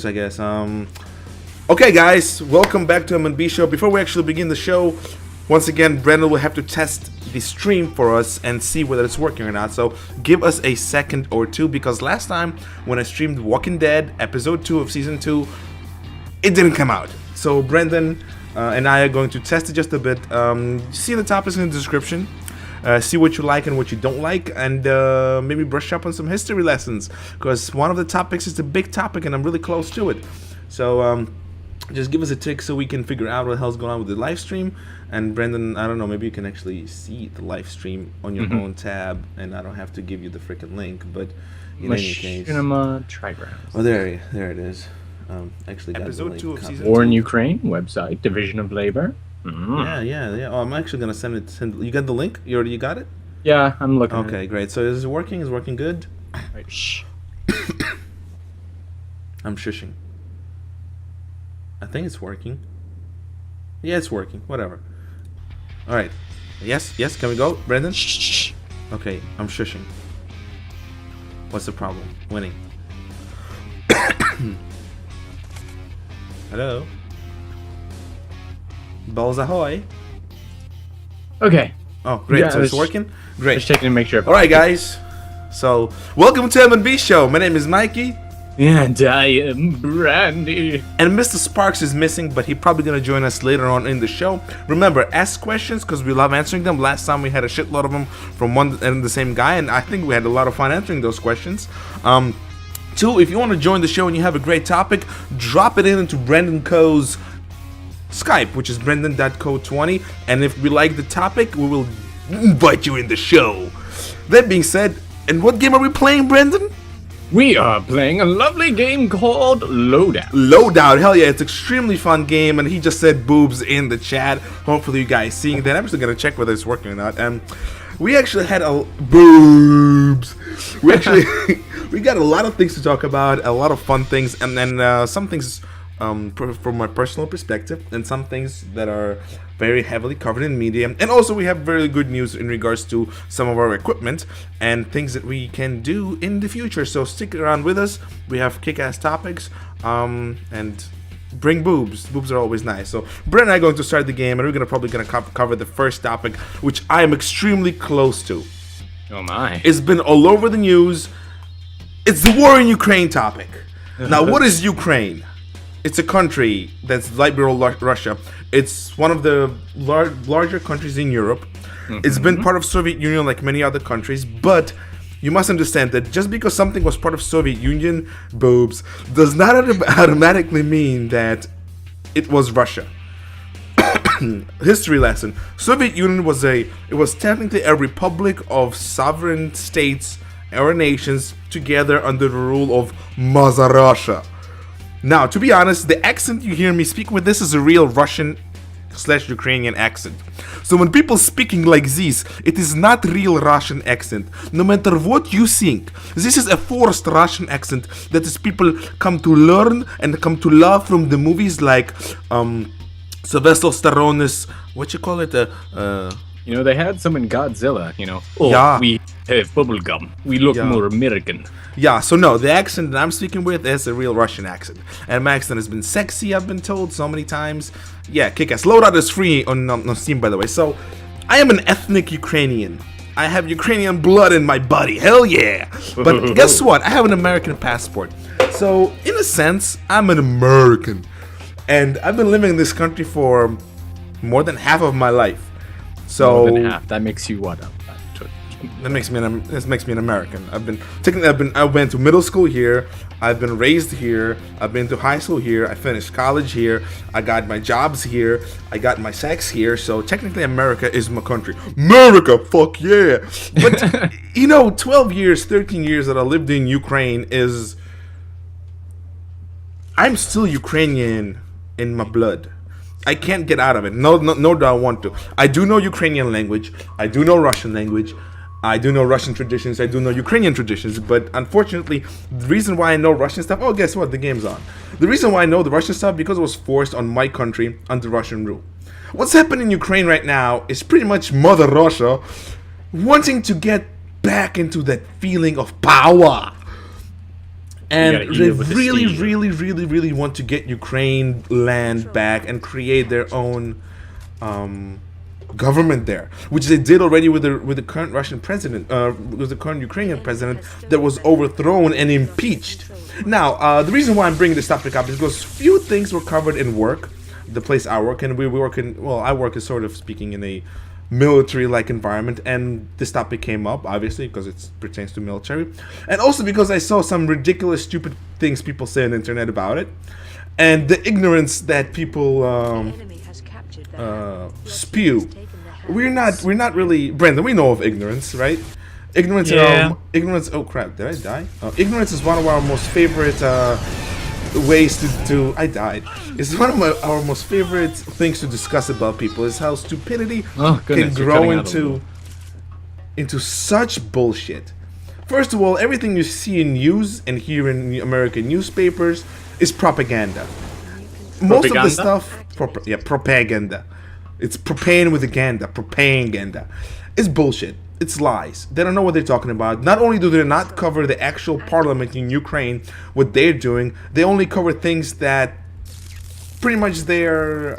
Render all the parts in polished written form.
I guess. Okay, guys, welcome back to M&B Show. Before we actually begin the show, once again, Brendan will have to test the stream for us and see whether it's working or not. So give us a second or two, because last time when I streamed Walking Dead episode 2 of season 2, it didn't come out. So Brendan and I are going to test it just a bit. See the topics in the description. See what you like and what you don't like, and maybe brush up on some history lessons, because one of the topics is a big topic and I'm really close to it. So just give us a tick so we can figure out what the hell's going on with the live stream. And Brendan, I don't know, maybe you can actually see the live stream on your own tab, and I don't have to give you the freaking link, but in any case. Machinima Trigrams. Oh, there it is. Actually got Episode 2 of season War 2. in Ukraine website, Division of Labor. Yeah. Oh, I'm actually gonna send. You got the link? You got it? Yeah, I'm looking. Okay, great. So is it working? Is it working good? Right, shh. I'm shushing. I think it's working. Yeah, it's working. Whatever. All right. Yes. Can we go, Brendan? Shh. Okay, I'm shushing. What's the problem? Winning. Hello. Balls ahoy. Okay. Oh, great. Yeah, So it's working? Great. Just checking to make sure. All right, guys. So, welcome to M&B Show. My name is Mikey. And I am Brandy. And Mr. Sparks is missing, but he's probably going to join us later on in the show. Remember, ask questions, because we love answering them. Last time we had a shitload of them from one and the same guy, and I think we had a lot of fun answering those questions. Two, if you want to join the show and you have a great topic, drop it into Brendan Co's Skype, which is brendan.co20, and if we like the topic, we will invite you in the show. That being said, and what game are we playing, Brendan? We are playing a lovely game called Loadout. Loadout, hell yeah, it's an extremely fun game, and he just said boobs in the chat. Hopefully you guys seeing that. I'm just gonna check whether it's working or not. We actually had a boobs. We actually we got a lot of things to talk about, a lot of fun things, and then some things from my personal perspective, and some things that are very heavily covered in media. And also we have very good news in regards to some of our equipment and things that we can do in the future. So stick around with us. We have kick-ass topics, and bring boobs. Boobs are always nice. So Brent and I are going to start the game, and we're probably gonna cover the first topic, which I am extremely close to. Oh my. It's been all over the news. It's the war in Ukraine topic. Now, what is Ukraine? It's a country that's like Russia. It's one of the larger countries in Europe. It's been part of Soviet Union like many other countries, but you must understand that just because something was part of Soviet Union, boobs, does not automatically mean that it was Russia. History lesson. Soviet Union was technically a republic of sovereign states or nations together under the rule of Mother Russia. Now, to be honest, the accent you hear me speak with, this is a real Russian/Ukrainian accent. So when people speaking like this, it is not real Russian accent. No matter what you think, this is a forced Russian accent that is people come to learn and come to love from the movies like Sylvester Stallone's, what you call it? You know, they had some in Godzilla, you know. Oh, Yeah. we have bubblegum. We look more American. Yeah, so no, the accent that I'm speaking with is a real Russian accent. And my accent has been sexy, I've been told so many times. Yeah, kick-ass. Loadout is free on Steam, by the way. So, I am an ethnic Ukrainian. I have Ukrainian blood in my body. Hell yeah! But guess what? I have an American passport. So, in a sense, I'm an American. And I've been living in this country for more than half of my life. So More than half. That makes you what? This makes me an American. I went to middle school here. I've been raised here. I've been to high school here. I finished college here. I got my jobs here. I got my sex here. So technically, America is my country. America, fuck yeah! But 12 years, 13 years that I lived in Ukraine I'm still Ukrainian in my blood. I can't get out of it. No, do I want to. I do know Ukrainian language. I do know Russian language. I do know Russian traditions. I do know Ukrainian traditions. But unfortunately, the reason why I know Russian stuff... Oh, guess what? The game's on. The reason why I know the Russian stuff, because it was forced on my country under Russian rule. What's happening in Ukraine right now is pretty much Mother Russia wanting to get back into that feeling of power. And gotta eat they it with the really, steam. really want to get Ukraine land back and create their own government there, which they did already with the current Russian president, with the current Ukrainian president that was overthrown and impeached. Now, the reason why I'm bringing this topic up is because few things were covered in work, the place I work, and we work in, well, I work is sort of speaking in a military-like environment, and this topic came up, obviously, because it pertains to military, and also because I saw some ridiculous, stupid things people say on the internet about it, and the ignorance that people spew. We're not really, Brandon, we know of ignorance, right? Ignorance, Yeah. Ignorance. Oh crap! Did I die? Ignorance is one of our most favorite ways to. I died. It's one of our most favorite things to discuss about people is how stupidity Oh, goodness, can you're grow cutting out a little. into such bullshit. First of all, everything you see in news and hear in American newspapers is propaganda. Most of the Propaganda? stuff, propaganda. It's propane with aganda, propaganda. It's bullshit. It's lies. They don't know what they're talking about. Not only do they not cover the actual parliament in Ukraine, what they're doing, they only cover things that pretty much they're,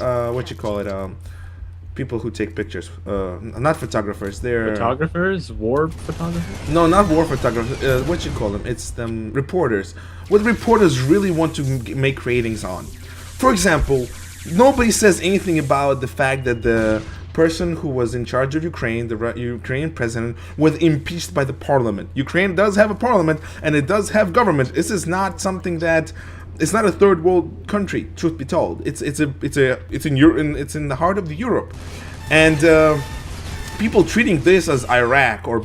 people who take pictures. Not photographers. They're Photographers? War photographers? no, not war photographers. It's them reporters. What reporters really want to make ratings on. For example, nobody says anything about the fact that the person who was in charge of Ukraine, the Ukrainian president, was impeached by the parliament. Ukraine does have a parliament and it does have government. This is not something that it's not a third world country. Truth be told, it's in the heart of Europe, and people treating this as Iraq or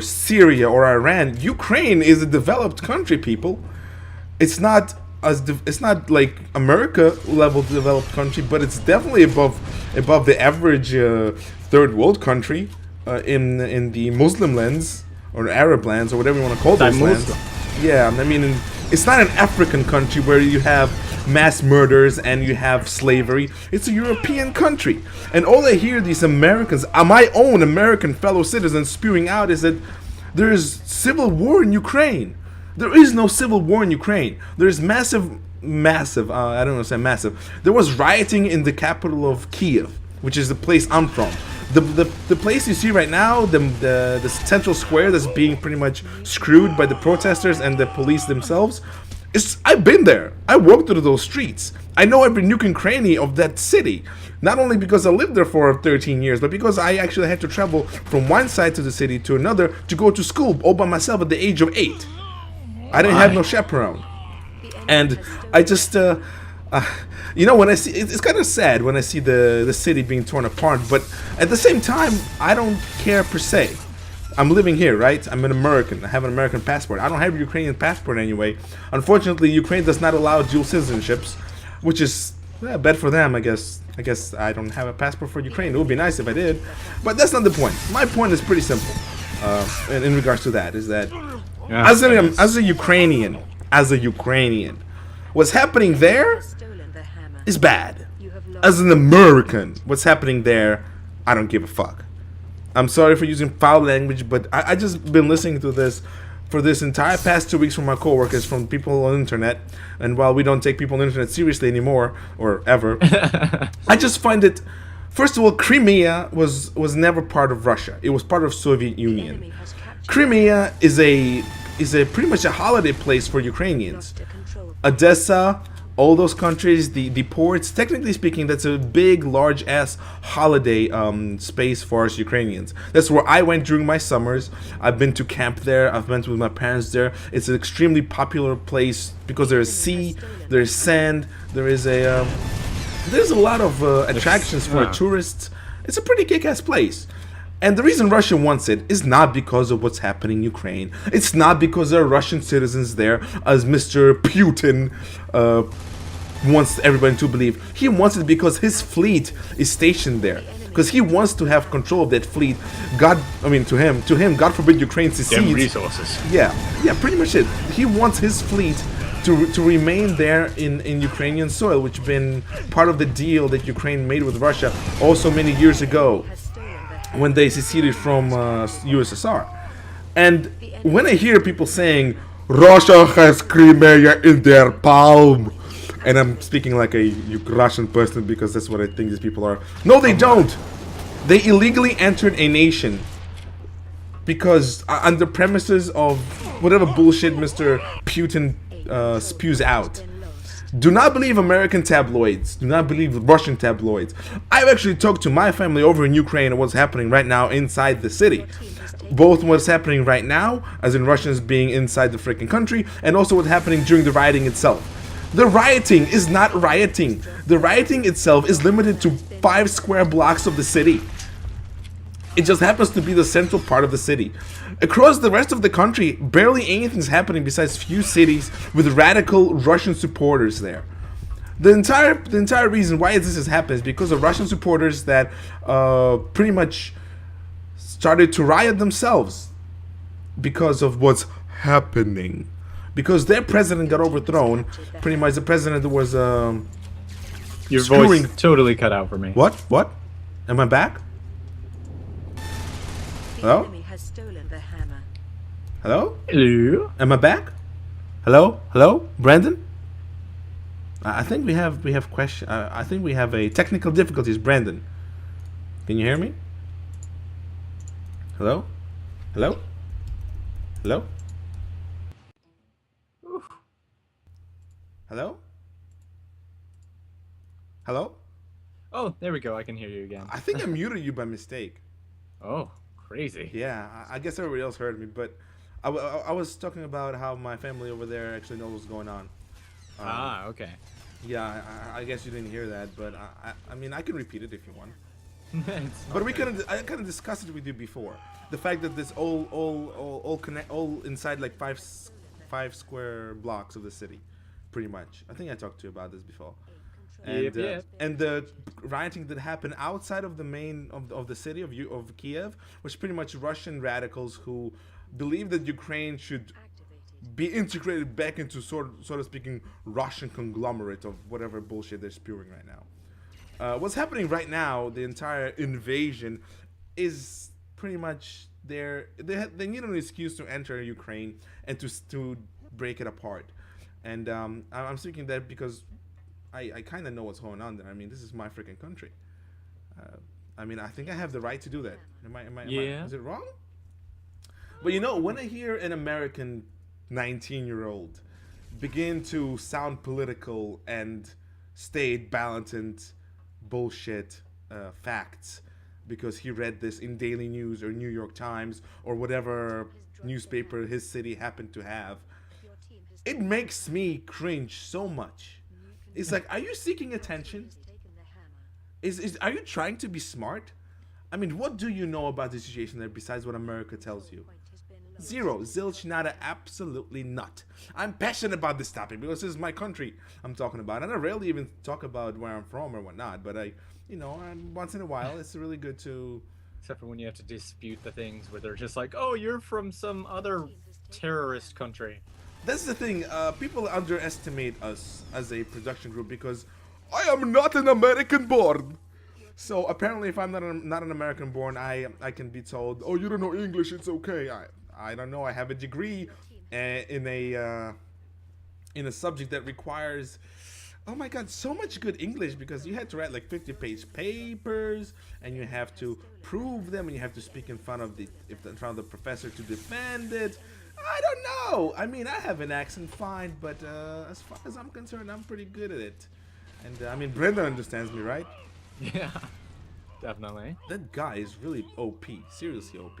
Syria or Iran. Ukraine is a developed country, people. It's not it's not like America level developed country, but it's definitely above the average third world country in the Muslim lands or Arab lands or whatever you want to call those lands. Yeah, I mean, it's not an African country where you have mass murders and you have slavery. It's a European country, and all I hear these Americans, my own American fellow citizens, spewing out is that there is civil war in Ukraine. There is no civil war in Ukraine. There is massive, I don't know, say massive. There was rioting in the capital of Kiev, which is the place I'm from. The place you see right now, the central square that's being pretty much screwed by the protesters and the police themselves, I've been there. I walked through those streets. I know every nook and cranny of that city. Not only because I lived there for 13 years, but because I actually had to travel from one side to the city to another to go to school all by myself at the age of 8. I didn't have no chaperone, and I just, when I see it's kind of sad when I see the city being torn apart. But at the same time, I don't care per se. I'm living here, right? I'm an American. I have an American passport. I don't have a Ukrainian passport anyway. Unfortunately, Ukraine does not allow dual citizenships, which is bad for them, I guess. I guess I don't have a passport for Ukraine. It would be nice if I did, but that's not the point. My point is pretty simple. In regards to that, is that. As a Ukrainian, what's happening there is bad. As an American, what's happening there, I don't give a fuck. I'm sorry for using foul language, but I just been listening to this for this entire past 2 weeks from my coworkers, from people on the internet, and while we don't take people on the internet seriously anymore, or ever, I just find it. First of all, Crimea was never part of Russia. It was part of Soviet Union. Crimea is pretty much a holiday place for Ukrainians. Odessa, all those countries, the ports, technically speaking, that's a big, large-ass holiday space for us Ukrainians. That's where I went during my summers. I've been to camp there. I've been with my parents there. It's an extremely popular place because there's sea, there's sand, there's a lot of attractions for tourists. It's a pretty kick-ass place. And the reason Russia wants it is not because of what's happening in Ukraine. It's not because there are Russian citizens there, as Mr. Putin wants everybody to believe. He wants it because his fleet is stationed there. Because he wants to have control of that fleet. To him, God forbid Ukraine secedes. Them resources. Yeah, pretty much it. He wants his fleet to remain there in Ukrainian soil, which has been part of the deal that Ukraine made with Russia also many years ago, when they seceded from USSR. And when I hear people saying, Russia has Crimea in their palm. And I'm speaking like a Russian person because that's what I think these people are. No, they don't. They illegally entered a nation because under premises of whatever bullshit Mr. Putin spews out. Do not believe American tabloids. Do not believe Russian tabloids. I've actually talked to my family over in Ukraine and what's happening right now inside the city. Both what's happening right now, as in Russians being inside the freaking country, and also what's happening during the rioting itself. The rioting is not rioting. The rioting itself is limited to 5 square blocks of the city. It just happens to be the central part of the city. Across the rest of the country, barely anything's happening besides few cities with radical Russian supporters there. The entire reason why this has happened is because of Russian supporters that pretty much started to riot themselves because of what's happening. Because their president got overthrown. Pretty much the president was Your voice totally cut out for me. What? What? Am I back? Hello? Hello? Hello? Am I back? Hello? Hello? Brandon? I think we have question. I think we have a technical difficulties. Brandon, can you hear me? Hello? Hello? Hello? Hello? Hello? Oh, there we go. I can hear you again. I think I muted you by mistake. Oh, crazy. Yeah, I guess everybody else heard me, but I was talking about how my family over there actually knows what's going on. Okay. Yeah, I guess you didn't hear that, but I mean, I can repeat it if you want. But I kind of discussed it with you before. The fact that this all inside like five square blocks of the city, pretty much. I think I talked to you about this before. And Yep. and the rioting that happened outside of the main of the city of Kiev was pretty much Russian radicals who believe that Ukraine should be integrated back into sort of speaking Russian conglomerate of whatever bullshit they're spewing right now. What's happening right now, the entire invasion, is pretty much they need an excuse to enter Ukraine and to break it apart. And I'm thinking that because I kind of know what's going on there. I mean, this is my freaking country. I mean, I think I have the right to do that. Is it wrong? But you know, when I hear an American 19-year-old begin to sound political and state balanced bullshit facts because he read this in Daily News or New York Times or whatever newspaper his city happened to have, it makes me cringe so much. It's like, are you seeking attention? Are you trying to be smart? I mean, what do you know about the situation there besides what America tells you? Zero, zilch, nada, absolutely not. I'm passionate about this topic because this is my country I'm talking about, and I rarely even talk about where I'm from or whatnot. But once in a while, it's really good to. Except for when you have to dispute the things where they're just like, oh, you're from some other terrorist country. That's the thing. People underestimate us as a production group because I am not an American born. So apparently, if I'm not an American born, I can be told, oh, you don't know English, it's okay. I don't know. I have a degree in a subject that requires, oh my God, so much good English because you had to write like 50-page papers and you have to prove them and you have to speak in front of the professor to defend it. I don't know. I mean, I have an accent fine, but as far as I'm concerned, I'm pretty good at it. And I mean, Brenda understands me, right? Yeah, definitely. That guy is really OP. Seriously OP.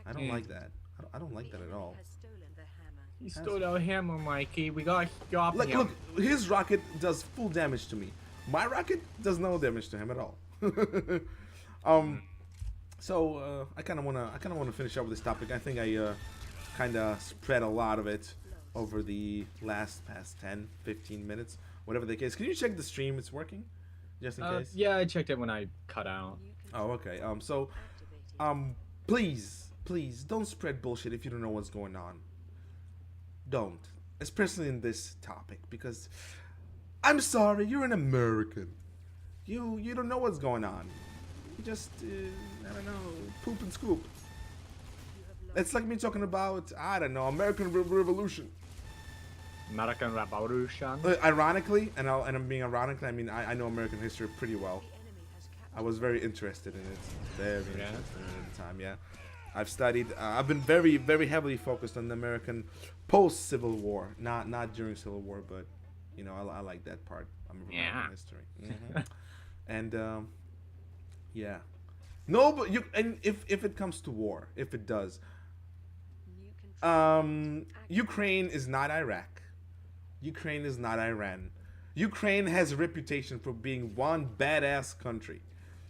I don't like that. I don't like that at all. He stole our hammer, Mikey. We got stop him. Look, his rocket does full damage to me. My rocket does no damage to him at all. So I kind of wanna finish up with this topic. I think I kind of spread a lot of it over the past 10, 15 minutes, whatever the case. Can you check the stream? It's working, just in case. Yeah, I checked it when I cut out. Oh, okay. Please don't spread bullshit if you don't know what's going on. Don't, especially in this topic, because I'm sorry, you're an American. You don't know what's going on. You just I don't know, poop and scoop. It's like me talking about, I don't know, American Revolution. American Revolution. Ironically, and I'm being ironic, I mean, I know American history pretty well. I was very interested in it. Very interested in it at the time, yeah. I've studied, I've been very, very heavily focused on the American post-Civil War. Not during Civil War, but, you know, I like that part of American history. And, yeah. No, but and if it comes to war, if it does, Ukraine is not Iraq. Ukraine is not Iran. Ukraine has a reputation for being one badass country.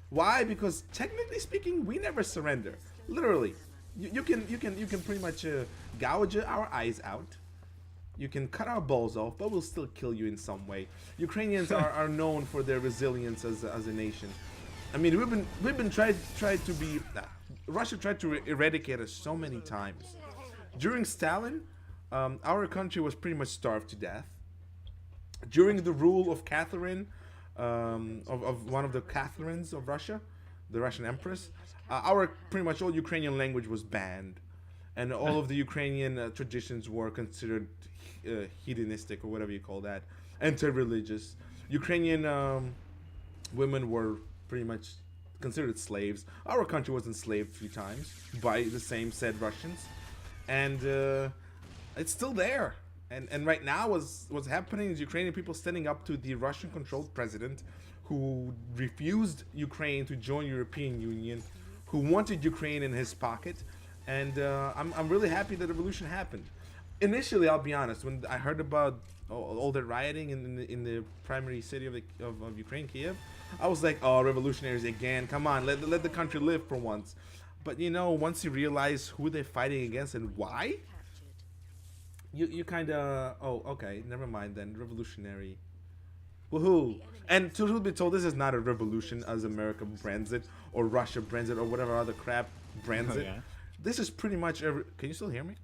Why? Because technically speaking, we never surrender. Literally, you can pretty much gouge our eyes out. You can cut our balls off, but we'll still kill you in some way. Ukrainians are known for their resilience as a nation. I mean, we've been tried to be. Russia tried to eradicate us so many times. During Stalin, our country was pretty much starved to death. During the rule of Catherine, of one of the Catherines of Russia, the Russian Empress, our pretty much all Ukrainian language was banned, and all of the Ukrainian traditions were considered hedonistic or whatever you call that, anti-religious. Ukrainian women were pretty much considered slaves. Our country was enslaved 3 times by the same said Russians, and it's still there. And right now, what's happening is Ukrainian people standing up to the Russian-controlled president, who refused Ukraine to join European Union, who wanted Ukraine in his pocket, and I'm really happy that the revolution happened. Initially, I'll be honest, when I heard about all the rioting in the primary city of Ukraine, Kiev, I was like, oh, revolutionaries again, come on, let the country live for once. But you know, once you realize who they're fighting against and why, you kind of, oh, okay, never mind then, revolutionary. Woohoo! And to be told, this is not a revolution as America brands it, or Russia brands it, or whatever other crap brands it. Yeah. This is pretty much can you still hear me?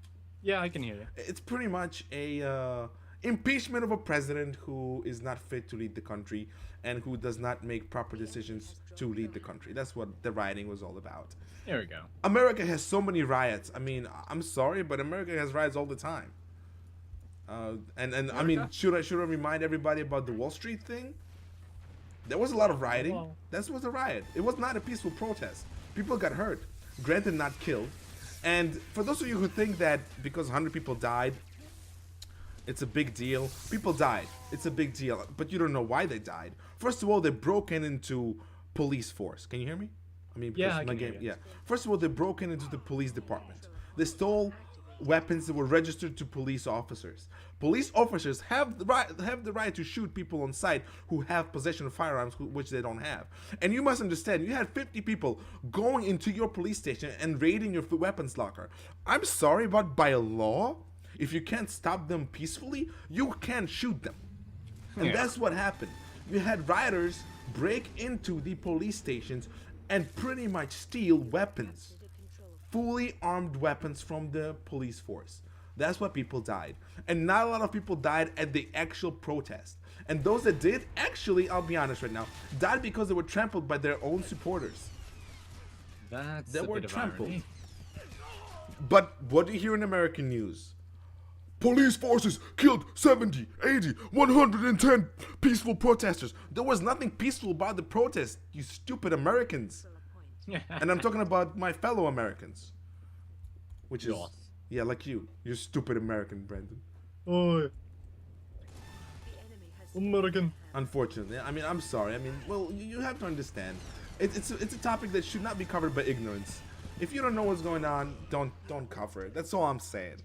Yeah, I can hear you. It's pretty much a impeachment of a president who is not fit to lead the country and who does not make proper decisions to lead the country. That's what the rioting was all about. There we go. America has so many riots. I mean, I'm sorry, but America has riots all the time. And I mean, should I remind everybody about the Wall Street thing? There was a lot of rioting. Well, That was a riot. It was not a peaceful protest. People got hurt, granted not killed. And for those of you who think that because 100 people died, it's a big deal. People died. It's a big deal. But you don't know why they died. First of all, they broke into police force. Can you hear me? I mean, Yeah, I my can hear game. you. Yeah. First of all, they broke into the police department. They stole weapons that were registered to police officers. Police officers have the right to shoot people on sight who have possession of firearms, which they don't have. And you must understand, you had 50 people going into your police station and raiding your weapons locker. I'm sorry, but by law, if you can't stop them peacefully, you can't shoot them. And that's what happened. You had rioters break into the police stations and pretty much steal weapons. Fully armed weapons from the police force. That's why people died. And not a lot of people died at the actual protest. And those that did, actually, I'll be honest right now, died because they were trampled by their own supporters. That's They a were bit of trampled. irony. But what do you hear in American news? Police forces killed 70, 80, 110 peaceful protesters. There was nothing peaceful about the protest, you stupid Americans. And I'm talking about my fellow Americans. Which is, Yes. yeah, like you. You're stupid American, Brandon. Oh, American. Unfortunately. I mean, I'm sorry. I mean, well, you have to understand. It's a topic that should not be covered by ignorance. If you don't know what's going on, don't cover it. That's all I'm saying.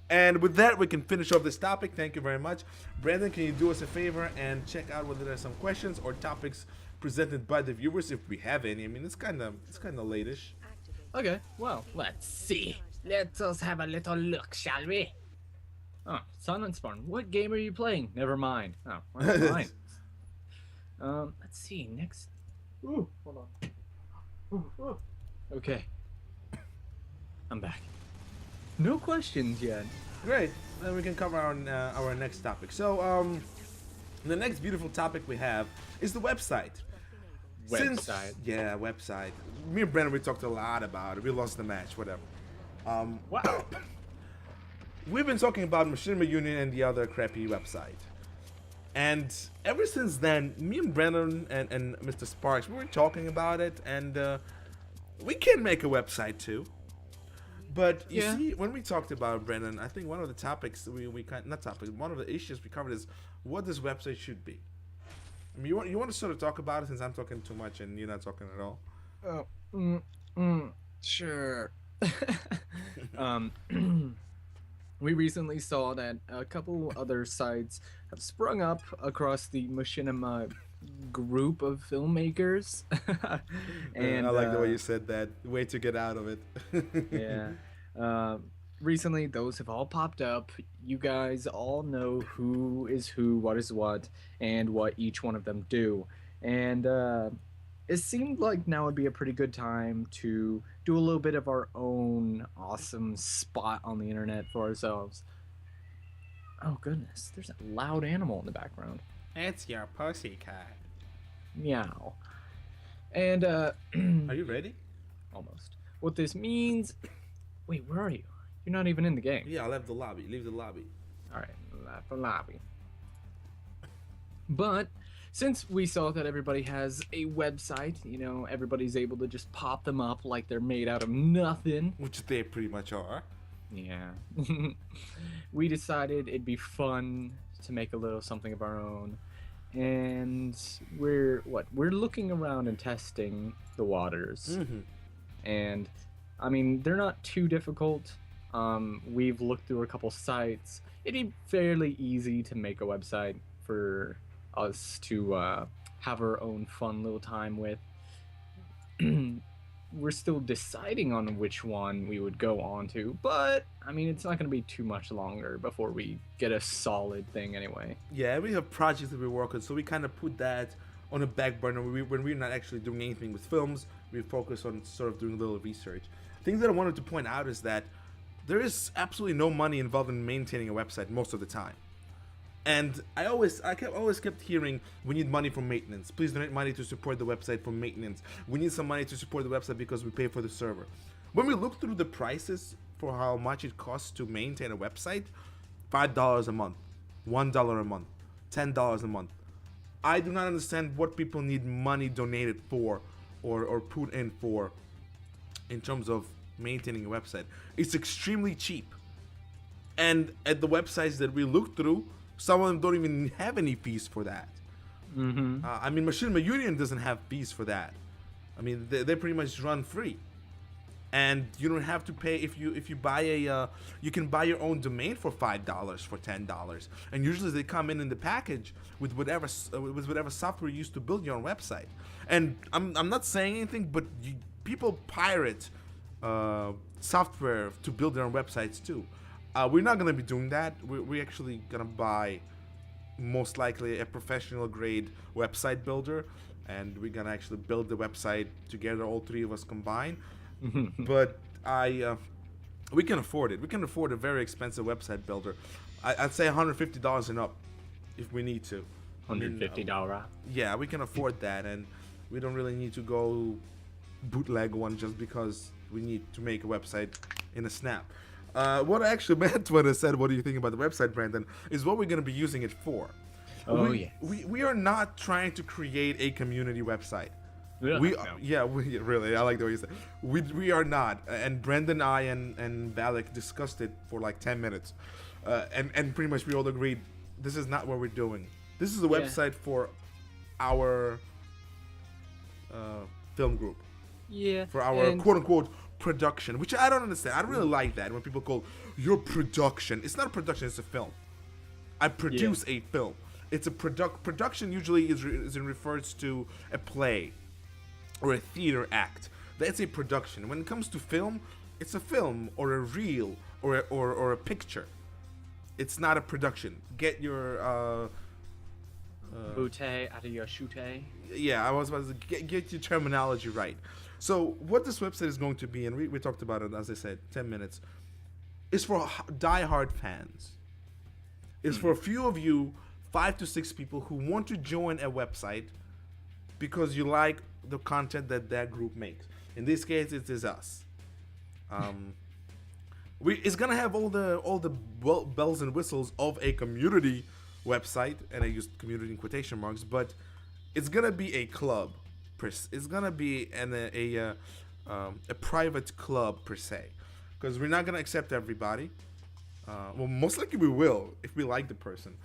And with that, we can finish off this topic. Thank you very much. Brandon, can you do us a favor and check out whether there's some questions or topics presented by the viewers, if we have any? I mean, it's kind of late-ish. Okay, well, let's see. Let us have a little look, shall we? Oh, Silent Spawn, what game are you playing? Never mind. Oh, well, fine. Let's see, next... Ooh, hold on. Ooh. Okay. I'm back. No questions yet. Great. Then we can cover our next topic. So, the next beautiful topic we have is the website. Website. Yeah, website. Me and Brandon, we talked a lot about it. We lost the match, whatever. Wow. We've been talking about Machinima Union and the other crappy website. And ever since then, me and Brennan and Mr. Sparks, we were talking about it, and we can make a website too. But you see, when we talked about it, Brennan, I think one of the topics one of the issues we covered is what this website should be. I mean, you want to sort of talk about it since I'm talking too much and you're not talking at all. Oh, sure. We recently saw that a couple other sites have sprung up across the Machinima group of filmmakers. And I like the way you said that. Way to get out of it. Yeah. Recently, those have all popped up. You guys all know who is who, what is what, and what each one of them do. And it seemed like now would be a pretty good time to do a little bit of our own awesome spot on the internet for ourselves. Oh goodness, there's a loud animal in the background. It's your pussycat. Meow. And Are you ready? almost. What this means... Wait, where are you? You're not even in the game. Yeah, I left the lobby. Leave the lobby. Alright, left the lobby. But since we saw that everybody has a website, you know, everybody's able to just pop them up like they're made out of nothing. Which they pretty much are. Yeah. We decided it'd be fun to make a little something of our own. And we're looking around and testing the waters. Mm-hmm. And I mean, they're not too difficult. We've looked through a couple sites. It'd be fairly easy to make a website for us to have our own fun little time with. We're still deciding on which one we would go on to, but I mean, it's not going to be too much longer before we get a solid thing anyway. Yeah, we have projects that we work on, so we kind of put that on a back burner when we're not actually doing anything with films. We focus on sort of doing a little research. Things that I wanted to point out is that there is absolutely no money involved in maintaining a website most of the time. And I always kept hearing, we need money for maintenance. Please donate money to support the website for maintenance. We need some money to support the website because we pay for the server. When we look through the prices for how much it costs to maintain a website, $5 a month, $1 a month, $10 a month. I do not understand what people need money donated for or put in for in terms of maintaining a website. It's extremely cheap. And at the websites that we look through, some of them don't even have any fees for that. Mm-hmm. I mean, Machinima Union doesn't have fees for that. I mean, they pretty much run free, and you don't have to pay if you buy you can buy your own domain for $5 for $10, and usually they come in the package with whatever software you use to build your own website. And I'm not saying anything, but people pirate software to build their own websites too. We're not gonna be doing that. We're actually gonna buy, most likely, a professional grade website builder, and we're gonna actually build the website together, all three of us combined. But we can afford it. We can afford a very expensive website builder. I'd say $150 and up, if we need to. $150. Yeah, we can afford that, and we don't really need to go bootleg one just because we need to make a website in a snap. What I actually meant when I said, what do you think about the website, Brandon, is what we're going to be using it for. We are not trying to create a community website. Really? Really, I like the way you said it. We are not. And Brendan, I, and Valak discussed it for like 10 minutes. And pretty much we all agreed, this is not what we're doing. This is a website for our film group. Yeah. For our quote-unquote production, which I don't understand. I don't really like that when people call your production. It's not a production, it's a film. I produce a film. It's a production usually is refers to a play or a theater act. That's a production. When it comes to film, it's a film or a reel or a picture. It's not a production. Get your Butte out of your shute. Yeah, I was about to get your terminology right. So what this website is going to be, and we talked about it, as I said, 10 minutes, is for die-hard fans. It's for a few of you, 5 to 6 people who want to join a website because you like the content that group makes. In this case, it is us. It's gonna have all the bells and whistles of a community website, and I used community in quotation marks, but it's gonna be a club. It's gonna be a private club per se, because we're not gonna accept everybody. Well, most likely we will if we like the person.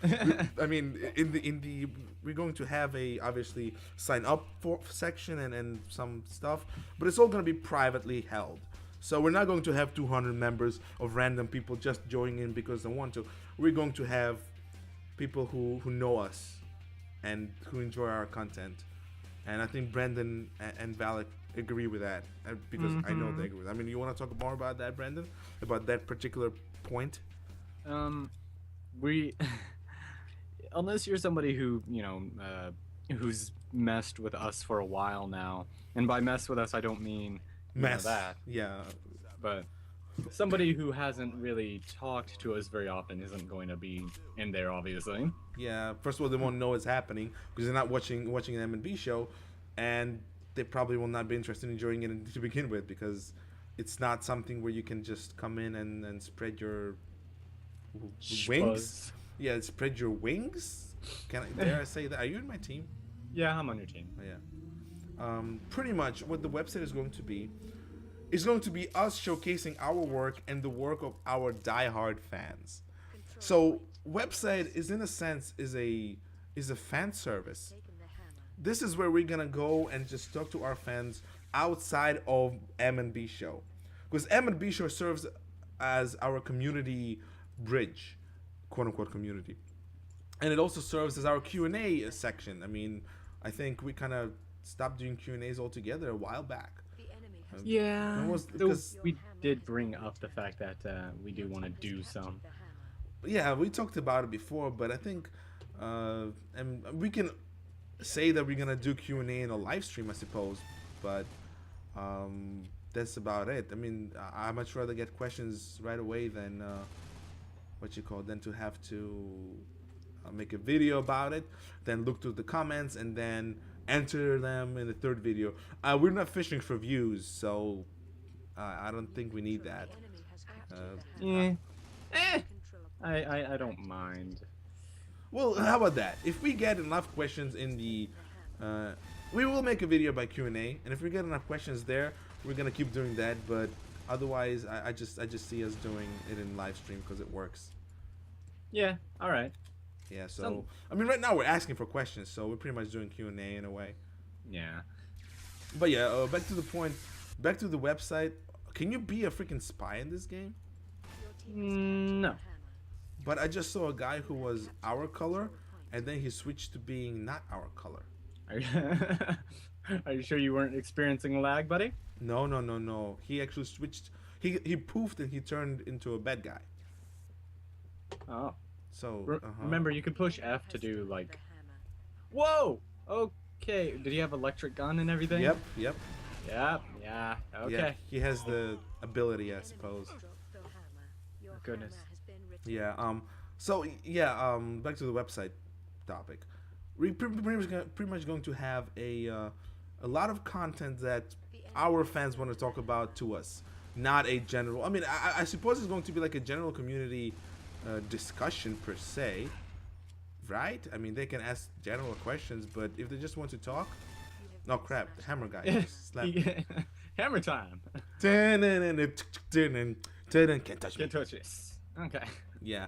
I mean, in the we're going to have a obviously sign up for section and some stuff, but it's all going to be privately held. So we're not going to have 200 members of random people just joining in because they want to. We're going to have people who know us and who enjoy our content. And I think Brendan and Valak agree with that because I know they agree with that. I mean, you want to talk more about that, Brendan? About that particular point? We, unless you're somebody who, who's messed with us for a while now, and by mess with us, I don't mean Mess. that, Yeah. but somebody who hasn't really talked to us very often isn't going to be in there, obviously. Yeah. First of all, they won't know it's happening because they're not watching an M&B show, and they probably will not be interested in enjoying it to begin with because it's not something where you can just come in and spread your wings. Yeah, spread your wings. Dare I say that? Are you in my team? Yeah, I'm on your team. Oh, yeah. Pretty much what the website is going to be us showcasing our work and the work of our diehard fans. So website is in a sense is a fan service. This is where we're gonna go and just talk to our fans outside of M&B show, because M&B show serves as our community bridge, quote unquote community, and it also serves as our Q&A section. I mean, I think we kind of stopped doing Q&As altogether a while back. Yeah, Because we did bring up the fact that we do want to do some. yeah, we talked about it before, but I think and we can say that we're gonna do Q&A in a live stream, I suppose, but that's about it. I mean, I much rather get questions right away than than to have to make a video about it, then look through the comments and then enter them in the third video. We're not fishing for views, so I don't think we need that. Yeah. I don't mind. Well, how about that? If we get enough questions in the, we will make a video by Q&A, and if we get enough questions there, we're gonna keep doing that. But otherwise, I just see us doing it in live stream because it works. Yeah. All right. Yeah. So I mean, right now we're asking for questions, so we're pretty much doing Q&A in a way. Yeah. But yeah, back to the point. Back to the website. Can you be a freaking spy in this game? No. But I just saw a guy who was our color, and then he switched to being not our color. Are you sure you weren't experiencing lag, buddy? No. He actually switched. He poofed and he turned into a bad guy. Oh. So remember, you could push F to do like. Whoa. Okay. Did he have electric gun and everything? Yep. Yeah. Okay. Yeah, he has the ability, I suppose. Goodness. Yeah. So yeah. Back to the website topic. We're pretty much going to have a lot of content that our fans want to talk about to us, not a general. I mean, I suppose it's going to be like a general community discussion per se, right? I mean, they can ask general questions, but if they just want to talk, no crap, the hammer guy just slapped me. Hammer time. Can't touch me. Can't touch this. Okay. Yeah.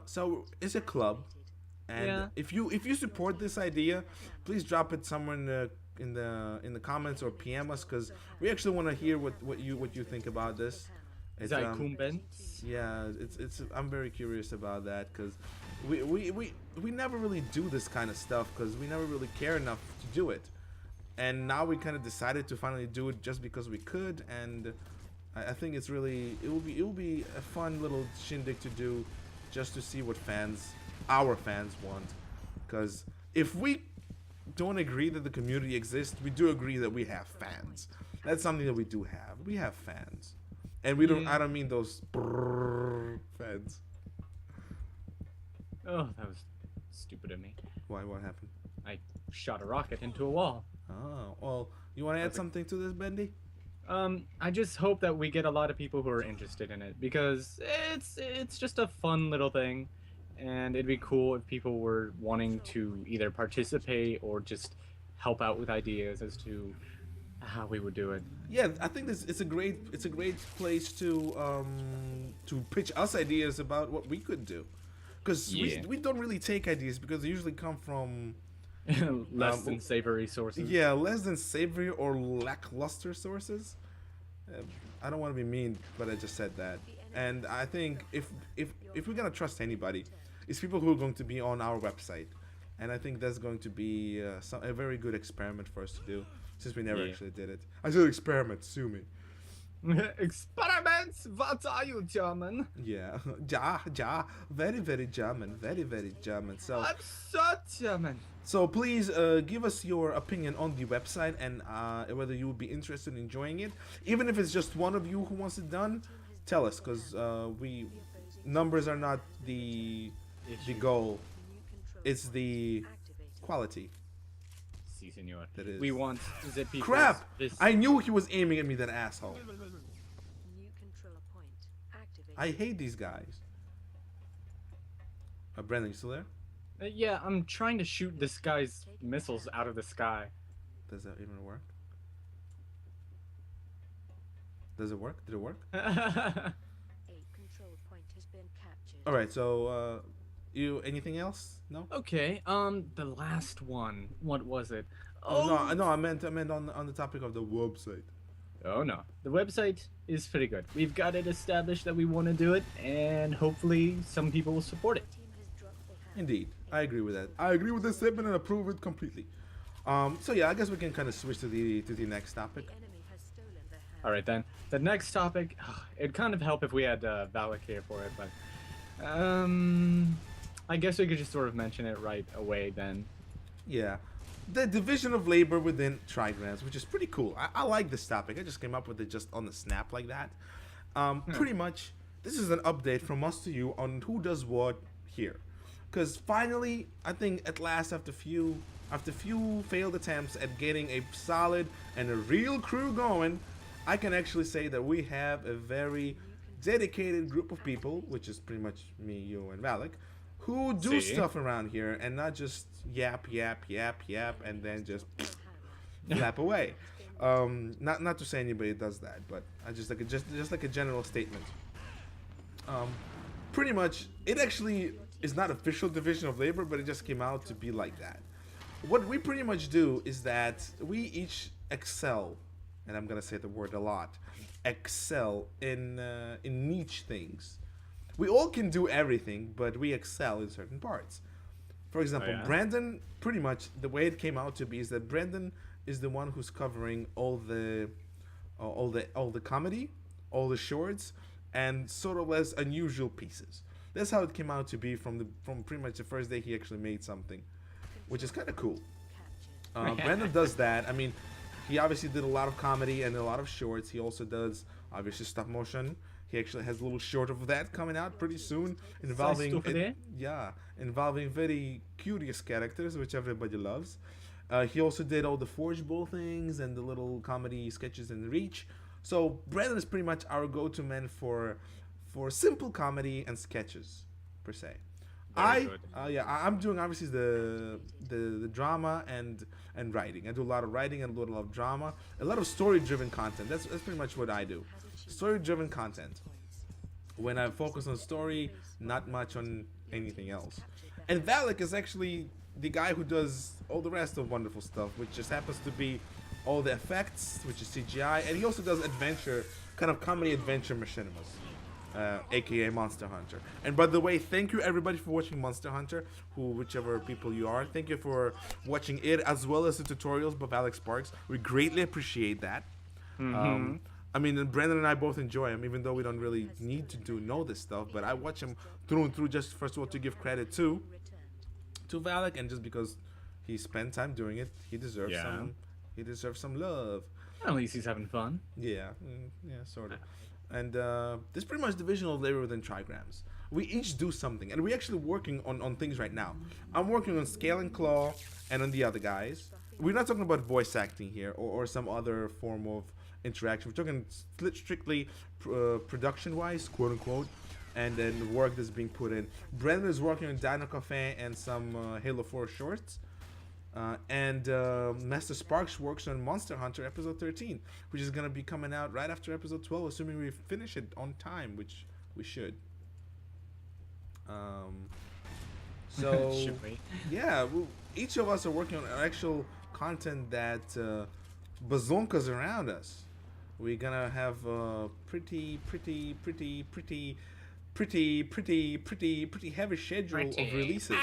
So it's a club, and Yeah. if you support this idea, please drop it somewhere in the comments or PM us, because we actually want to hear what you think about this. Is that Kumbens? Yeah, it's I'm very curious about that, because we never really do this kind of stuff because we never really care enough to do it, and now we kind of decided to finally do it just because we could, and I think it will be a fun little shindig to do, just to see what our fans want, because if we don't agree that the community exists, we do agree that we have fans. That's something that we do have. We have fans. And we don't. I don't mean those fans. Oh, that was stupid of me. Why? What happened? I shot a rocket into a wall. Oh, well. You want to add something to this, Bendy? I just hope that we get a lot of people who are interested in it because it's just a fun little thing, and it'd be cool if people were wanting to either participate or just help out with ideas as to how we would do it. Yeah, I think this it's a great place to pitch us ideas about what we could do, because Yeah. we don't really take ideas because they usually come from Less than savory sources. yeah, less than savory or lackluster sources. Uh, I don't want to be mean, but I just said that. And I think if we're gonna trust anybody, it's people who are going to be on our website. And I think that's going to be a very good experiment for us to do, since we never Yeah. actually did it. I said experiment, sue me. Experiments? What are you, German? Yeah, ja, ja, very, very German, very, very German. So, I'm so German. so please give us your opinion on the website and whether you would be interested in enjoying it. Even if it's just one of you who wants it done, tell us, because we numbers are not the goal. It's the quality. Si, senor. That is. We want the people. Crap! This... I knew he was aiming at me, that asshole. New controller point activated. I hate these guys. Brandon, you still there? Yeah, I'm trying to shoot this guy's missiles out of the sky. Does that even work? Does it work? Did it work? A control point has been captured. All right. So, you anything else? No. Okay, the last one. What was it? Oh no, I meant on the topic of the website. Oh no, the website is pretty good. We've got it established that we want to do it, and hopefully some people will support it. Team has dropped the hammer. Indeed, I agree with that. I agree with this statement and approve it completely. So yeah, I guess we can kind of switch to the next topic. The enemy has stolen the hammer. All right then. The next topic. It'd kind of help if we had Valak here for it, but I guess we could just sort of mention it right away then. Yeah, the division of labor within trigrams, which is pretty cool. I like this topic. I just came up with it just on the snap like that. Pretty much, this is an update from us to you on who does what here. Because finally, I think at last, after few failed attempts at getting a solid and a real crew going, I can actually say that we have a very dedicated group of people, which is pretty much me, you, and Valak, who do See? stuff around here and not just yap, and then just flap away. Not to say anybody does that, but I just like a general statement. Pretty much, it actually is not official division of labor, but it just came out to be like that. What we pretty much do is that we each excel, and I'm gonna say the word a lot, excel in niche things. We all can do everything, but we excel in certain parts. For example, Oh, yeah? Brandon, pretty much the way it came out to be is that Brandon is the one who's covering all the comedy, all the shorts, and sort of less unusual pieces. That's how it came out to be from pretty much the first day he actually made something, which is kind of cool. Captured. Brandon does that. I mean, he obviously did a lot of comedy and a lot of shorts. He also does obviously stop motion. He actually has a little short of that coming out pretty soon, involving involving very curious characters, which everybody loves. He also did all the Forge Bowl things and the little comedy sketches in Reach. So Brandon is pretty much our go-to man for simple comedy and sketches, per se. Very good. I'm doing obviously the drama and writing. I do a lot of writing and a lot of drama, a lot of story-driven content. That's pretty much what I do. Story-driven content. When I focus on story, not much on anything else. And Valak is actually the guy who does all the rest of wonderful stuff, which just happens to be all the effects, which is CGI, and he also does adventure, kind of comedy adventure machinimas. Aka Monster Hunter. And by the way, thank you everybody for watching Monster Hunter, whichever people you are. Thank you for watching it as well as the tutorials by Alex Sparks. We greatly appreciate that. I mean, Brandon and I both enjoy him, even though we don't really need to know this stuff. But I watch him through and through, just first of all to give credit to Valak, and just because he spent time doing it, he deserves some love. At least he's having fun. Yeah, sort of. And there's pretty much division of labor within trigrams. We each do something, and we're actually working on things right now. I'm working on Scale and Claw and on the other guys. We're not talking about voice acting here or some other form of interaction. We're talking strictly production-wise, quote unquote, and then the work that's being put in. Brendan is working on Dino Cafe and some Halo 4 shorts. And Master Sparks works on Monster Hunter episode 13, which is going to be coming out right after episode 12, assuming we finish it on time, which we should. So, Should we? yeah, each of us are working on actual content that bazonkas around us. We're going to have a pretty heavy schedule of releases.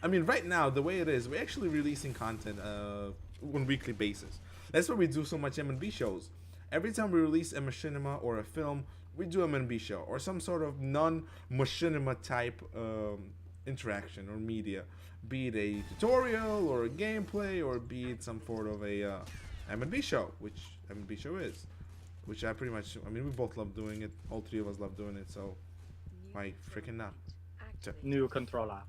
I mean, right now, the way it is, we're actually releasing content on a weekly basis. That's why we do so much M&B shows. Every time we release a machinima or a film, we do a M&B show or some sort of non-machinima type interaction or media, be it a tutorial or a gameplay or be it some sort of a M&B show, which M&B show is. Which I pretty much, I mean, we both love doing it. All three of us love doing it, so why freaking not? New controller.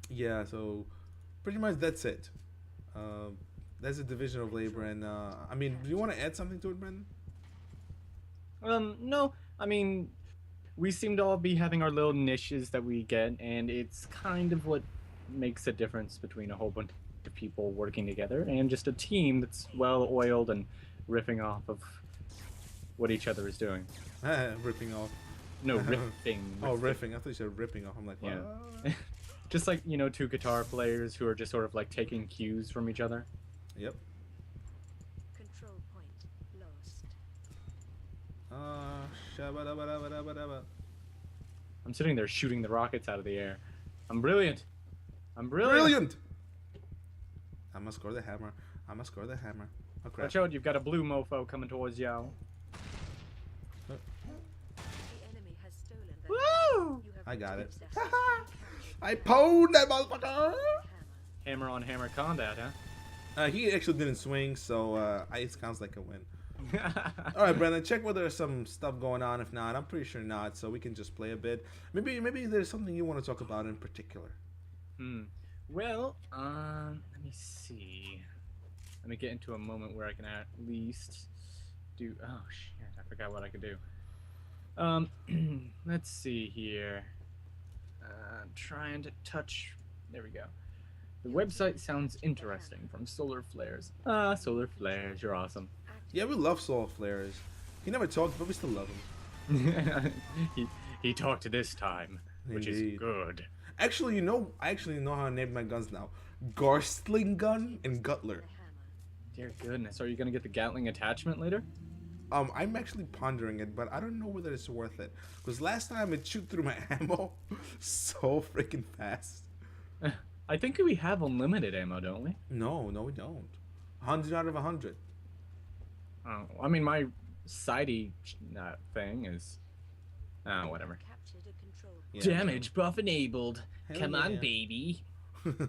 Yeah, so pretty much that's it. That's a division of labor, and I mean, do you want to add something to it, Brendan? No, I mean, we seem to all be having our little niches that we get, and it's kind of what makes a difference between a whole bunch of people working together and just a team that's well oiled and riffing off of what each other is doing. Ripping off. No, riffing. Oh, riffing. I thought you said ripping off. I'm like, what? Yeah. Just like, you know, two guitar players who are just sort of like taking cues from each other. Yep. Control point lost. Shabba-dabba-dabba-dabba-dabba. I'm sitting there shooting the rockets out of the air. I'm brilliant. I'm brilliant. Brilliant! I must score the hammer. I must score the hammer. Oh, crap. Watch out, you've got a blue mofo coming towards you. The enemy has stolen that. Woo! You have I got it. retrieved their hammer. I pwned that motherfucker! Hammer on hammer combat, huh? He actually didn't swing, so it counts like a win. Alright, Brandon, check whether there's some stuff going on. If not, I'm pretty sure not, so we can just play a bit. Maybe there's something you want to talk about in particular. Well, let me see. Let me get into a moment where I can at least do... Oh, shit, I forgot what I could do. Let's see here. Trying to touch... There we go. The website sounds interesting from Solar Flares. Solar Flares, you're awesome. Yeah, we love solar flares. He never talked, but we still love him. he talked this time, which Indeed. is good. Actually, I actually know how to name my guns now. Garstling gun and Gutler. Dear goodness, are you gonna get the Gatling attachment later? I'm actually pondering it, but I don't know whether it's worth it. Because last time it shoot through my ammo so freaking fast. I think we have unlimited ammo, don't we? No, we don't. 100 out of 100. Oh, I mean, my sidey thing is... whatever. Captured a control Yeah. Damage buff enabled. Hell Come yeah. on, baby. Actually,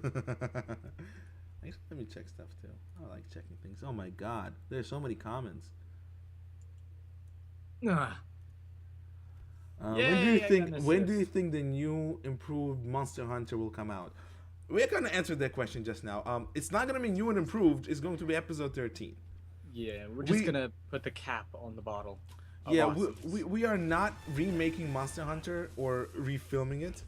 let me check stuff too. I like checking things. Oh my god, there's so many comments. Ah, When Yay, do you I think? got an When do you assist. think the new improved Monster Hunter will come out? We're gonna answer that question just now. It's not gonna be new and improved. It's going to be episode 13. yeah, we're just We- gonna put the cap on the bottle. of Yeah, awesomeness. we are not remaking Monster Hunter or refilming it.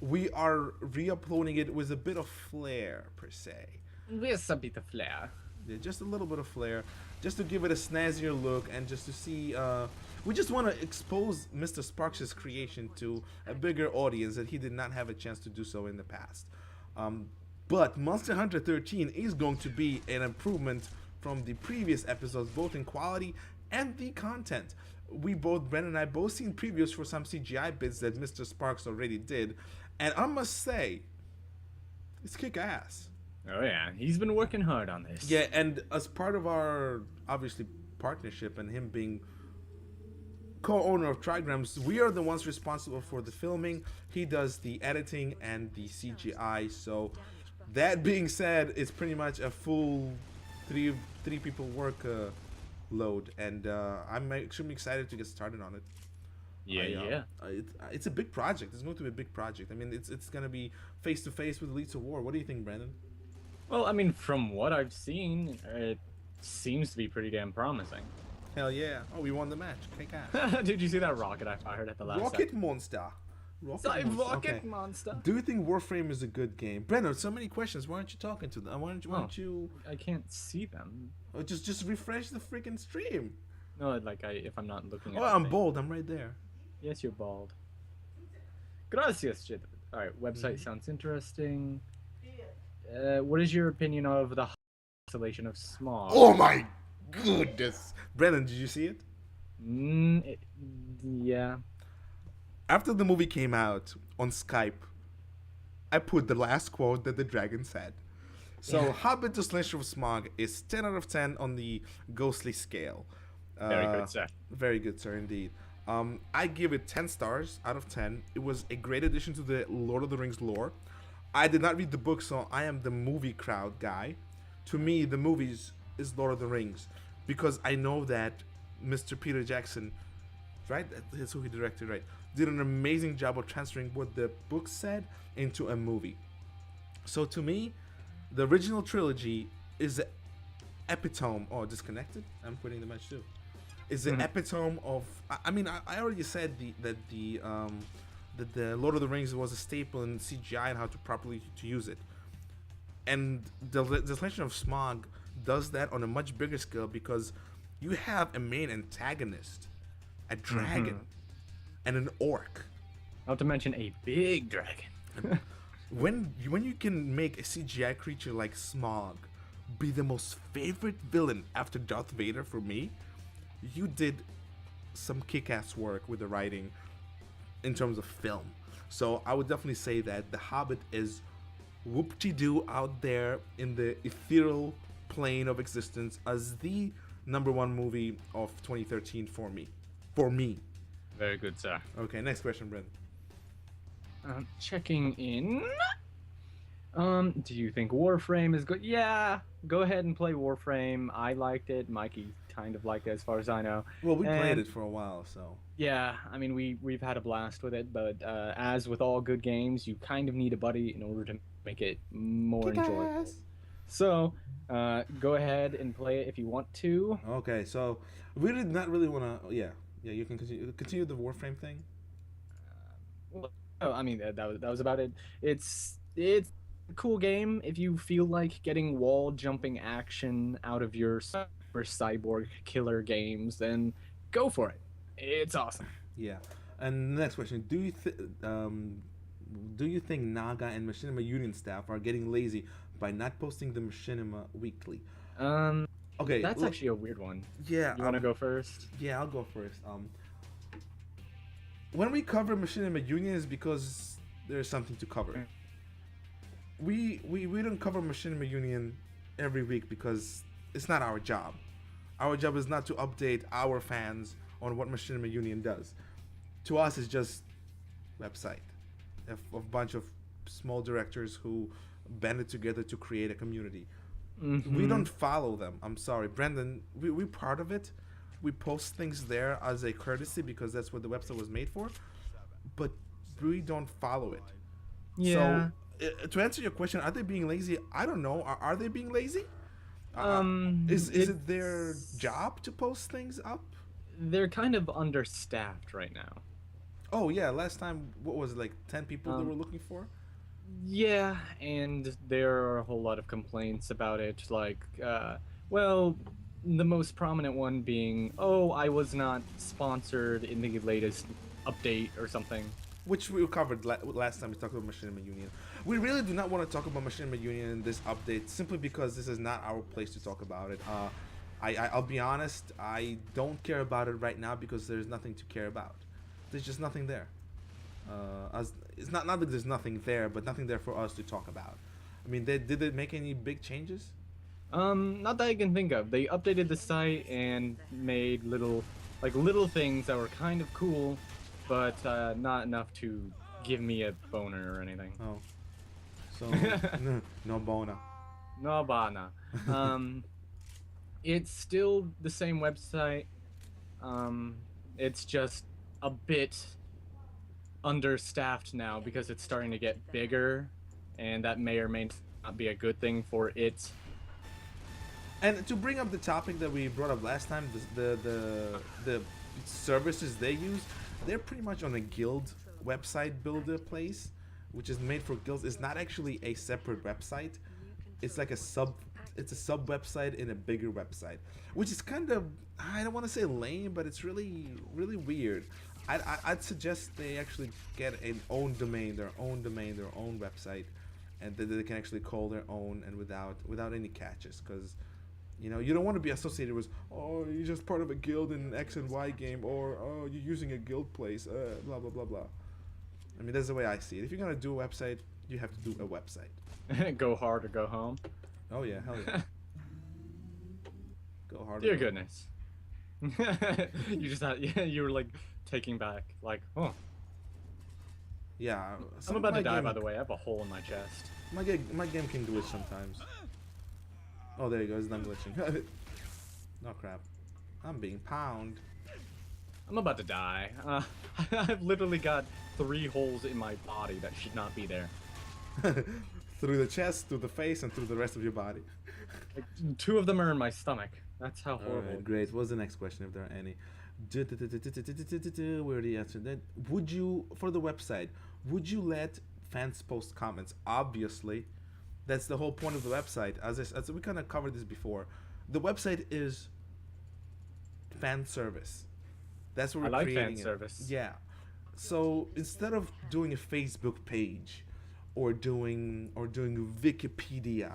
We are re-uploading it with a bit of flair per se. With a bit of flair. Yeah, just a little bit of flair, just to give it a snazzier look and just to see. We just want to expose Mr. Sparks' creation to a bigger audience that he did not have a chance to do so in the past. But Monster Hunter 13 is going to be an improvement from the previous episodes, both in quality and the content. Bren and I both seen previews for some CGI bits that Mr. Sparks already did, and I must say, it's kick ass. Oh yeah, he's been working hard on this. Yeah, and as part of our, obviously, partnership and him being co-owner of Trigrams, we are the ones responsible for the filming. He does the editing and the CGI. So that being said, it's pretty much a full three people work load, and I'm extremely excited to get started on it. Yeah. It's a big project. It's going to be a big project. I mean, it's going to be face to face with Elites of War. What do you think, Brandon? Well, I mean, from what I've seen, it seems to be pretty damn promising. Hell yeah. Oh, we won the match. Okay, guys. Did you see that rocket I fired at the last Rocket second? Monster. Rocket Sorry, Monster. rocket Okay. monster. Do you think Warframe is a good game? Brennan, so many questions. Why aren't you talking to them? Why aren't you I can't see them. just refresh the freaking stream? No, like if I'm not looking at Oh, the I'm thing. bold. I'm right there. Yes, you're bald. Gracias, shit. Alright, website sounds interesting. What is your opinion of the isolation of smog? Oh my goodness. Brennan, did you see it? Yeah. After the movie came out on Skype, I put the last quote that the dragon said. So, Yeah. Hobbit to Slasher of Smog is 10 out of 10 on the ghostly scale. Very good, sir. Very good, sir, indeed. I give it 10 stars out of 10. It was a great addition to the Lord of the Rings lore. I did not read the book, so I am the movie crowd guy. To me, the movies is Lord of the Rings because I know that Mr. Peter Jackson, right? That's who he directed, right? Did an amazing job of transferring what the book said into a movie. So to me, the original trilogy is the epitome. Oh, disconnected? I'm quitting the match too. Is the epitome of. I mean, I already said that the Lord of the Rings was a staple in CGI and how to properly to use it. And the Legend of Smog does that on a much bigger scale because you have a main antagonist, a dragon, and an orc. Not to mention a big dragon. When you can make a CGI creature like Smog be the most favorite villain after Darth Vader for me, you did some kick-ass work with the writing in terms of film. So I would definitely say that The Hobbit is whoop-de-doo out there in the ethereal plane of existence as the #1 movie of 2013 for me. For me. Very good, sir. Okay, next question, Brent. Checking in. Do you think Warframe is good? Yeah, go ahead and play Warframe. I liked it. Mikey kind of liked it, as far as I know. Well, we played And- it for a while, so. Yeah, I mean we've had a blast with it, but as with all good games, you kind of need a buddy in order to make it more enjoyable. So, go ahead and play it if you want to. Okay, so we did not really want to. Yeah, you can continue the Warframe thing. Well, oh, I mean that was about it. It's a cool game if you feel like getting wall jumping action out of your super cyborg killer games, then go for it. It's awesome. Yeah, and the next question: do you think Naga and Machinima Union staff are getting lazy by not posting the Machinima weekly? Okay, That's actually a weird one. yeah. You want to go first? Yeah, I'll go first. When we cover Machinima Union is because there's something to cover. We don't cover Machinima Union every week because it's not our job. Our job is not to update our fans on what Machinima Union does. To us, it's just website of a bunch of small directors who banded together to create a community. We don't follow them. I'm sorry, Brendan. We're part of it. We post things there as a courtesy because that's what the website was made for. But we don't follow it. Yeah. So, to answer your question, are they being lazy? I don't know. Are they being lazy? Is it their job to post things up? They're kind of understaffed right now. Oh yeah, last time what was it, like 10 people they were looking for? Yeah, and there are a whole lot of complaints about it. Like, well, the most prominent one being, oh, I was not sponsored in the latest update or something. Which we covered last time we talked about Machinima Union. We really do not want to talk about Machinima Union in this update simply because this is not our place to talk about it. I'll be honest, I don't care about it right now because there's nothing to care about. There's just nothing there. It's not that there's nothing there, but nothing there for us to talk about. I mean, did they make any big changes? Not that I can think of. They updated the site and made little things that were kind of cool, but not enough to give me a boner or anything. Oh, so no bona. No bana. It's still the same website. It's just a bit understaffed now because it's starting to get bigger, and that may or may not be a good thing for it. And to bring up the topic that we brought up last time, the services they use, they're pretty much on a guild website builder place, which is made for guilds. It's not actually a separate website. It's like a sub. It's a sub website in a bigger website, which is kind of, I don't want to say lame, but it's really weird. I'd suggest they actually get an own domain, their own website, and that they can actually call their own and without any catches, because you know, you don't want to be associated with, oh, you're just part of a guild in an X and Y game, or oh, you're using a guild place, blah blah blah blah. I mean, that's the way I see it. If you're gonna do a website, you have to do a website. Go hard or go home. Oh yeah, hell yeah. Go hard. Dear goodness. You just had, yeah, you were like taking back, like, oh. Yeah. I'm about to die, by the way. I have a hole in my chest. My game can do it sometimes. Oh, there you go. It's done glitching. No crap. I'm being pounded. I'm about to die. I've literally got 3 holes in my body that should not be there. Through the chest, through the face, and through the rest of your body. Like, 2 of them are in my stomach. That's how horrible. Alright, great. What's the next question, if there are any? We already answered that. Would you, for the website, would you let fans post comments? Obviously. That's the whole point of the website. As we kind of covered this before. The website is fan service. That's what we're creating. I like fan service. Yeah. So instead of doing a Facebook page or doing Wikipedia,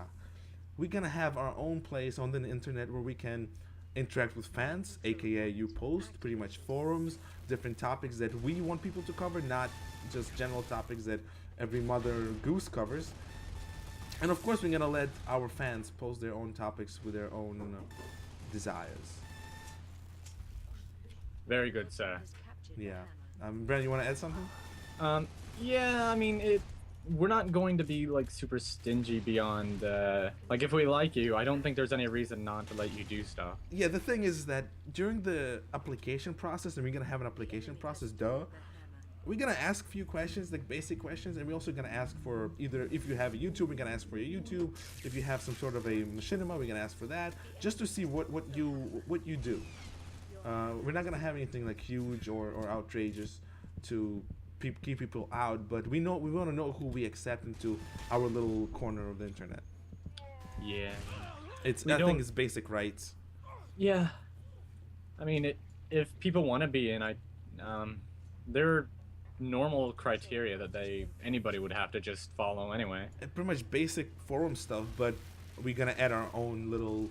we're gonna have our own place on the internet where we can interact with fans, aka you post pretty much forums, different topics that we want people to cover, not just general topics that every mother goose covers. And of course, we're gonna let our fans post their own topics with their own desires. Very good, sir. Yeah. Brandon, you want to add something? Yeah, I mean, we're not going to be, like, super stingy beyond, like, if we like you, I don't think there's any reason not to let you do stuff. Yeah, the thing is that during the application process, and we're gonna have an application process, we're gonna ask a few questions, like basic questions, and we're also gonna ask for either, if you have a YouTube, we're gonna ask for your YouTube. If you have some sort of a machinima, we're gonna ask for that, just to see what you do. We're not gonna have anything like huge or outrageous to keep people out, but we want to know who we accept into our little corner of the internet. Yeah. I think it's basic rights. Yeah. I mean, if people want to be in, there are normal criteria that anybody would have to just follow anyway. Pretty much basic forum stuff, but we're gonna add our own little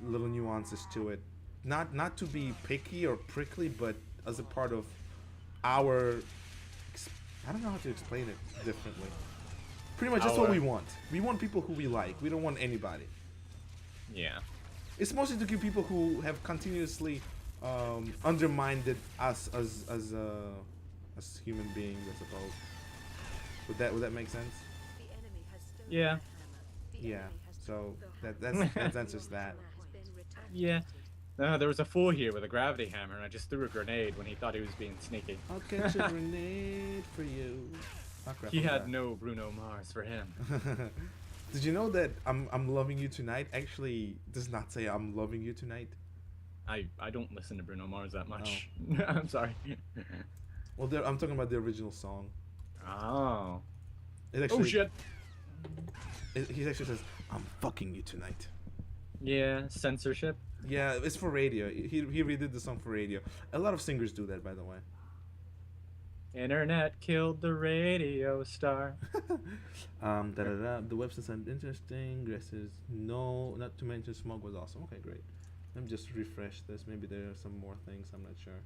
nuances to it. Not to be picky or prickly, but as a part of our, I don't know how to explain it differently. Pretty much that's what we want. We want people who we like. We don't want anybody. Yeah. It's mostly to keep people who have continuously undermined us as human beings, I suppose. Would that make sense? Yeah. Yeah. So that answers that. Yeah. There was a fool here with a gravity hammer, and I just threw a grenade when he thought he was being sneaky. I'll catch a grenade for you. Oh, crap, he had no Bruno Mars for him. Did you know that I'm loving you tonight actually does not say I'm loving you tonight? I don't listen to Bruno Mars that much. Oh. I'm sorry. Well, I'm talking about the original song. Oh. Actually, oh shit. He actually says, "I'm fucking you tonight." Yeah, censorship. Yeah, it's for radio. He redid the song for radio. A lot of singers do that, by the way. Internet killed the radio star. The website sounded interesting. Dresses, no, not to mention Smog was awesome. Okay, great. Let me just refresh this. Maybe there are some more things. I'm not sure.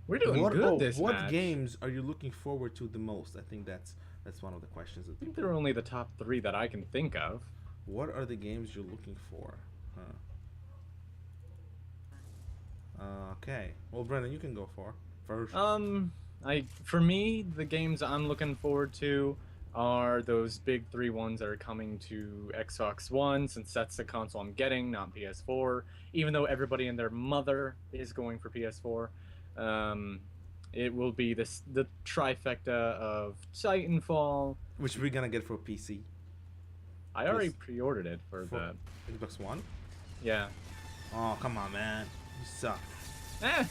We're doing good this What match. games are you looking forward to the most? I think that's one of the questions. I think they're only the top 3 that I can think of. What are the games you're looking for? Okay. Well, Brennan, you can go first. For me, the games I'm looking forward to are those big 3 ones that are coming to Xbox One, since that's the console I'm getting, not PS4. Even though everybody and their mother is going for PS4. it will be the trifecta of Titanfall. Which we're gonna get for PC. I already Yes. pre-ordered it for For the Xbox One? yeah. Oh, come on, man. You suck. Eh,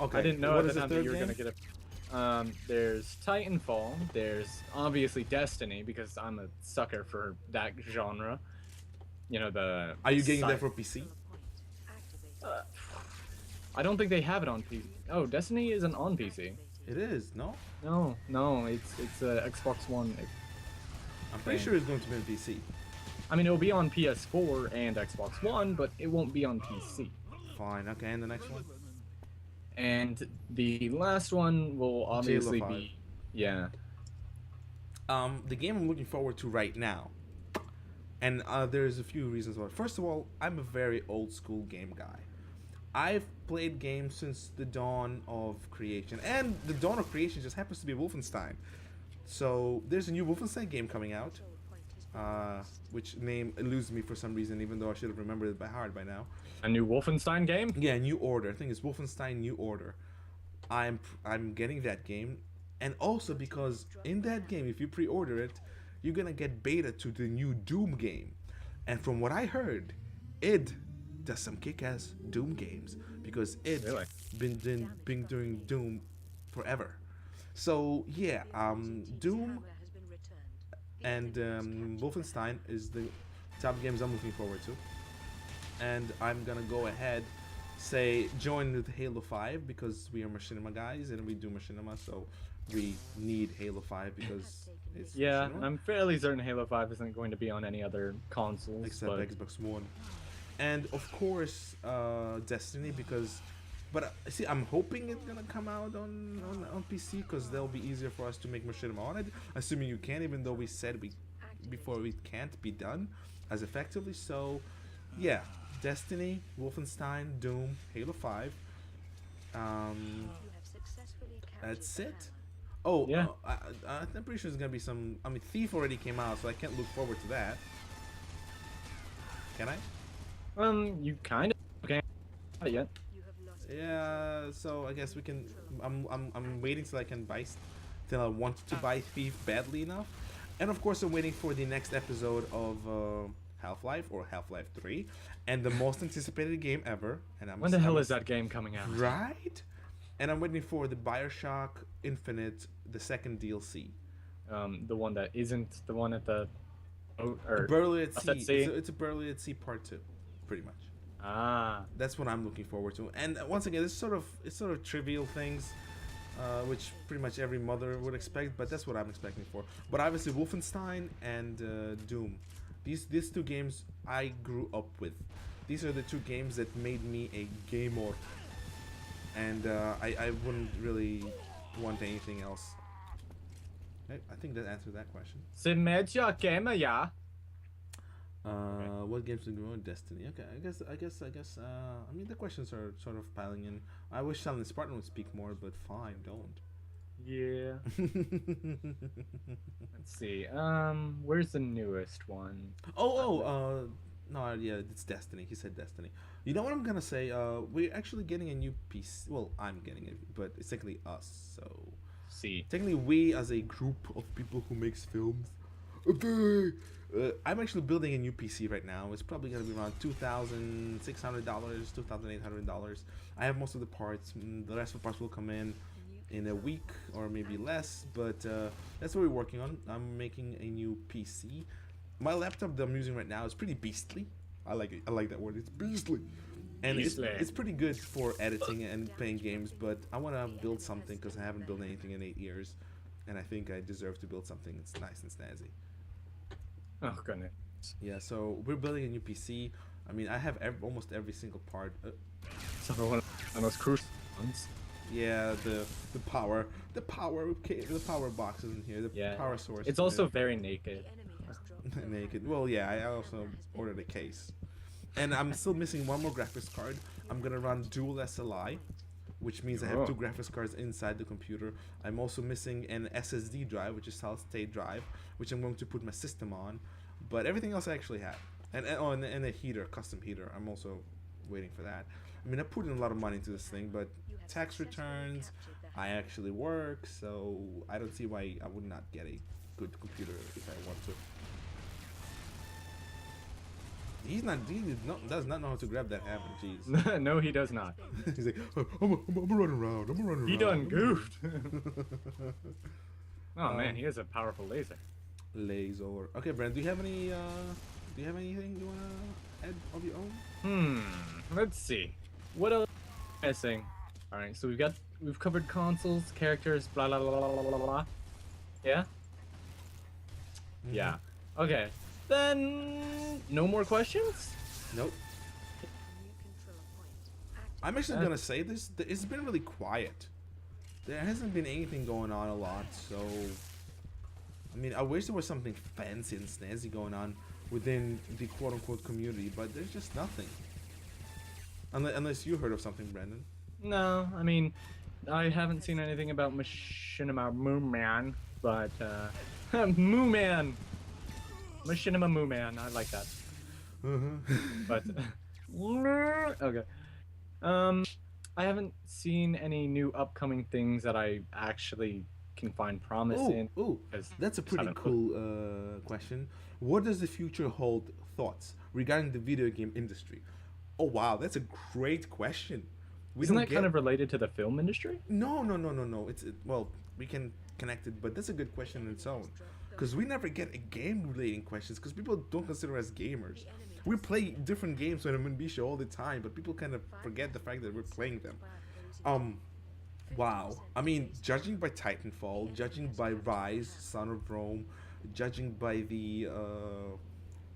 Okay. I didn't know what at is the the time that third you were game? gonna get it. There's Titanfall. There's obviously Destiny because I'm a sucker for that genre. You know the. Are you getting sci- that for PC? Point activated. I don't think they have it on PC. Oh, Destiny isn't on PC. It is, no? No, it's Xbox One. I'm pretty sure it's going to be on PC. I mean, it'll be on PS4 and Xbox One, but it won't be on PC. Fine, okay, and the next one? And the last one will obviously Halo 5. be, yeah. The game I'm looking forward to right now. And there's a few reasons why. First of all, I'm a very old school game guy. I've played games since the dawn of creation. And the dawn of creation just happens to be Wolfenstein. So there's a new Wolfenstein game coming out. Control point has been Which name eludes me for some reason, even though I should have remembered it by heart by now. A new Wolfenstein game? Yeah, New Order. I think it's Wolfenstein New Order. I'm getting that game, and also because in that game, if you pre-order it, you're gonna get beta to the new Doom game. And from what I heard, id does some kick-ass Doom games because id Really? been doing Doom forever. So yeah, Doom hardware has been returned. and Wolfenstein is the top games I'm looking forward to. And I'm gonna go ahead, say join with Halo 5 because we are Machinima guys and we do Machinima, so we need Halo 5 because it's Yeah, Machinima, I'm fairly certain Halo 5 isn't going to be on any other consoles. except but Xbox One, and of course Destiny because. But see, I'm hoping it's gonna come out on PC because that'll be easier for us to make Machinima on it. Assuming you can, even though we said we before it can't be done as effectively. So, yeah, Destiny, Wolfenstein, Doom, Halo 5. You have successfully captured That's the it. Uh-huh. Oh, Yeah. I'm pretty sure there's gonna be some. I mean, Thief already came out, so I can't look forward to that. Can I? you kind of okay. Not yet. You have lost Yeah. So I guess we can. I'm waiting till I can buy. Till I want to buy Thief badly enough, and of course I'm waiting for the next episode of Half-Life or Half-Life 3, and the most anticipated game ever. And I'm When the hell is that game coming out? Right? And I'm waiting for the BioShock Infinite, the second DLC. The one that isn't the one at the or Burley at That's Sea. at Sea. It's a Burley at Sea Part 2, pretty much. ah. That's what I'm looking forward to. And once again, it's sort of trivial things, which pretty much every mother would expect, but that's what I'm expecting for. But obviously, Wolfenstein and Doom, these two games I grew up with. These are the two games that made me a gamer, and I wouldn't really want anything else. I think that answered that question. Simmedia gamer, yeah. What games do you want? Destiny. Okay, I guess. I mean, the questions are sort of piling in. I wish Silent Spartan would speak more, but fine, don't. Yeah. Let's see. Where's the newest one? No, yeah, it's Destiny. He said Destiny. You know what I'm gonna say? We're actually getting a new piece. Well, I'm getting it, but it's technically us. So See. technically, we as a group of people who makes films. I'm actually building a new PC right now. It's probably gonna be around $2,600, $2,800. I have most of the parts. The rest of the parts will come in a week or maybe less. But that's what we're working on. I'm making a new PC. My laptop that I'm using right now is pretty beastly. I like it. I like that word. It's beastly. And Beastly. it's pretty good for editing and playing games, but I want to build something because I haven't built anything in 8 years. And I think I deserve to build something that's nice and snazzy. Oh goodness. Yeah, so we're building a new PC. I mean, I have almost every single part. So one of those crucial ones. Yeah, the power box isn't here. The Yeah. power source. It's also very naked. the enemy has dropped naked. Well, yeah, I also ordered a case, and I'm still missing one more graphics card. I'm gonna run dual SLI, which means I have Oh. two graphics cards inside the computer. I'm also missing an SSD drive, which is solid state drive, which I'm going to put my system on. But everything else I actually have, and a heater, custom heater. I'm also waiting for that. I mean, I put in a lot of money into this thing, but tax returns. I actually work, so I don't see why I would not get a good computer if I want to. He does not know how to grab that hammer. Jeez. No, he does not. He's like, I'm running around. I'm running around. He done goofed. Oh man, he has a powerful laser. Laser. Okay, Brent, do you have any? Do you have anything you wanna add of your own? Let's see. What else am I missing? All right, so we've covered consoles, characters, blah blah blah blah blah blah. Yeah. Yeah. Okay. Then no more questions. Nope. I'm actually gonna say this. It's been really quiet. There hasn't been anything going on a lot, so I mean, I wish there was something fancy and snazzy going on within the quote-unquote community, but there's just nothing. Unless you heard of something, Brandon. No, I mean, I haven't seen anything about Machinima Mooman, but Mooman, Machinima Mooman, I like that. But okay. I haven't seen any new upcoming things that I actually can find promise in. Ooh, that's a pretty cool question. What does the future hold? Thoughts regarding the video game industry? Oh wow, that's a great question. Isn't that kind of related to the film industry? No. Well, we can connect it, but that's a good question in its own. Because we never get a game-relating questions, because people don't consider us gamers. We play different games on the MNB show all the time, but people kind of forget the fact that we're playing them. Wow. I mean, judging by Titanfall, judging by Rise, Son of Rome, judging by the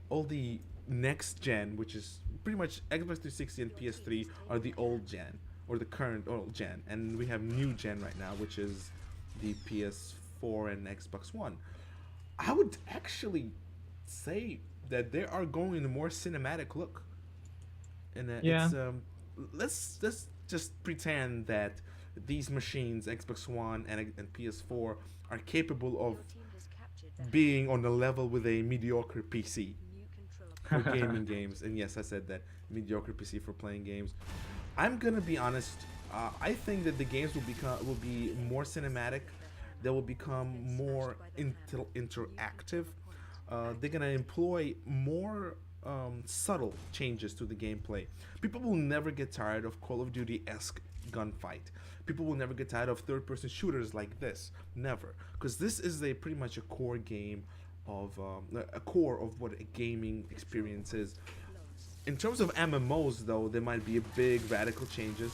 all the next gen, which is pretty much Xbox 360 and PS3 are the old gen, or the current old gen, and we have new gen right now, which is the PS4 and Xbox One. I would actually say that they are going in a more cinematic look. And it's let's just pretend that these machines, Xbox One and PS4, are capable of being on the level with a mediocre PC for gaming games. And yes, I said that, mediocre PC for playing games. I'm gonna be honest. I think that the games will be more cinematic. They will become more interactive. They're gonna employ more subtle changes to the gameplay. People will never get tired of Call of Duty-esque gunfight. People will never get tired of third-person shooters like this. Never, because this is pretty much a core game of a core of what a gaming experience is. In terms of MMOs, though, there might be a big radical changes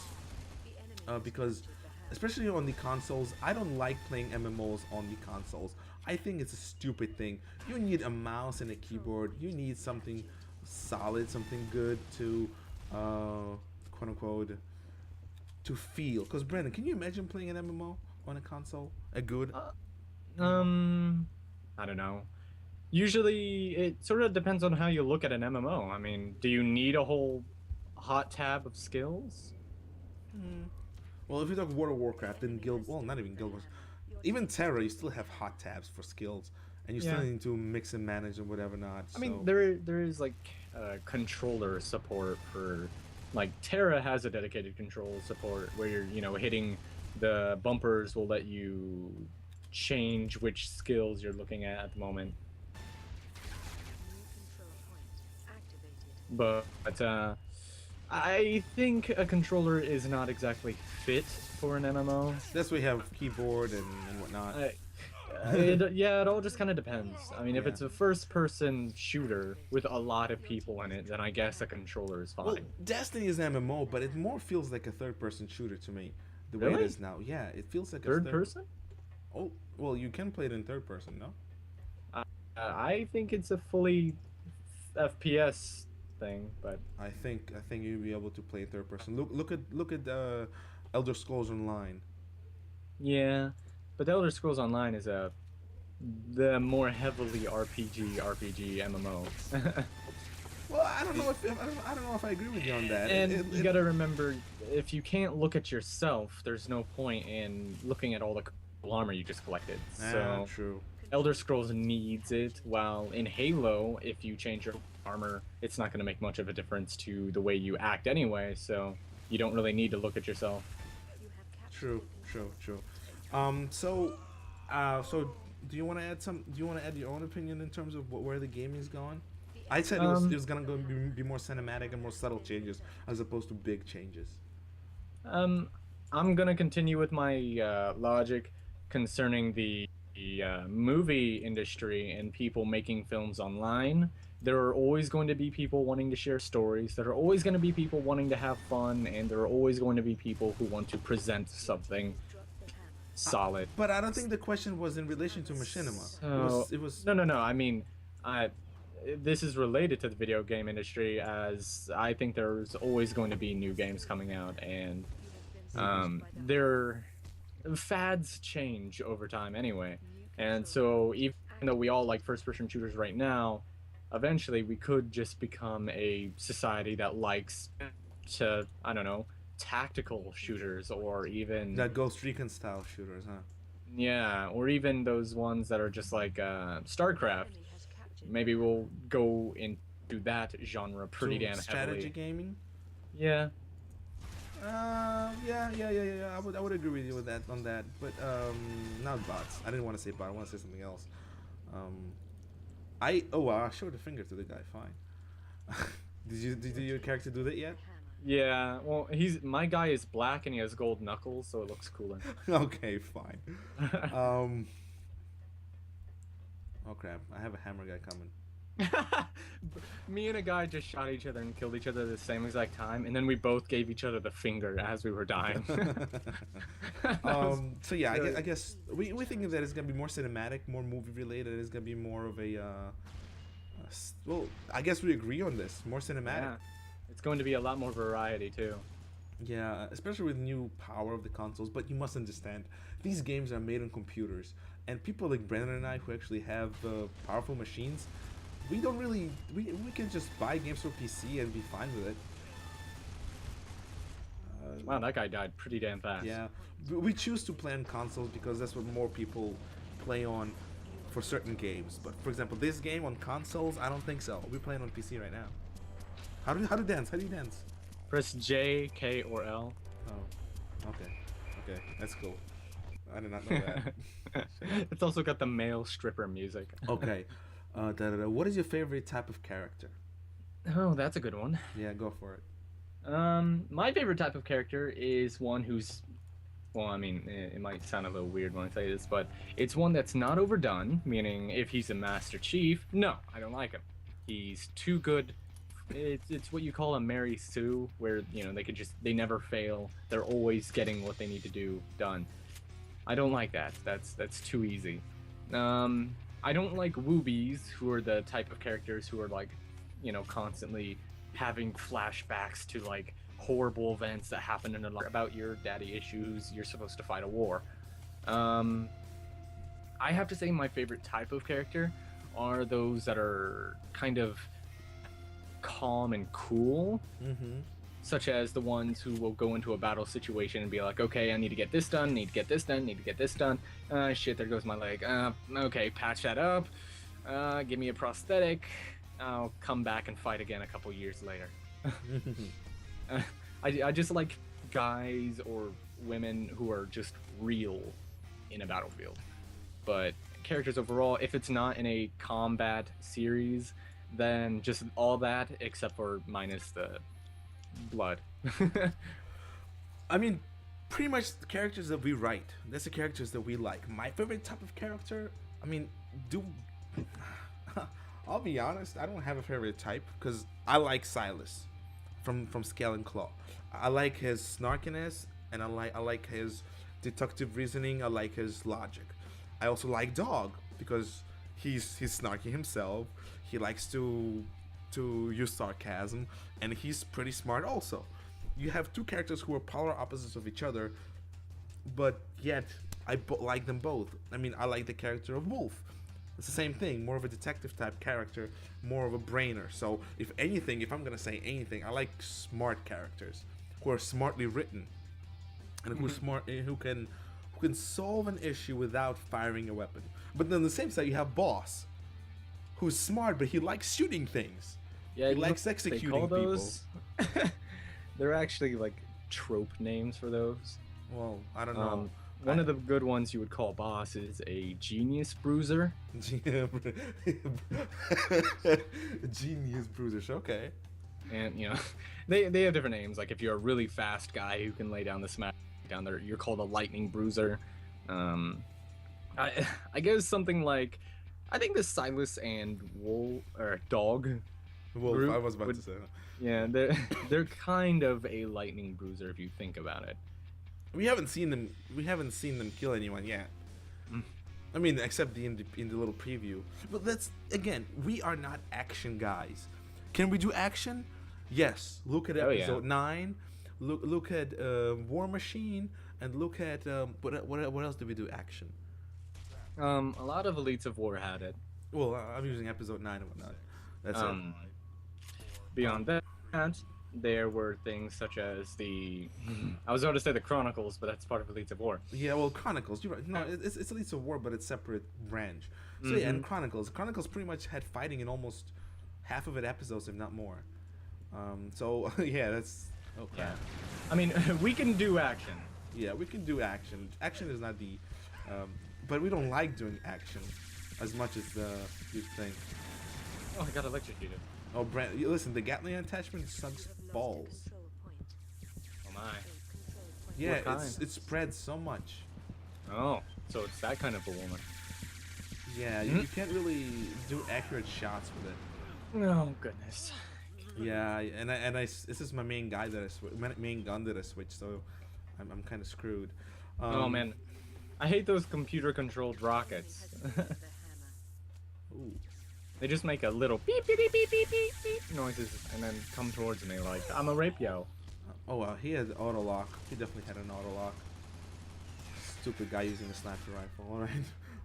because, especially on the consoles, I don't like playing MMOs on the consoles. I think it's a stupid thing. You need a mouse and a keyboard. You need something solid, something good to, quote unquote, to feel. Because Brandon, can you imagine playing an MMO on a console? A good? I don't know. Usually, it sort of depends on how you look at an MMO. I mean, do you need a whole hot tab of skills? Well, if you talk World of Warcraft and Guild, well, not even Guild Wars, even Terra, you still have hot tabs for skills, and you still need to mix and manage and whatever not. I mean, there is like controller support for, like Terra has a dedicated control support where you're hitting the bumpers will let you change which skills you're looking at the moment. But I think a controller is not exactly fit for an MMO. That's why we have keyboard and whatnot. It all just kind of depends. I mean, if it's a first-person shooter with a lot of people in it, then I guess a controller is fine. Well, Destiny is an MMO, but it more feels like a third-person shooter to me. The way it is now. Yeah, it feels like third person? Oh, well, you can play it in third person, no? I think it's a fully FPS thing, but I think you'll be able to play in third person. Look at Elder Scrolls Online. Yeah, but Elder Scrolls Online is the more heavily RPG MMO. Well, I don't know if I agree with you on that. And you gotta remember, if you can't look at yourself, there's no point in looking at all the cool armor you just collected. So true. Elder Scrolls needs it, while in Halo, if you change your armor, it's not going to make much of a difference to the way you act anyway, so you don't really need to look at yourself. True, true, true. So, so do you want to add some? Do you want to add your own opinion in terms of where the game is going? I said it was gonna go be more cinematic and more subtle changes as opposed to big changes. Um, I'm gonna continue with my logic concerning the movie industry and people making films online. There are always going to be people wanting to share stories. There are always going to be people wanting to have fun, and there are always going to be people who want to present something solid. But I don't think the question was in relation to machinima. So, It was. no, no, no. I mean, I this is related to the video game industry, as I think there's always going to be new games coming out, and their fads change over time anyway. And so even though we all like first-person shooters right now, eventually we could just become a society that likes to, I don't know, tactical shooters, or even That Ghost Recon style shooters, huh? yeah, or even those ones that are just like StarCraft. Maybe we'll go into that genre pretty So damn strategy heavily. gaming. Yeah. Yeah. I would agree with you with that on that, but not bots. I didn't want to say bot. I want to say something else. I showed the finger to the guy. Fine. Did your character do that yet? Yeah, well, my guy is black and he has gold knuckles, so it looks cooler. Okay, fine. Oh crap! I have a hammer guy coming. Me and a guy just shot each other and killed each other at the same exact time, and then we both gave each other the finger as we were dying. So yeah, I guess we thinking that it's gonna be more cinematic, more movie related. It's gonna be more of a well, I guess we agree on this. More cinematic. Yeah. It's going to be a lot more variety too. Yeah, especially with new power of the consoles. But you must understand, these games are made on computers, and people like Brandon and I who actually have powerful machines, we don't really we can just buy games for PC and be fine with it. Wow, that guy died pretty damn fast. Yeah, we choose to play on consoles because that's what more people play on for certain games. But for example, this game on consoles, I don't think so. We're playing on PC right now. How do you dance? How do you dance? Press J, K, or L. Oh, okay, that's cool. I did not know that. It's also got the male stripper music. Okay, what is your favorite type of character? Oh, that's a good one. Yeah, go for it. My favorite type of character is one who's, well, I mean, it might sound a little weird when I say this, but it's one that's not overdone, meaning if he's a Master Chief, no, I don't like him. He's too good. It's what you call a Mary Sue, where, you know, they never fail. They're always getting what they need to do done. I don't like that. That's too easy. I don't like woobies, who are the type of characters who are like, you know, constantly having flashbacks to like horrible events that happened in their life about your daddy issues. You're supposed to fight a war. I have to say my favorite type of character are those that are kind of calm and cool, such as the ones who will go into a battle situation and be like, okay, I need to get this done, need to get this done, need to get this done. Shit, there goes my leg. Okay, patch that up. Give me a prosthetic. I'll come back and fight again a couple years later. I just like guys or women who are just real in a battlefield. But characters overall, if it's not in a combat series, then just all that except for minus the blood. I mean, pretty much the characters that we write, that's the characters that we like. My favorite type of character, I mean, I'll be honest, I don't have a favorite type because I like Silas from Scale and Claw. I like his snarkiness, and I like his deductive reasoning. I like his logic. I also like Dog because he's snarky himself. He likes to use sarcasm, and he's pretty smart also. You have two characters who are polar opposites of each other, but yet I like them both. I mean, I like the character of Wolf. It's the same thing, more of a detective type character, more of a brainer. So if anything, if I'm gonna say anything, I like smart characters who are smartly written and who can solve an issue without firing a weapon. But then on the same side, you have Boss, who's smart, but he likes shooting things. Yeah, he likes executing people. They're actually like trope names for those. Well, I don't know. One of the good ones you would call boss is a genius bruiser. Genius bruisers. Okay. And you know, they have different names. Like if you're a really fast guy who can lay down the smack down there, you're called a lightning bruiser. I guess something like, I think the Silas and Dog. Well, group I was about would- to say. Yeah, they're kind of a lightning bruiser if you think about it. We haven't seen them. We haven't seen them kill anyone yet. I mean, except in the little preview. But that's again, we are not action guys. Can we do action? Yes. Look at Oh, yeah. episode 9. Look at War Machine, and look at what else did we do action? A lot of Elites of War had it. Well, I'm using episode 9 and whatnot. That's it. Beyond that, there were things such as the I was about to say the Chronicles, but that's part of Elites of War. Yeah, well, Chronicles. You're right. No, it's Elites of War, but it's separate branch. So yeah, and Chronicles. Chronicles pretty much had fighting in almost half of it episodes, if not more. So yeah, that's okay. Yeah, I mean we can do action. Yeah, we can do action. Action is not the, but we don't like doing action as much as you think. Oh, I got electrocuted. Oh, Brent, listen, the Gatling attachment sucks balls. Control point. Oh my. A control point. Yeah, What kind? it spreads so much. Oh, so it's that kind of a woman. Yeah, you can't really do accurate shots with it. Oh goodness. Yeah, and this is my main guy that main gun that I switched, so I'm kind of screwed. Oh man, I hate those computer-controlled rockets. Has found the hammer. Ooh. They just make a little beep beep beep beep beep beep beep noises and then come towards me like I'm a rape yo. Oh, he had auto lock. He definitely had an auto lock. Stupid guy using a sniper rifle. All right.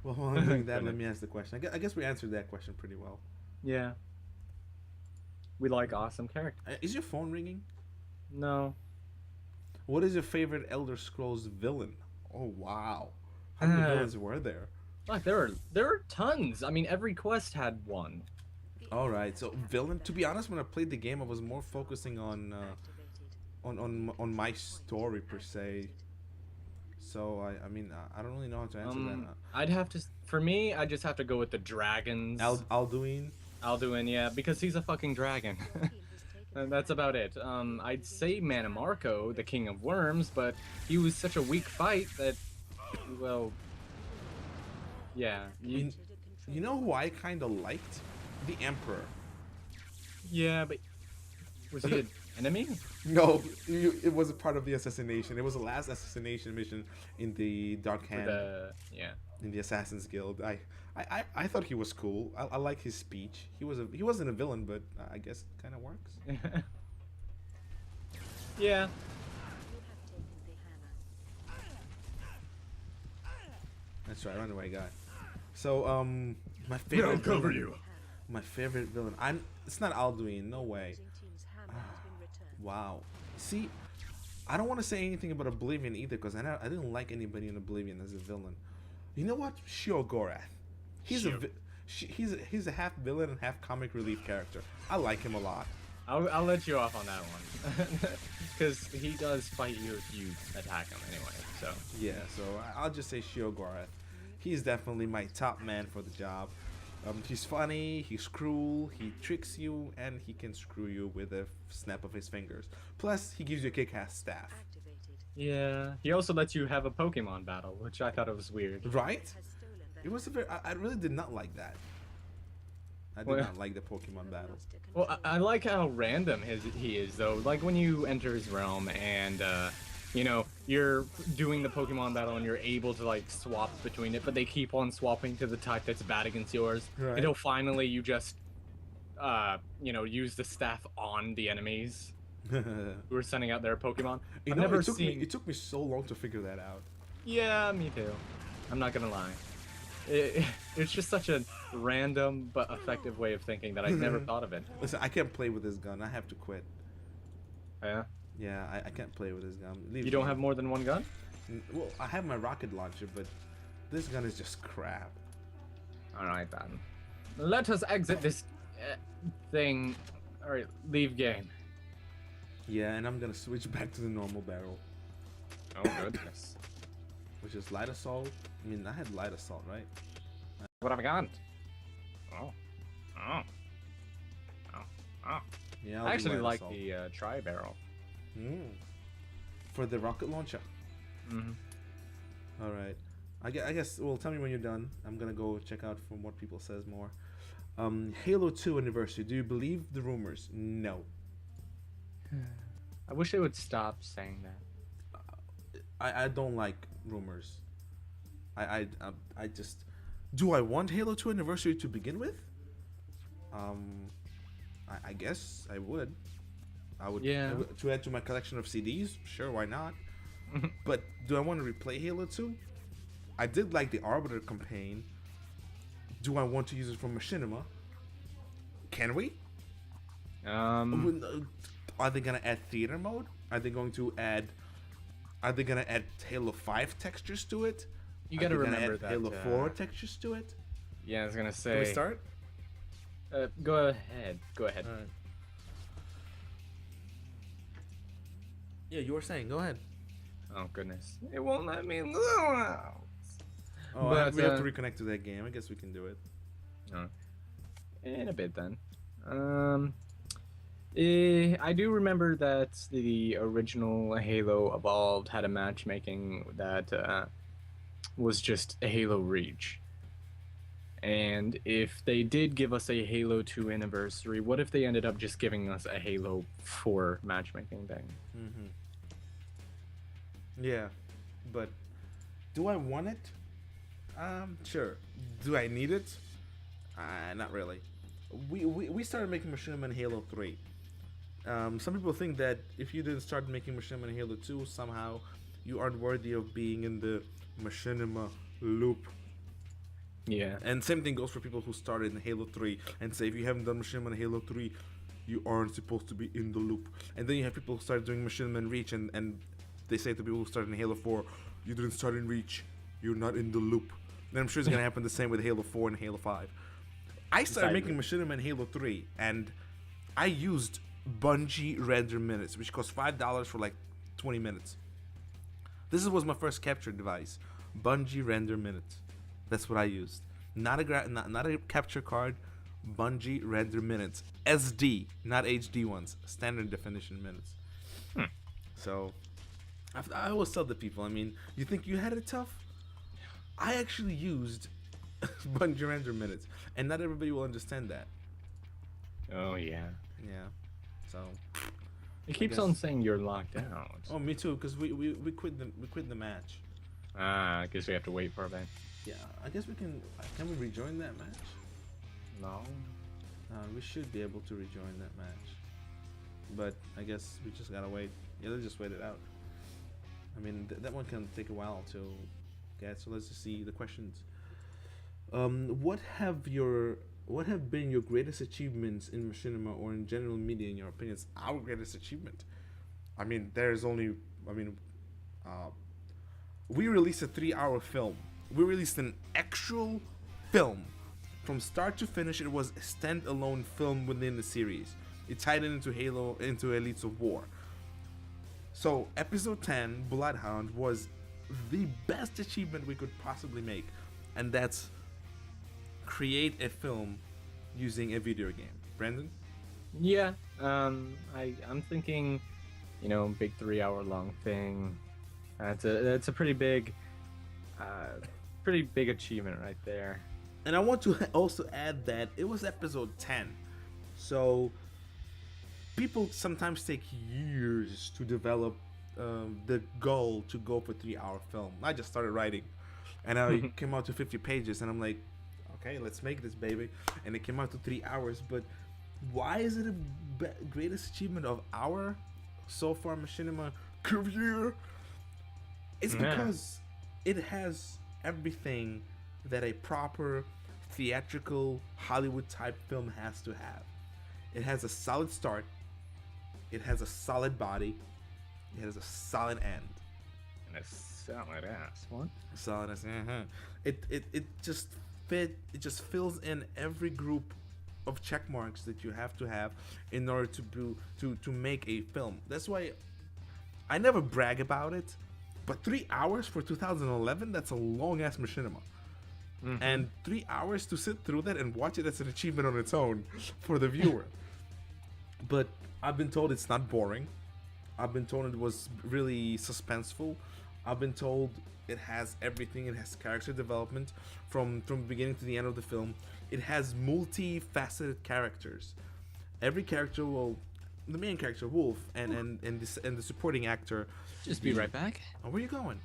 Well, while I'm doing that, let me ask the question. I guess we answered that question pretty well. Yeah. We like awesome characters. Is your phone ringing? No. What is your favorite Elder Scrolls villain? Oh wow, how many villains were there? Like there are tons. I mean, every quest had one. All right, so villain. To be honest, when I played the game, I was more focusing on Activated. on my story per se. So I mean I don't really know how to answer that. I'd have to. For me, I just have to go with the dragons. Alduin. Alduin, yeah, because he's a fucking dragon. Your team has taken And that's about it. I'd say Manimarco, the King of Worms, but he was such a weak fight that, well, yeah, You, you know who I kind of liked? The Emperor. yeah, but was he an enemy? No, it was a part of the assassination. It was the last assassination mission in the Dark Hand, Yeah. in the Assassin's Guild. I thought he was cool. I like his speech. He wasn't a villain, but I guess it kind of works. Yeah. You have taken the hammer. That's right, run away, guy. So my favorite villain, my favorite villain. It's not Alduin, no way. Opposing team's hammer has been returned. Wow. See, I don't want to say anything about Oblivion either, because I didn't like anybody in Oblivion as a villain. You know what? Sheogorath. He's he's a half villain and half comic relief character. I like him a lot. I'll let you off on that one. Because he does fight you if you attack him anyway, so. Yeah, so I'll just say Sheogorath. He's definitely my top man for the job. He's funny, he's cruel, he tricks you, and he can screw you with a snap of his fingers. Plus, he gives you a kick-ass staff. Activated. Yeah. He also lets you have a Pokemon battle, which I thought it was weird. Right? Has stolen the It was a very... I really did not like that. I did Well- not like the Pokemon battle. lost a Well, control I like how random he is, though. Like when you enter his realm and, you know, you're doing the Pokemon battle and you're able to, like, swap between it, but they keep on swapping to the type that's bad against yours. Right. Until finally you just, you know, use the staff on the enemies who are sending out their Pokemon. You I've know, never it seen... took me so long to figure that out. Yeah, me too. I'm not gonna lie. It's just such a random but effective way of thinking that I never thought of it. Listen, I can't play with this gun. I have to quit. Yeah? Yeah, I can't play with this gun. Leave You don't me. have more than one gun? Well, I have my rocket launcher, but this gun is just crap. Alright then. Let us exit this thing. Alright, leave game. Yeah, and I'm gonna switch back to the normal barrel. Oh goodness. which is light assault. I mean, I had light assault, right? What have I got? Oh. Oh. Oh. Oh. Yeah, I I'll do actually light like assault. the tri-barrel. For the rocket launcher. Mm-hmm. All right. I guess. Well, tell me when you're done. I'm gonna go check out from what people says more. Halo 2 anniversary. Do you believe the rumors? No. I wish they would stop saying that. I don't like rumors. I just. Do I want Halo 2 anniversary to begin with? I guess I would. I would. Yeah. To add to my collection of CDs. Sure, why not? But do I want to replay Halo 2? I did like the Arbiter campaign. Do I want to use it for Machinima? Can we? Are they gonna add theater mode? Are they going to add? Are they gonna add Halo 5 textures to it? You gotta Are they gonna remember add that. Halo 4 textures to it. Yeah, I was gonna say. Can we start? Go ahead. Go ahead. All right. Yeah, you were saying. Go ahead. Oh goodness, it won't let me. Oh, But, we have to reconnect to that game. I guess we can do it. In a bit then. I do remember that the original Halo Evolved had a matchmaking that was just a Halo Reach. And if they did give us a Halo 2 anniversary, what if they ended up just giving us a Halo 4 matchmaking thing? Mm-hmm. Yeah, but do I want it? Sure. Do I need it? Not really. We started making Machinima in Halo 3. Some people think that if you didn't start making Machinima in Halo 2, somehow you aren't worthy of being in the Machinima loop. Yeah. And same thing goes for people who started in Halo 3 and say if you haven't done Machinima in Halo 3, you aren't supposed to be in the loop. And then you have people who start doing Machinima in Reach and they say to people who started in Halo 4, you didn't start in Reach, you're not in the loop. And I'm sure it's gonna happen the same with Halo 4 and Halo 5. I started making Machinima in Halo 3 and I used Bungie render minutes, which cost $5 for like 20 minutes. This was my first capture device, Bungie render minutes. That's what I used. Not a capture card, Bungie render minutes. SD, not HD ones. Standard definition minutes. So, I always tell the people, I mean, you think you had it tough? I actually used Bungie render minutes, and not everybody will understand that. Oh yeah. Yeah. So. It keeps on saying you're locked out. Oh, me too, because we quit the match. I guess we have to wait for a bit. Yeah, I guess we can. Can we rejoin that match? No. We should be able to rejoin that match, but I guess we just gotta wait. Yeah, let's just wait it out. I mean, that one can take a while to get. So let's just see the questions. What have been your greatest achievements in Machinima or in general media, in your opinions? Our greatest achievement. I mean, there's only. I mean, we released a 3-hour film. We released an actual film. From start to finish, it was a standalone film within the series. It tied in into Halo, into Elites of War. So, episode 10, Bloodhound, was the best achievement we could possibly make. And that's create a film using a video game. Brandon? Yeah. I'm thinking, big 3-hour long thing. That's a pretty big achievement right there. And I want to also add that it was episode 10. So people sometimes take years to develop the goal to go for 3-hour film. I just started writing and I came out to 50 pages and I'm like, okay, let's make this baby. And it came out to 3 hours. But why is it a greatest achievement of our so far Machinima career? It's because it has everything that a proper theatrical Hollywood type film has to have. It has a solid start, it has a solid body, it has a solid end. And a solid ass. What? Solid ass. It just fills in every group of check marks that you have to have in order to make a film. That's why I never brag about it, But 3 hours for 2011, that's a long ass machinima. And 3 hours to sit through that and watch it, that's an achievement on its own for the viewer. But I've been told it's not boring. I've been told it was really suspenseful. I've been told it has everything. It has character development from beginning to the end of the film. It has multifaceted characters. Every character will, the main character Wolf and the supporting actor. Just be right back. Oh, where are you going?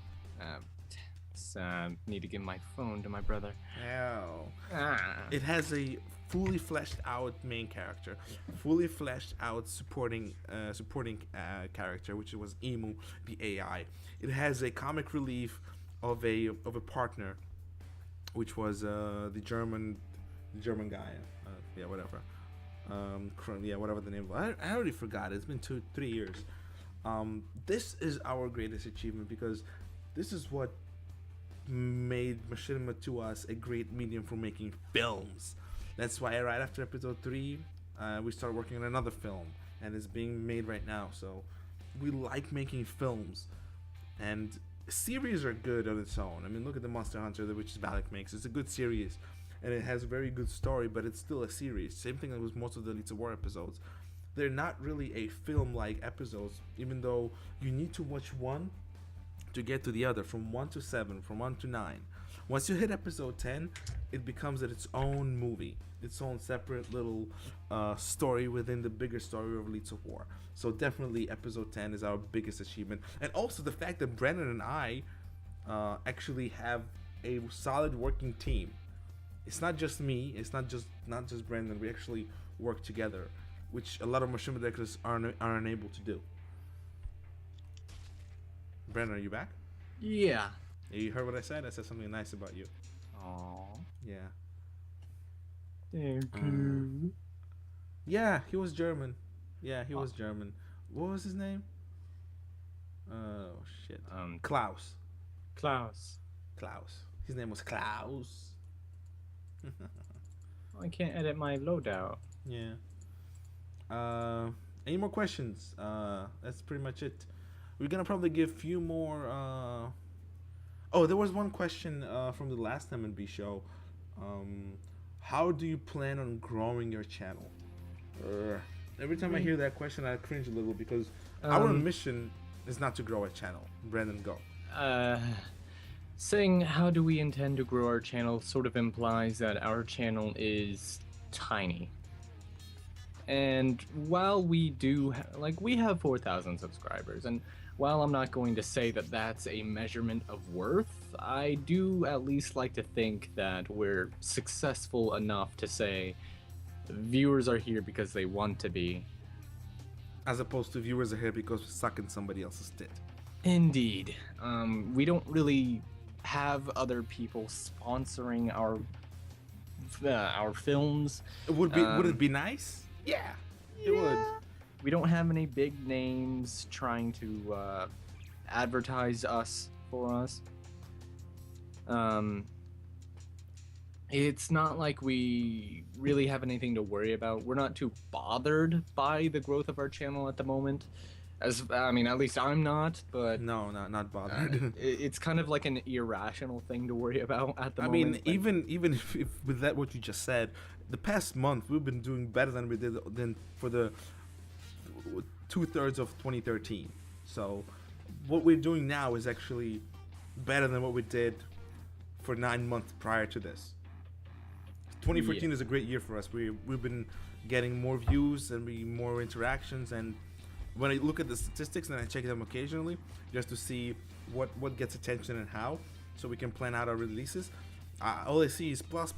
Need to give my phone to my brother. Hell. Ah. It has a fully fleshed out main character, fully fleshed out supporting character, which was Emu, the AI. It has a comic relief of a partner, which was the German guy. Yeah, whatever. Whatever the name was. I already forgot. It's been 2-3 years. This is our greatest achievement because this is what made machinima to us a great medium for making films. That's why right after episode 3 we started working on another film, and it's being made right now. So we like making films, and series are good on its own. I mean, look at the Monster Hunter which Valak makes. It's a good series and it has a very good story, but it's still a series. Same thing with most of the Elites of War episodes. They're not really a film like episodes, even though you need to watch one to get to the other, from 1 to 7, from 1 to 9. Once you hit episode 10, it becomes its own movie, its own separate little story within the bigger story of Elites of War. So definitely episode 10 is our biggest achievement. And also the fact that Brennan and I actually have a solid working team. It's not just me, it's not just Brendan, we actually work together, which a lot of machinima directors are unable to do. Brendan, are you back? Yeah. You heard what I said? I said something nice about you. Aww. Yeah. Thank you. Yeah, he was German. Yeah, he was German. What was his name? Oh, shit. Klaus. Klaus. His name was Klaus. I can't edit my loadout. Yeah. Any more questions? That's pretty much it. We're gonna probably give a few more. Oh, there was one question from the last M&B show. How do you plan on growing your channel? Every time I hear that question, I cringe a little because our mission is not to grow a channel. Brandon, go. Saying how do we intend to grow our channel sort of implies that our channel is tiny. And while we do, we have 4,000 subscribers, and while I'm not going to say that that's a measurement of worth, I do at least like to think that we're successful enough to say viewers are here because they want to be. As opposed to viewers are here because we're sucking somebody else's tit. Indeed. We don't really have other people sponsoring our films. Would it be nice? Yeah, it would. We don't have any big names trying to advertise us for us. It's not like we really have anything to worry about. We're not too bothered by the growth of our channel at the moment. At least I'm not, but no, not bothered. It's kind of like an irrational thing to worry about at the moment. I mean, even if with that what you just said, the past month we've been doing better than we did for the 2/3 of 2013. So what we're doing now is actually better than what we did for 9 months prior to this. 2014 is a great year for us. We've been getting more views and more interactions, and when I look at the statistics and I check them occasionally just to see what gets attention and how, so we can plan out our releases, all I see is plus.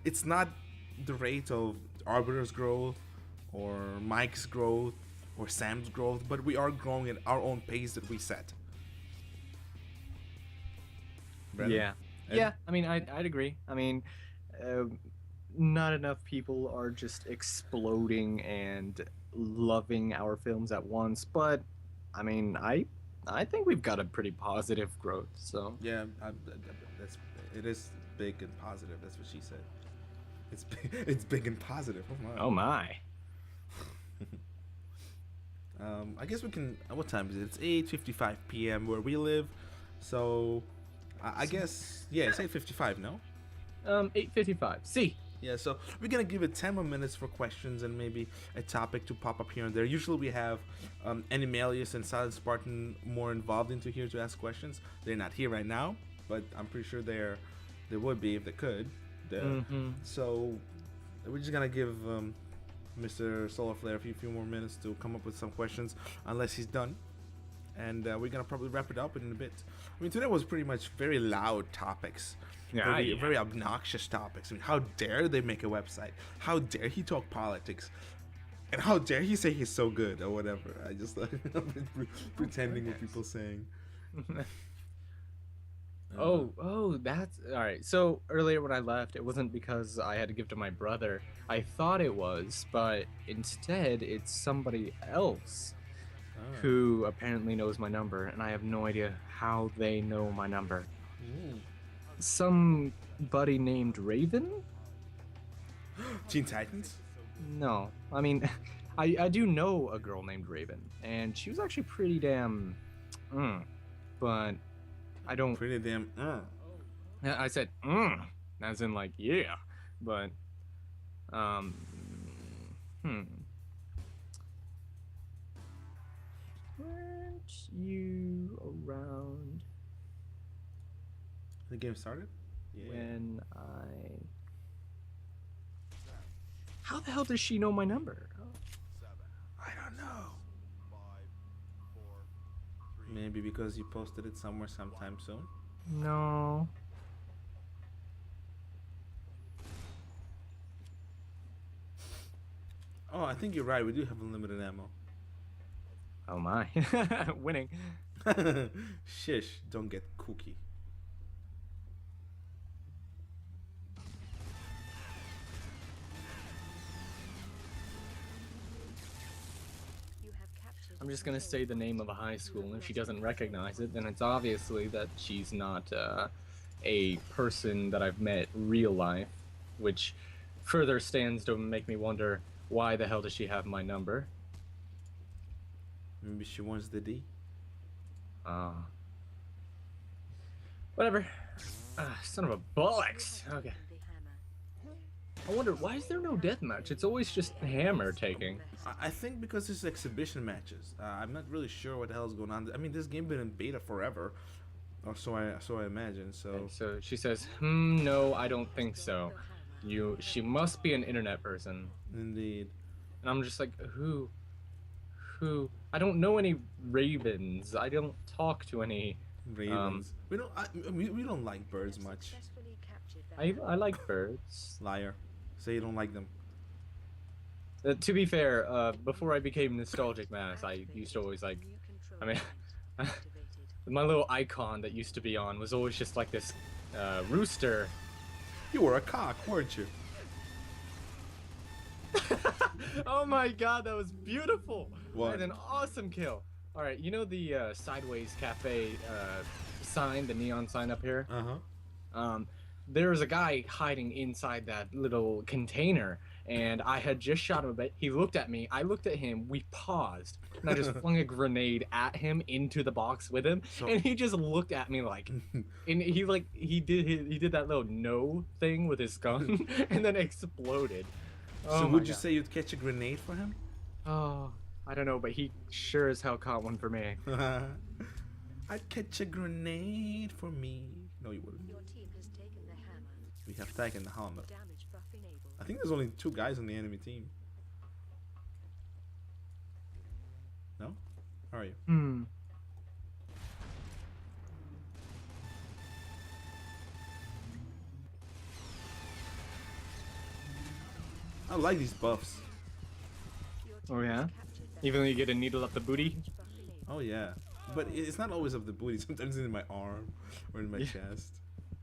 It's not the rate of Arbiter's growth or Mike's growth or Sam's growth, but we are growing at our own pace that we set. Brandon? Yeah. I'd agree. Not enough people are just exploding and loving our films at once, but I think we've got a pretty positive growth. So yeah, it is big and positive. That's what she said. It's big and positive. Oh my. I guess we can. What time is it? It's 8:55 p.m. where we live. So I guess yeah, it's 8:55. No. 8:55. See. Yeah, so we're gonna give it 10 more minutes for questions and maybe a topic to pop up here and there. Usually we have Animalius and Silent Spartan more involved into here to ask questions. They're not here right now, but I'm pretty sure they would be if they could. So we're just gonna give Mr. Solar Flare a few more minutes to come up with some questions, unless he's done. And we're gonna probably wrap it up in a bit. I mean, today was pretty much very loud topics, very obnoxious topics. I mean, how dare they make a website? How dare he talk politics? And how dare he say he's so good or whatever? I just like pretending what people saying. That's all right. So earlier when I left, it wasn't because I had to give to my brother. I thought it was, but instead it's somebody else who apparently knows my number, and I have no idea how they know my number. Somebody named Raven? Teen Titans? No, I mean, I do know a girl named Raven, and she was actually pretty damn, but I don't. Pretty damn. I said, as in like yeah, but weren't you around The game started? Yeah. when I? How the hell does she know my number? I don't know. Maybe because you posted it somewhere sometime soon. No. Oh, I think you're right. We do have unlimited ammo. Oh my, winning. Shish, don't get cookie. You have captured I'm just gonna say the name of a high school, and if she doesn't recognize it, then it's obviously that she's not a person that I've met real life, which further stands to make me wonder why the hell does she have my number? Maybe she wants the D. Whatever. Son of a bollocks. Okay. the hammer. I wonder why is there no deathmatch? It's always just hammer taking. I think because it's exhibition matches. I'm not really sure what the hell's going on. I mean, this game been in beta forever, or so I imagine. So So she says, no, I don't think so. She must be an internet person. indeed. And I'm just like, who? I don't know any ravens. I don't talk to any. Ravens. We don't like birds much. Successfully captured the I like birds. Liar. Say you don't like them. To be fair, before I became nostalgic mass, I used to always like. new control I mean, point activated. my little icon that used to be on was always just like this rooster. You were a cock, weren't you? Oh my god, that was beautiful! What? I had an awesome kill. All right, you know the Sideways Cafe sign, the neon sign up here? There was a guy hiding inside that little container, and I had just shot him a bit. He looked at me, I looked at him, we paused, and I just flung a grenade at him into the box with him, and he just looked at me like, and he did that little no thing with his gun, and then exploded. Oh So my would you God. say you'd catch a grenade for him? Oh, I don't know, but he sure as hell caught one for me. I'd catch a grenade for me. No, you wouldn't. Your team has taken the hammer. We have taken the hammer. Damage buff enabled. I think there's only 2 guys on the enemy team. No? How are you? I like these buffs. Your Oh team yeah? has captured the Even though you get a needle up the booty? damage buff enabled. Oh yeah. But it's not always of the booty. Sometimes it's in my arm or in my Yeah. chest.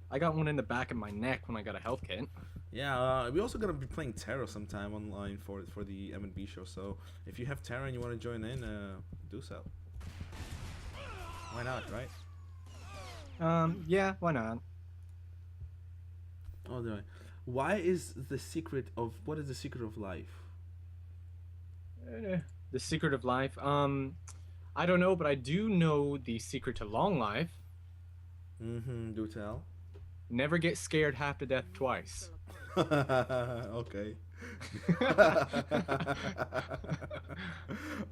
I got one in the back of my neck when I got a health kit. Yeah, we also gonna be playing Terra sometime online for the M&B show. So if you have Terra and you want to join in, do so. Why not, right? Yeah, why not? Oh no. What is the secret of life? The secret of life. I don't know, but I do know the secret to long life. Mm-hmm. Do tell. Never get scared half to death twice. Okay.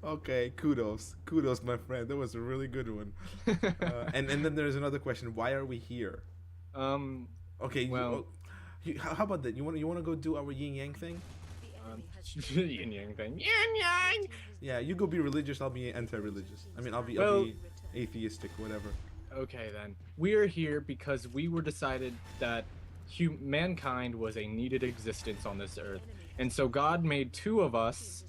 Okay, kudos, my friend. That was a really good one. And then there's another question. Why are we here? Um, Okay. well, How about that? You wanna go do our yin yang thing? yin yang thing. Yin yang. Yeah, you go be religious. I'll be anti-religious. I mean, I'll Well- be atheistic, whatever. Okay then. We're here because we were decided that mankind was a needed existence on this earth. And so God made two of us,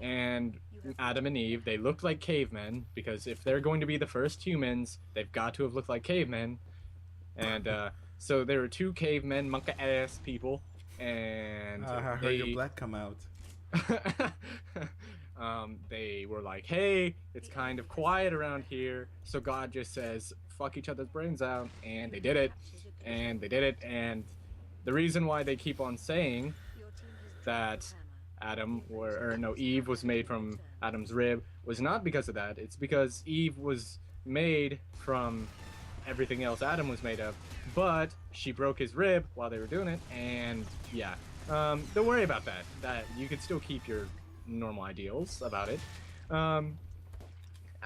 and Adam and Eve. They looked like cavemen because if they're going to be the first humans, they've got to have looked like cavemen. And so there were two cavemen, monkey ass people, and I heard they your black come out. they were like, hey, it's kind of quiet around here, so God just says, fuck each other's brains out, and they did it, and they did it, and the reason why they keep on saying that Eve was made from Adam's rib was not because of that. It's because Eve was made from everything else Adam was made of, but she broke his rib while they were doing it, and yeah. Don't worry about that. That you could still keep your normal ideals about it.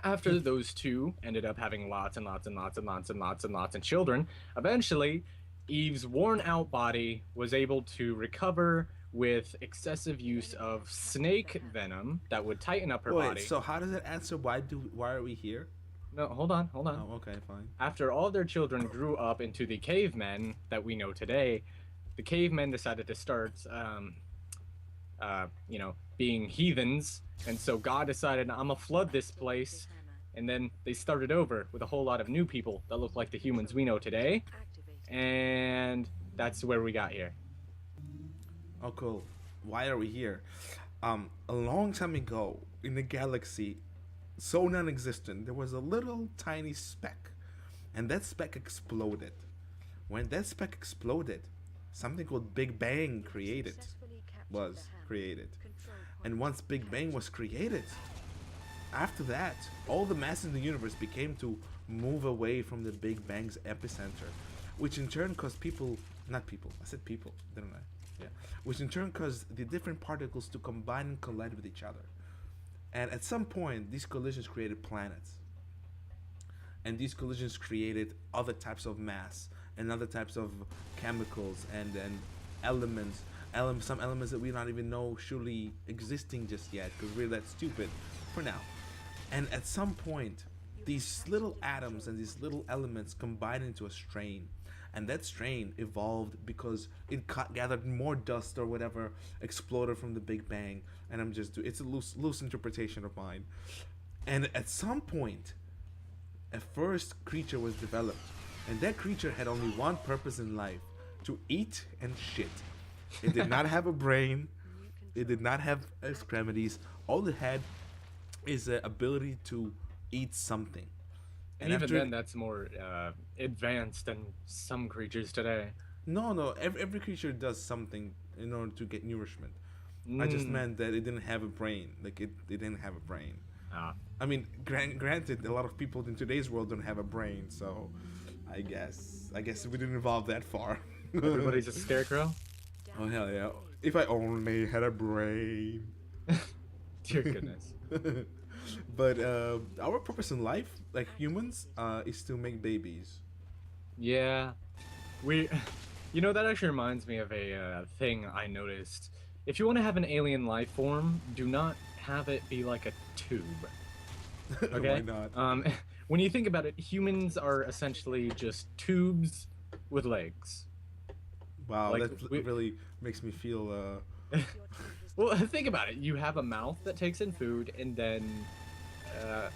After those two ended up having lots and lots and lots and lots and lots and lots of children, eventually Eve's worn out body was able to recover with excessive use of snake venom that would tighten up her Wait, body. so how does it answer why are we here? No, hold on. Oh, okay, fine. After all their children grew up into the cavemen that we know today, the cavemen decided to start, being heathens, and so God decided, I'm gonna flood this place, and then they started over with a whole lot of new people that look like the humans we know today, and that's where we got here. Oh, cool. Why are we here? A long time ago, in the galaxy, so non-existent, there was a little tiny speck, and that speck exploded. When that speck exploded, something called Big Bang was created. And once Big Bang was created, after that, all the mass in the universe began to move away from the Big Bang's epicenter, which in turn caused I said people, didn't I? Yeah. Which in turn caused the different particles to combine and collide with each other. And at some point, these collisions created planets. And these collisions created other types of mass and other types of chemicals and elements, some elements that we don't even know surely existing just yet because we're that stupid for now. And at some point, these little atoms and these little elements combined into a strain, and that strain evolved because it gathered more dust or whatever, exploded from the Big Bang. And it's a loose interpretation of mine. And at some point, a first creature was developed, and that creature had only one purpose in life: to eat and shit. It did not have a brain. It did not have extremities. All it had is the ability to eat something. And even then, that's more advanced than some creatures today. No. Every creature does something in order to get nourishment. I just meant that it didn't have a brain. Like it didn't have a brain. Ah. I mean, granted, a lot of people in today's world don't have a brain, so I guess we didn't evolve that far. Everybody's a scarecrow? Oh hell yeah! If I only had a brain. Dear goodness. But our purpose in life, like humans, is to make babies. Yeah. That actually reminds me of a thing I noticed. If you want to have an alien life form, do not have it be like a tube. Okay? Why not? When you think about it, humans are essentially just tubes with legs. Wow, like, that really makes me feel. Well, think about it. You have a mouth that takes in food, and then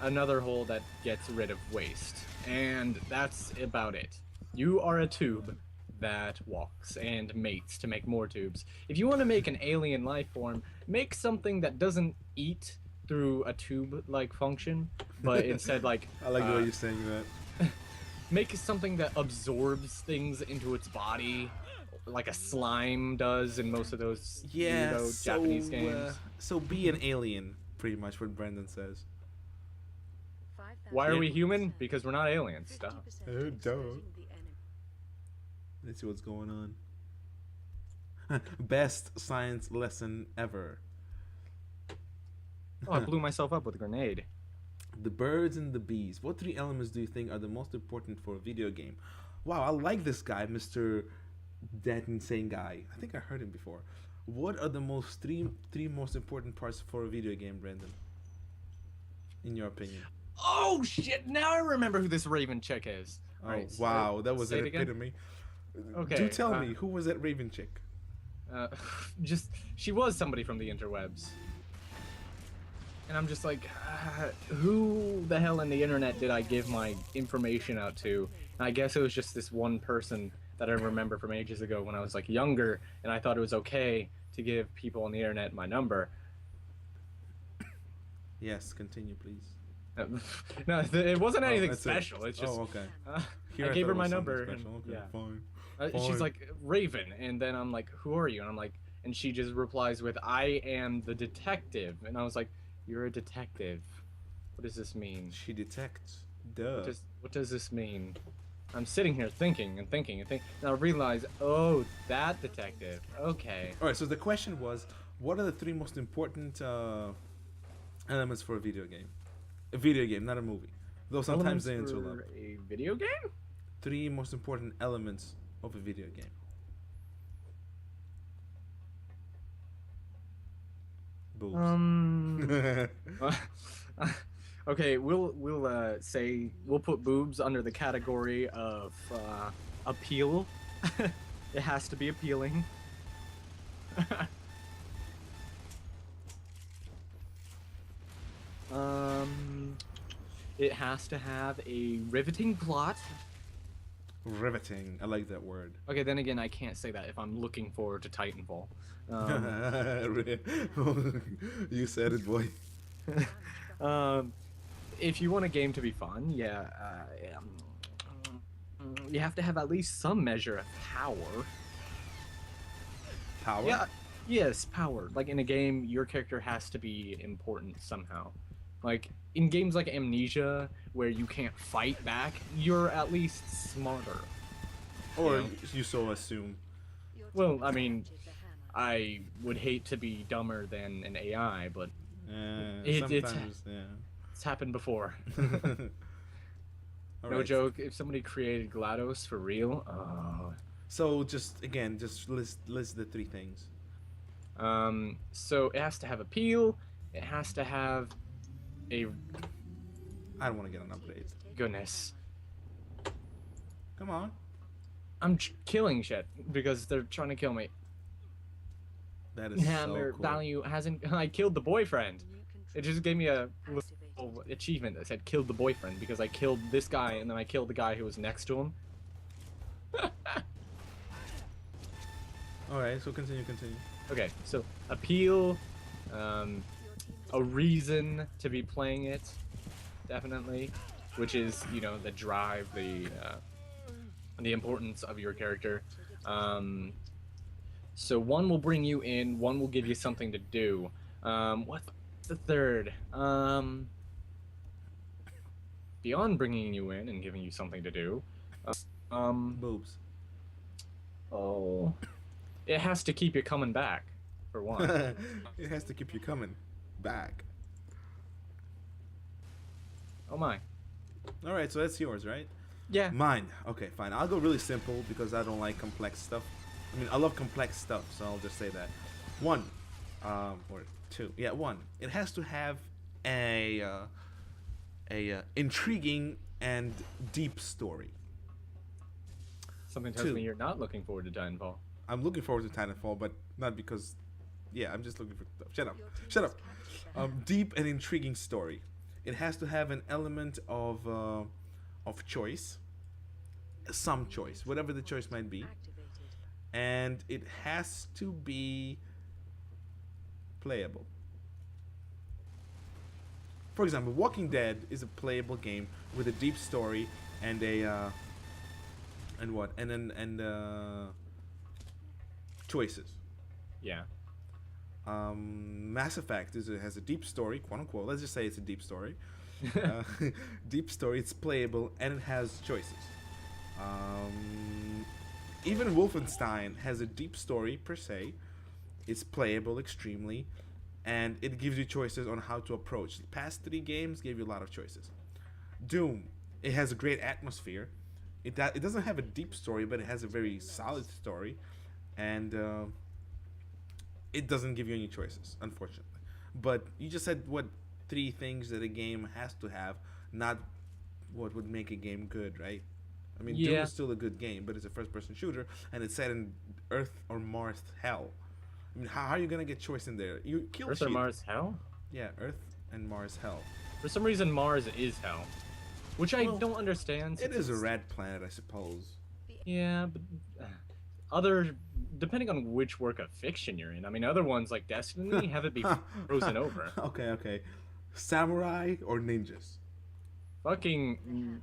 another hole that gets rid of waste. And that's about it. You are a tube that walks and mates to make more tubes. If you want to make an alien life form, make something that doesn't eat through a tube-like function, but instead like... I like the way you're saying that. Make something that absorbs things into its body, like a slime does in most of those Japanese games. So be an alien. Pretty much what Brendan says. Why are we human? Because we're not aliens. Stop. Oh, duh. Let's see what's going on. Best science lesson ever. Oh, I blew myself up with a grenade. The birds and the bees. What three elements do you think are the most important for a video game? Wow, I like this guy, Mr. That Insane Guy. I think I heard him before. What are the three most important parts for a video game, Brandon? In your opinion? Oh shit! Now I remember who this Raven chick is. Oh, Alright, wow, that was say an it again? epitome. Okay. Do tell me, who was that Raven chick? Just she was somebody from the interwebs, and I'm just like, who the hell in the internet did I give my information out to? And I guess it was just this one person that I remember from ages ago when I was like younger, and I thought it was okay to give people on the internet my number. Yes, continue, please. No, it wasn't anything that's it. special. It's just okay. I gave her my number. And, Okay, yeah. fine. She's Fine. like, Raven, and then I'm like, who are you? And I'm like, and she just replies with, I am the detective. And I was like, you're a detective. What does this mean? She detects. Duh. What does this mean? I'm sitting here thinking and thinking and thinking, and I realize, oh, that detective. Okay. All right. So the question was, what are the three most important elements for a video game? A video game, not a movie. Though sometimes they Elements interlock. for a video game? Three most important elements of a video game. Boobs. Okay, we'll say we'll put boobs under the category of appeal. It has to be appealing. It has to have a riveting plot. Riveting. I like that word. Okay, then again, I can't say that if I'm looking forward to Titanfall. You said it, boy. If you want a game to be fun, you have to have at least some measure of power. Power? Yeah, yes, power. Like in a game, your character has to be important somehow. Like in games like Amnesia, where you can't fight back, you're at least smarter. Or Yeah. you so assume. Well, I mean, I would hate to be dumber than an AI, but Sometimes, yeah. it's happened before. All No right. joke. If somebody created GLaDOS for real, So just list the three things. so it has to have appeal. It has to have a I don't want to get an upgrade. goodness. Come on. I'm killing shit because they're trying to kill me. That is Hammer so cool. value hasn't. I killed the boyfriend. It just gave me a little achievement that said killed the boyfriend because I killed this guy and then I killed the guy who was next to him. All right, so continue. Okay, so appeal, a reason to be playing it, definitely, which is the drive, the importance of your character. So one will bring you in, one will give you something to do. What's the third? Beyond bringing you in and giving you something to do, Boobs. oh, it has to keep you coming back, for one. It has to keep you coming back. Oh my. All right, so that's yours, right? Yeah. Mine. Okay, fine. I'll go really simple because I don't like complex stuff. I mean, I love complex stuff, so I'll just say that. One, or two. Yeah, one. It has to have a intriguing and deep story. Something tells Two. me you're not looking forward to Titanfall. I'm looking forward to Titanfall, but not because. Yeah, I'm just looking for. Shut up. Deep and intriguing story. It has to have an element of choice, some choice, whatever the choice might be, and it has to be playable. For example, Walking Dead is a playable game with a deep story and a choices. Yeah. Mass Effect has a deep story, quote unquote. Let's just say it's a deep story. uh, Deep story. It's playable and it has choices. Even Wolfenstein has a deep story per se. It's playable extremely, and it gives you choices on how to approach. The past 3 games gave you a lot of choices. Doom, it has a great atmosphere. It doesn't have a deep story, but it has a very solid story, and it doesn't give you any choices, unfortunately. But you just said what 3 things that a game has to have, not what would make a game good, right? I mean, Doom Yeah. is still a good game, but it's a first-person shooter, and it's set in Earth or Mars hell. I mean, how are you gonna get choice in there? You kill Earth or sheep. Mars hell? Yeah, Earth and Mars hell. For some reason, Mars is hell, which I Well, don't understand. It since is a it's- red planet, I suppose. Yeah, but depending on which work of fiction you're in. I mean, other ones like Destiny have it be frozen over. Okay. Samurai or ninjas? Fucking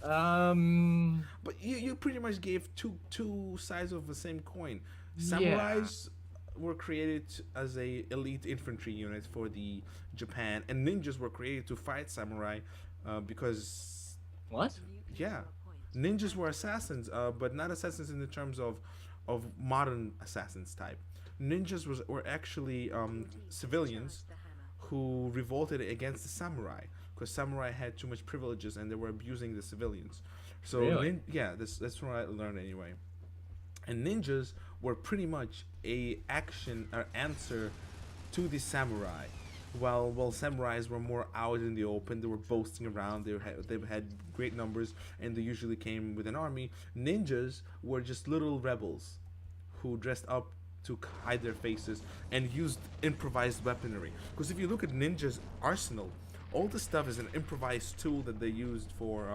But you pretty much gave two sides of the same coin. Samurais were created as a elite infantry unit for the Japan, and ninjas were created to fight samurai because what? yeah, ninjas were assassins, but not assassins in the terms of modern assassins type. Ninjas were actually civilians who revolted against the samurai because samurai had too much privileges and they were abusing the civilians. So Really? yeah, that's what I learned anyway. And ninjas were pretty much a action or answer to the samurai. While samurais were more out in the open, they were boasting around. They had great numbers, and they usually came with an army. Ninjas were just little rebels who dressed up to hide their faces and used improvised weaponry. Because if you look at ninjas' arsenal, all the stuff is an improvised tool that they used for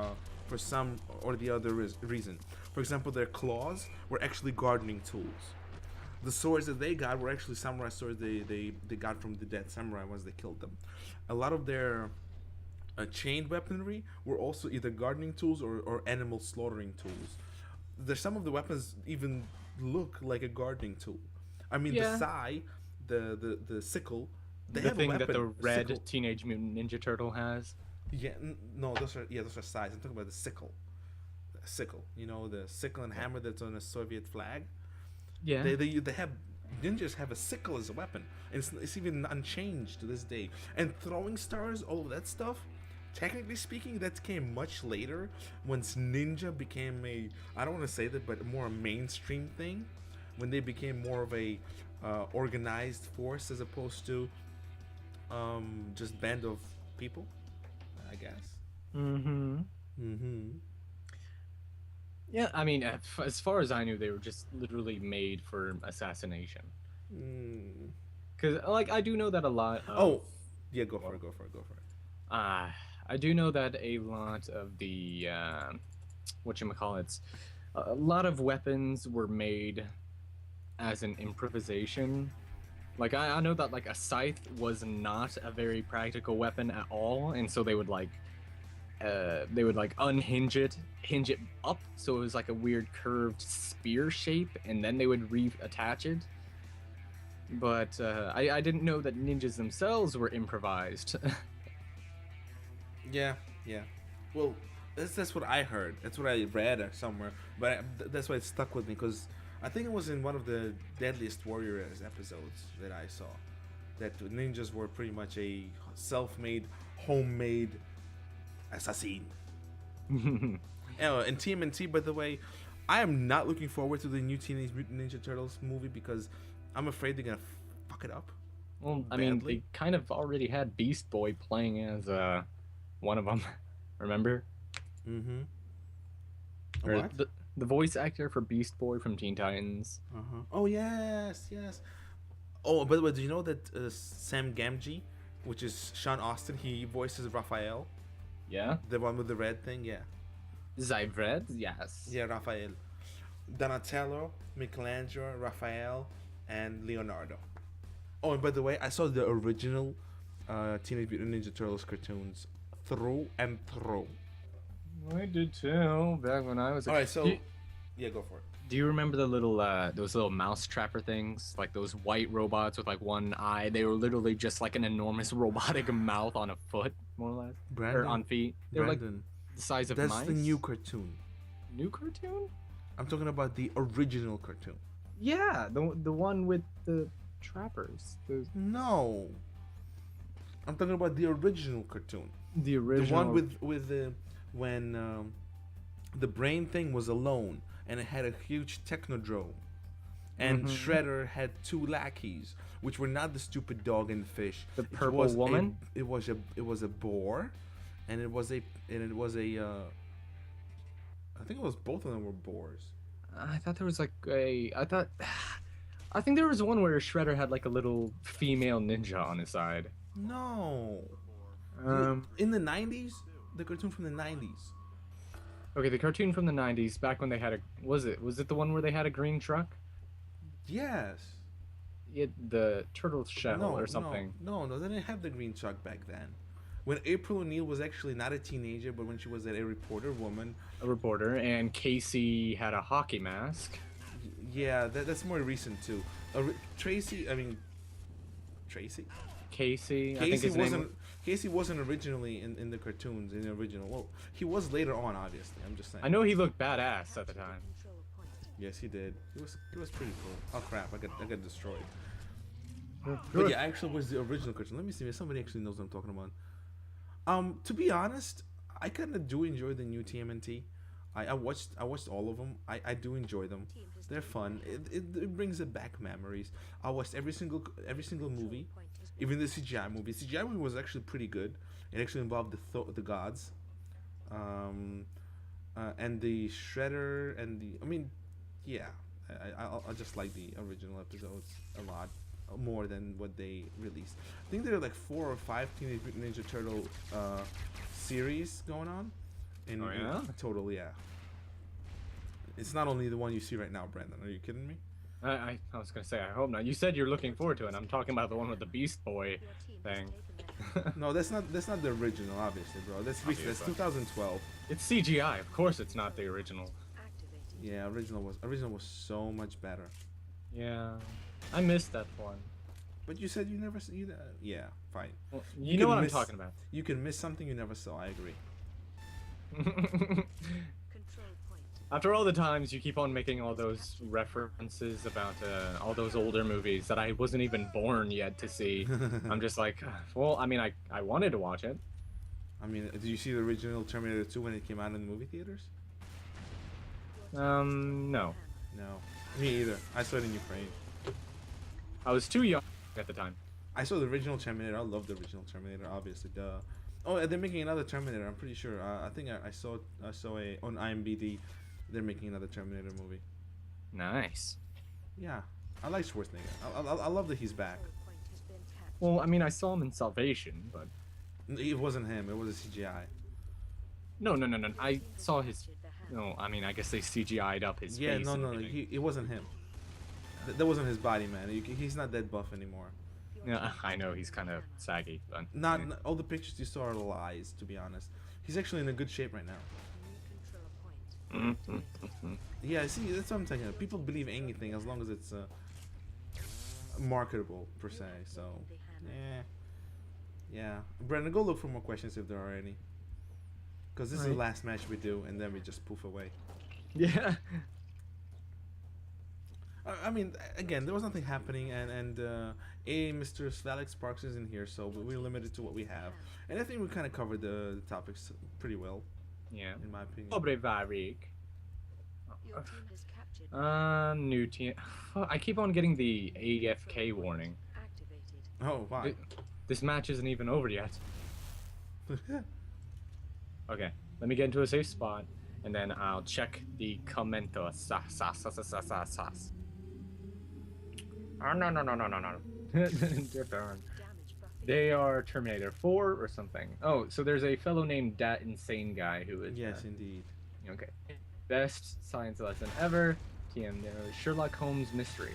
some or the other reason. For example, their claws were actually gardening tools. The swords that they got were actually samurai swords they got from the dead samurai once they killed them. A lot of their chained weaponry were also either gardening tools or animal slaughtering tools. There's some of the weapons even look like a gardening tool. I mean, Yeah. the sai, the sickle, they The have thing a that weapon. the red sickle. Teenage Mutant Ninja Turtle has. Yeah, no, those are sais. I'm talking about the sickle. The sickle, the sickle and hammer that's on a Soviet flag. Yeah. They have ninjas have a sickle as a weapon, and it's even unchanged to this day. And throwing stars, all of that stuff. Technically speaking, that came much later, once ninja became I don't want to say that, but more a mainstream thing, when they became more of a organized force as opposed to just band of people, I guess. Yeah, I mean, as far as I knew, they were just literally made for assassination. Because, like, I do know that a lot of... Oh, yeah, go for it. I do know that a lot of the... whatchamacallits... A lot of weapons were made as an improvisation. Like, I know that, like, a scythe was not a very practical weapon at all, and so they would unhinge it, hinge it up, so it was like a weird curved spear shape, and then they would reattach it. But I didn't know that ninjas themselves were improvised. Yeah. Well, that's what I heard. That's what I read somewhere. But that's why it stuck with me, because I think it was in one of the Deadliest Warriors episodes that I saw that ninjas were pretty much a self-made, homemade assassin. And TMNT, by the way, I am not looking forward to the new Teenage Mutant Ninja Turtles movie because I'm afraid they're gonna fuck it up. Well, I mean, Badly. they kind of already had Beast Boy playing as one of them. Remember? Or What? the voice actor for Beast Boy from Teen Titans. Oh yes. Oh, by the way, do you know that Sam Gamgee, which is Sean Austin, he voices Raphael, Yeah? the one with the red thing? Yeah. Zyvred? Yes. Yeah, Raphael. Donatello, Michelangelo, Raphael, and Leonardo. Oh, and by the way, I saw the original Teenage Mutant Ninja Turtles cartoons through and through. I did too, back when I was a All right, so You- Yeah, go for it. Do you remember the little those little mouse trapper things, like those white robots with like one eye? They were literally just like an enormous robotic mouth on a foot, more or less, or Brandon, on feet. They were like Brandon, the size of that's mice. the new cartoon. New cartoon? I'm talking about the original cartoon. Yeah, the one with the trappers. No, I'm talking about the original cartoon. The original. The one with the when the brain thing was alone and it had a huge technodrome, and Shredder had two lackeys, which were not the stupid dog and fish. The It purple was woman? it was a boar, and it was a I think it was both of them were boars. I thought there was like a. I think there was one where Shredder had like a little female ninja on his side. No, Um. in the 90s, the cartoon from the 90s. Okay, the cartoon from the '90s, back when they had a. Was it the one where they had a green truck? Yes. The turtle shell or something. No, they didn't have the green truck back then. When April O'Neil was actually not a teenager, but when she was a reporter woman. A reporter, and Casey had a hockey mask. Yeah, that's more recent too. Tracy, I mean, Tracy. Casey, I think Casey his name wasn't. Casey wasn't originally in the cartoons in the original. Well, he was later on, obviously. I'm just saying. I know he looked badass at the time. Control point. Yes, he did. He was pretty cool. Oh crap! I got destroyed. But yeah, actually, was the original cartoon. Let me see if somebody actually knows what I'm talking about. To be honest, I kind of do enjoy the new TMNT. I watched all of them. I do enjoy them. They're fun. It brings back memories. I watched every single movie, even the CGI movie. CGI movie was actually pretty good. It actually involved the gods, and the Shredder and the. I mean, yeah, I just like the original episodes a lot more than what they released. I think there are like 4 or 5 Teenage Mutant Ninja Turtle series going on. In total, yeah. It's not only the one you see right now, Brandon. Are you kidding me? I was gonna say, I hope not. You said you're looking forward to it. I'm talking about the one with the Beast Boy Your team thing. has taken that. No, that's not the original, obviously, bro. That's recent. That's 2012. It's CGI. Of course, it's not the original. Activated. Yeah, original was so much better. Yeah, I missed that one. But you said you never see that. Yeah, fine. Well, You you know can what I'm miss- talking about. You can miss something you never saw. I agree. Control point. After all the times you keep on making all those references about all those older movies that I wasn't even born yet to see, I'm just like, well, I mean, I wanted to watch it. I mean, did you see the original Terminator 2 when it came out in the movie theaters? No. No, me either. I saw it in Ukraine. I was too young at the time. I saw the original Terminator. I love the original Terminator, obviously. Duh. Oh, and they're making another Terminator. I'm pretty sure. I think I saw a on IMDb. They're making another Terminator movie. Nice. Yeah, I like Schwarzenegger. I love that he's back. Control point has been tapped. Well, I mean, I saw him in Salvation, but It wasn't him. It was a CGI. no. I saw his. No, I mean, I guess they CGI'd up his Yeah, face. no, and no, everything. it wasn't him. That wasn't his body, man. He's not that buff anymore. Yeah, I know he's kind of saggy, but Not all the pictures you saw are lies, to be honest. He's actually in a good shape right now. New control point. Yeah, see, that's what I'm saying. People believe anything as long as it's marketable per se. So, yeah. Brandon, go look for more questions if there are any. Because this is the Right. last match we do, and then we just poof away. yeah. I mean, again, there was nothing happening, and Mr. Svalek Sparks isn't here, so we're limited to what we have. And I think we kind of covered the topics pretty well, Yeah. in my opinion. Dobre Varik. Your team has captured. New team. I keep on getting the AFK warning. Activated. Oh, why? This match isn't even over yet. Okay, let me get into a safe spot, and then I'll check the commento. Oh, no. Different. Damage buffing. They are Terminator 4 or something. Oh, so there's a fellow named Dat Insane Guy who is. Yes, indeed. Okay. Best science lesson ever. TM Sherlock Holmes mystery.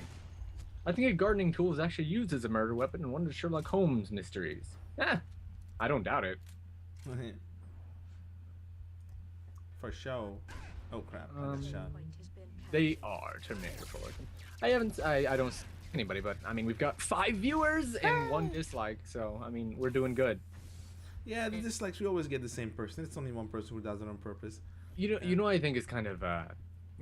I think a gardening tool is actually used as a murder weapon in one of Sherlock Holmes mysteries. I don't doubt it. For show. Oh crap! I got shot. Point has been They are Terminator 4. I don't see anybody, but I mean, we've got 5 viewers and 1 dislike, so I mean, we're doing good. Yeah, the dislikes, we always get the same person. It's only one person who does it on purpose. You know, I think is kind of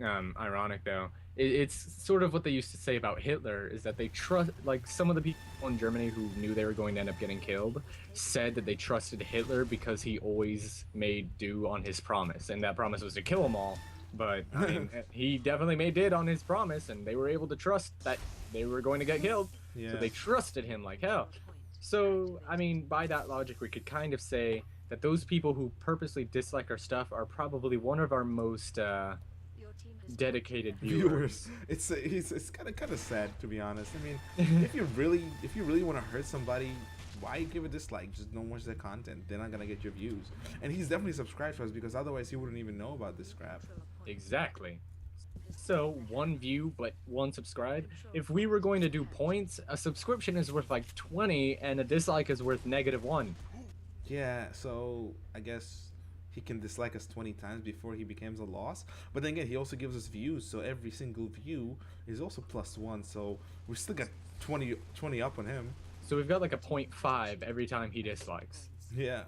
ironic though. It's sort of what they used to say about Hitler is that they trust, like some of the people in Germany who knew they were going to end up getting killed, said that they trusted Hitler because he always made do on his promise, and that promise was to kill them all. But I mean, he definitely made did on his promise, and they were able to trust that they were going to get killed. Yeah. So they trusted him like hell. So I mean, by that logic, we could kind of say that those people who purposely dislike our stuff are probably one of our most Your team has dedicated Viewers, viewers. it's kind of sad, to be honest. I mean, if you really want to hurt somebody, why give a dislike? Just don't watch their content. They're not gonna get your views. And he's definitely subscribed to us because otherwise he wouldn't even know about this crap. Exactly. So 1 view but 1 subscribe. If we were going to do points, a subscription is worth like 20 and a dislike is worth -1. Yeah, so I guess he can dislike us 20 times before he becomes a loss. But then again, he also gives us views, so every single view is also +1. So we still got 20 up on him. So we've got like a 0.5 every time he dislikes. Yeah.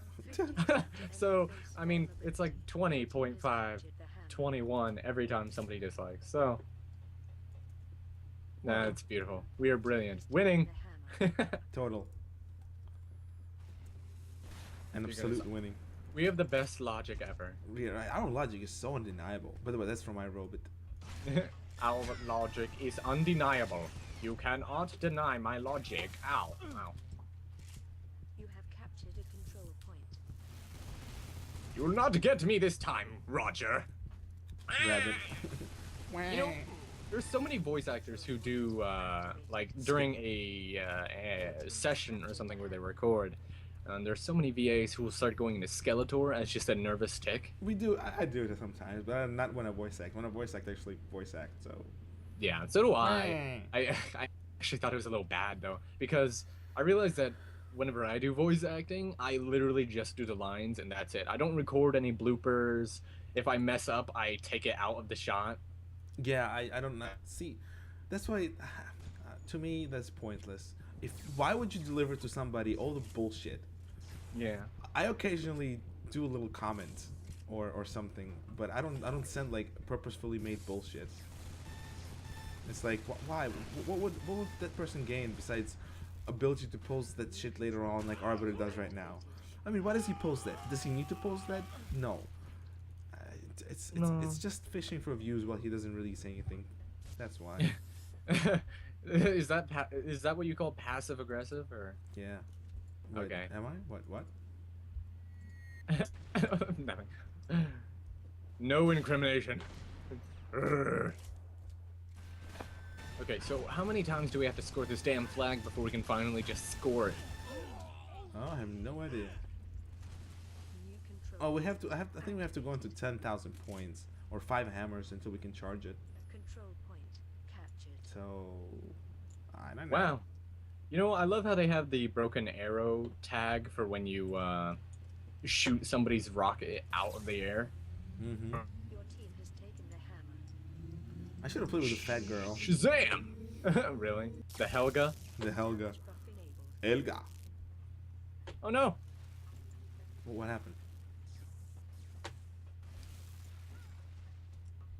So I mean, it's like 20.5, 21 every time somebody dislikes. So that's beautiful. We are brilliant. Winning. Total. An absolute winning. We have the best logic ever. Yeah, our logic is so undeniable. By the way, that's from my robot. Our logic is undeniable. You cannot deny my logic. Ow. Ow. You have captured a control point. You'll not get me this time, Roger. Rabbit. You know, there's so many voice actors who do, like, during a session or something where they record, there's so many VAs who will start going into Skeletor as just a nervous tick. We do. I do it sometimes, but not when I voice act. When I voice act, I actually voice act. So. Yeah, so do I. I actually thought it was a little bad, though, because I realized that whenever I do voice acting, I literally just do the lines and that's it. I don't record any bloopers. If I mess up, I take it out of the shot. Yeah, I don't know. See, that's why, to me, that's pointless. Why would you deliver to somebody all the bullshit? Yeah. I occasionally do a little comment or something, but I don't send like purposefully made bullshit. It's like, why? What would that person gain besides ability to post that shit later on, like Arbiter does right now? I mean, why does he post that? Does he need to post that? No. It's just fishing for views while he doesn't really say anything. That's why. Is that what you call passive aggressive or? Yeah. Wait, Okay. am I? What? Nothing. No incrimination. Okay, so how many times do we have to score this damn flag before we can finally just score it? Oh, I have no idea. New control. Oh, we have to. I think we have to go into 10,000 points or 5 hammers until we can charge it. Control point captured. So, I don't know. Wow. You know, I love how they have the broken arrow tag for when you shoot somebody's rocket out of the air. Mm-hmm. Your team has taken the hammer. I should have played with the fat girl. Shazam! Really? The Helga? The Helga. Buff enabled. Helga. Oh no! What happened?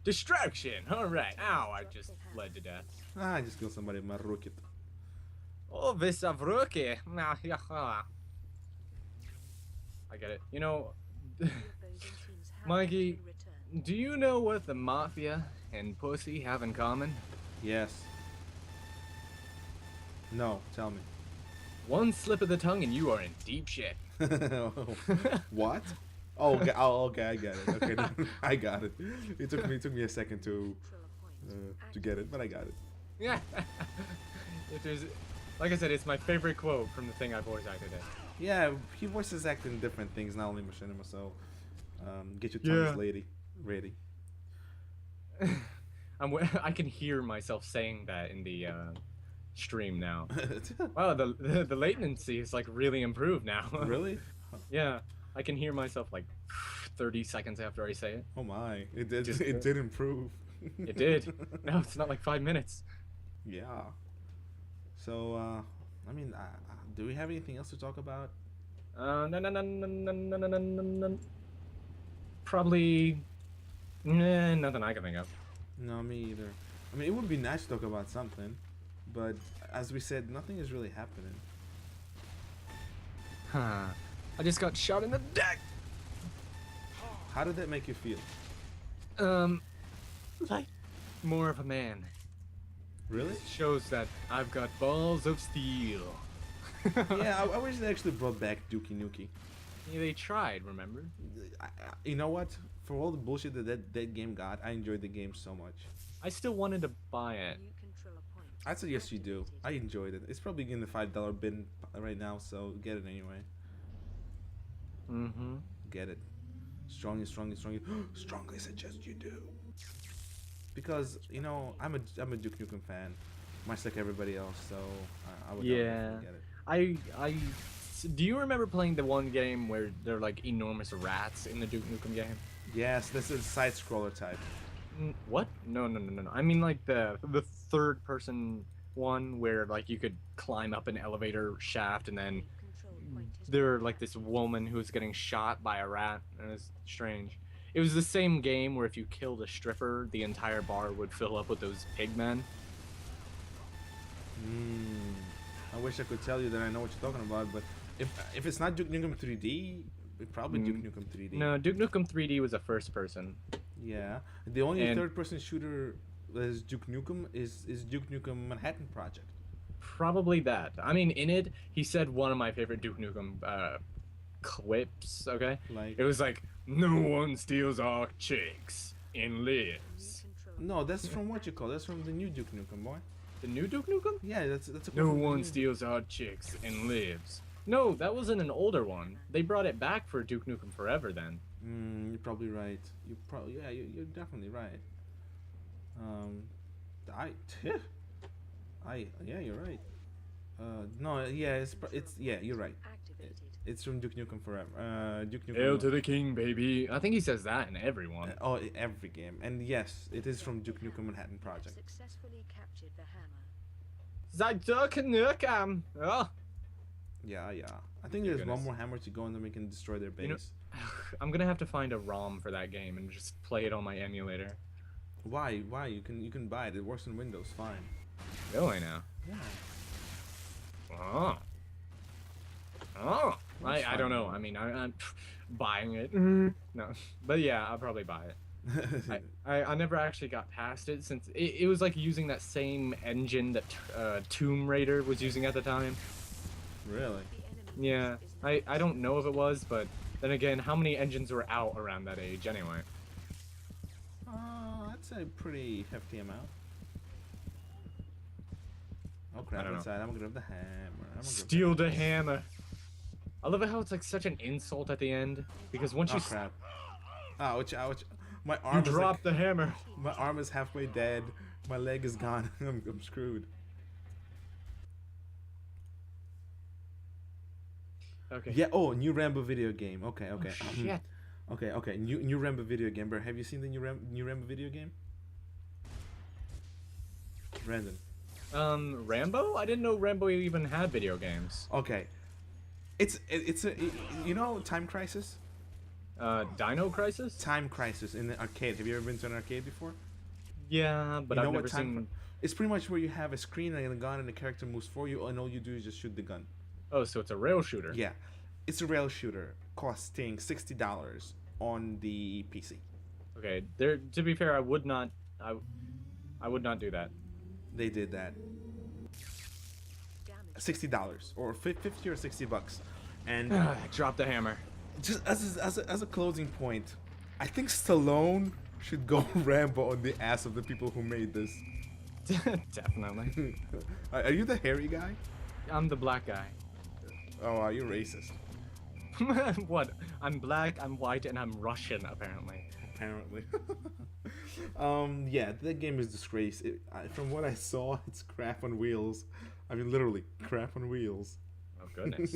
Distraction! Alright. Ow, I just bled to death. Ah, I just killed somebody with my rocket. Oh, Visavruki! I get it. You know, Your opposing team's hammer Mikey, has been returned. do you know what the Mafia and Pussy have in common? Yes. No, tell me. One slip of the tongue and you are in deep shit. What? Oh, okay, I get it. Okay, I got it. It took me a second to Control point get it, but I got it. Yeah. It is, like I said, it's my favorite quote from the thing I voice acted in. Yeah, he voices act in different things, not only Machinima, so get your tongues ready. I can hear myself saying that in the stream now. Wow, the latency is like really improved now. Really? Yeah, I can hear myself like 30 seconds after I say it. Oh my, it did Just- it did improve. It did. No, it's not like 5 minutes. Yeah. So, I mean, do we have anything else to talk about? No, no, no, no, no, no, no, no, no, no. Probably, nah, nothing I can think of. No, me either. I mean, it would be nice to talk about something, but as we said, nothing is really happening. Huh. I just got shot in the deck. How did that make you feel? Like more of a man. Really? Shows that I've got balls of steel. Yeah, I wish they actually brought back Dookie Nukie. Yeah, they tried, remember? You know what? For all the bullshit that game got, I enjoyed the game so much. I still wanted to buy it. New controller point I'd say yes, you do. I enjoyed it. It's probably in the $5 bin right now, so get it anyway. Mm-hmm. Get it. Strongly, strongly, strongly. Strongly suggest you do. Because, you know, I'm a Duke Nukem fan, much like everybody else, so I would Yeah. get it. Do you remember playing the one game where there are like enormous rats in the Duke Nukem game? Yes, this is side scroller type. What? No, no, no, no, no. I mean like the third person one where like you could climb up an elevator shaft and then control point has there like this woman who was getting shot by a rat, and it was strange. It was the same game where if you killed a stripper, the entire bar would fill up with those pigmen. I wish I could tell you that I know what you're talking about, but if it's not Duke Nukem 3D, it's probably Duke Nukem 3D. No, Duke Nukem 3D was a first person. Yeah, the only And- third-person shooter that is Duke Nukem is Duke Nukem Manhattan Project. Probably that. I mean, in it, he said one of my favorite Duke Nukem clips, okay? Like, It was like, no one steals our chicks and new lives. controller no, that's from what you call. That's from the new Duke Nukem, boy. The new Duke Nukem? Yeah, that's a. No quote from the one new- steals our chicks and lives. No, that wasn't an older one. They brought it back for Duke Nukem Forever then. You're probably right. You're definitely right. Yeah, you're right. No, yeah, yeah, you're right. activated. It's from Duke Nukem Forever. Duke Nukem. Hail to the king, baby. I think he says that in every one. Oh, every game, and yes, it is from Duke Nukem Manhattan Project. Successfully captured the hammer. Duke Nukem. Oh. Yeah. I think there's one Goodness. more hammer to go, and then we can destroy their base. You know- I'm gonna have to find a ROM for that game and just play it on my emulator. Why? You can buy it. It works on Windows fine. Really now? Yeah. Oh. Oh. That's I don't know. fine. I mean, I'm buying it. No, but yeah, I'll probably buy it. I never actually got past it since it was like using that same engine that Tomb Raider was using at the time. Really? The enemy Yeah, is I don't know if it was, but then again, how many engines were out around that age anyway? That's a pretty hefty amount. Oh crap! don't know. Inside, I'm gonna grab the hammer. I'm gonna grab Steal the hammer. I love it how it's like such an insult at the end because once Oh you crap! Ouch! Ouch! My you arm is drop like, the hammer. my arm is halfway dead. My leg is gone. I'm screwed. Okay. Yeah. Oh, new Rambo video game. Okay. Oh, Okay. shit. Okay. New Rambo video game. Bro, have you seen the new Rambo video game? Brandon. Rambo? I didn't know Rambo even had video games. Okay. It's a you know Time Crisis. Dino Crisis? Time Crisis in the arcade. Have you ever been to an arcade before? Yeah, but You know I've what never Time seen. It's pretty much where you have a screen and a gun and the character moves for you, and all you do is just shoot the gun. Oh, so it's a rail shooter. Yeah, it's a rail shooter costing $60 on the PC. Okay. There. To be fair, I would not do that. They did that. damage. $60 or 50 or $60, and Drop the hammer. just as a closing point, I think Stallone should go Rambo on the ass of the people who made this. Definitely. Are you the hairy guy? I'm the black guy. Oh, are you racist? What? I'm black, I'm white, and I'm Russian, apparently. Apparently. Yeah, that game is disgrace. From what I saw, it's crap on wheels. I mean, literally, crap on wheels. Oh, goodness.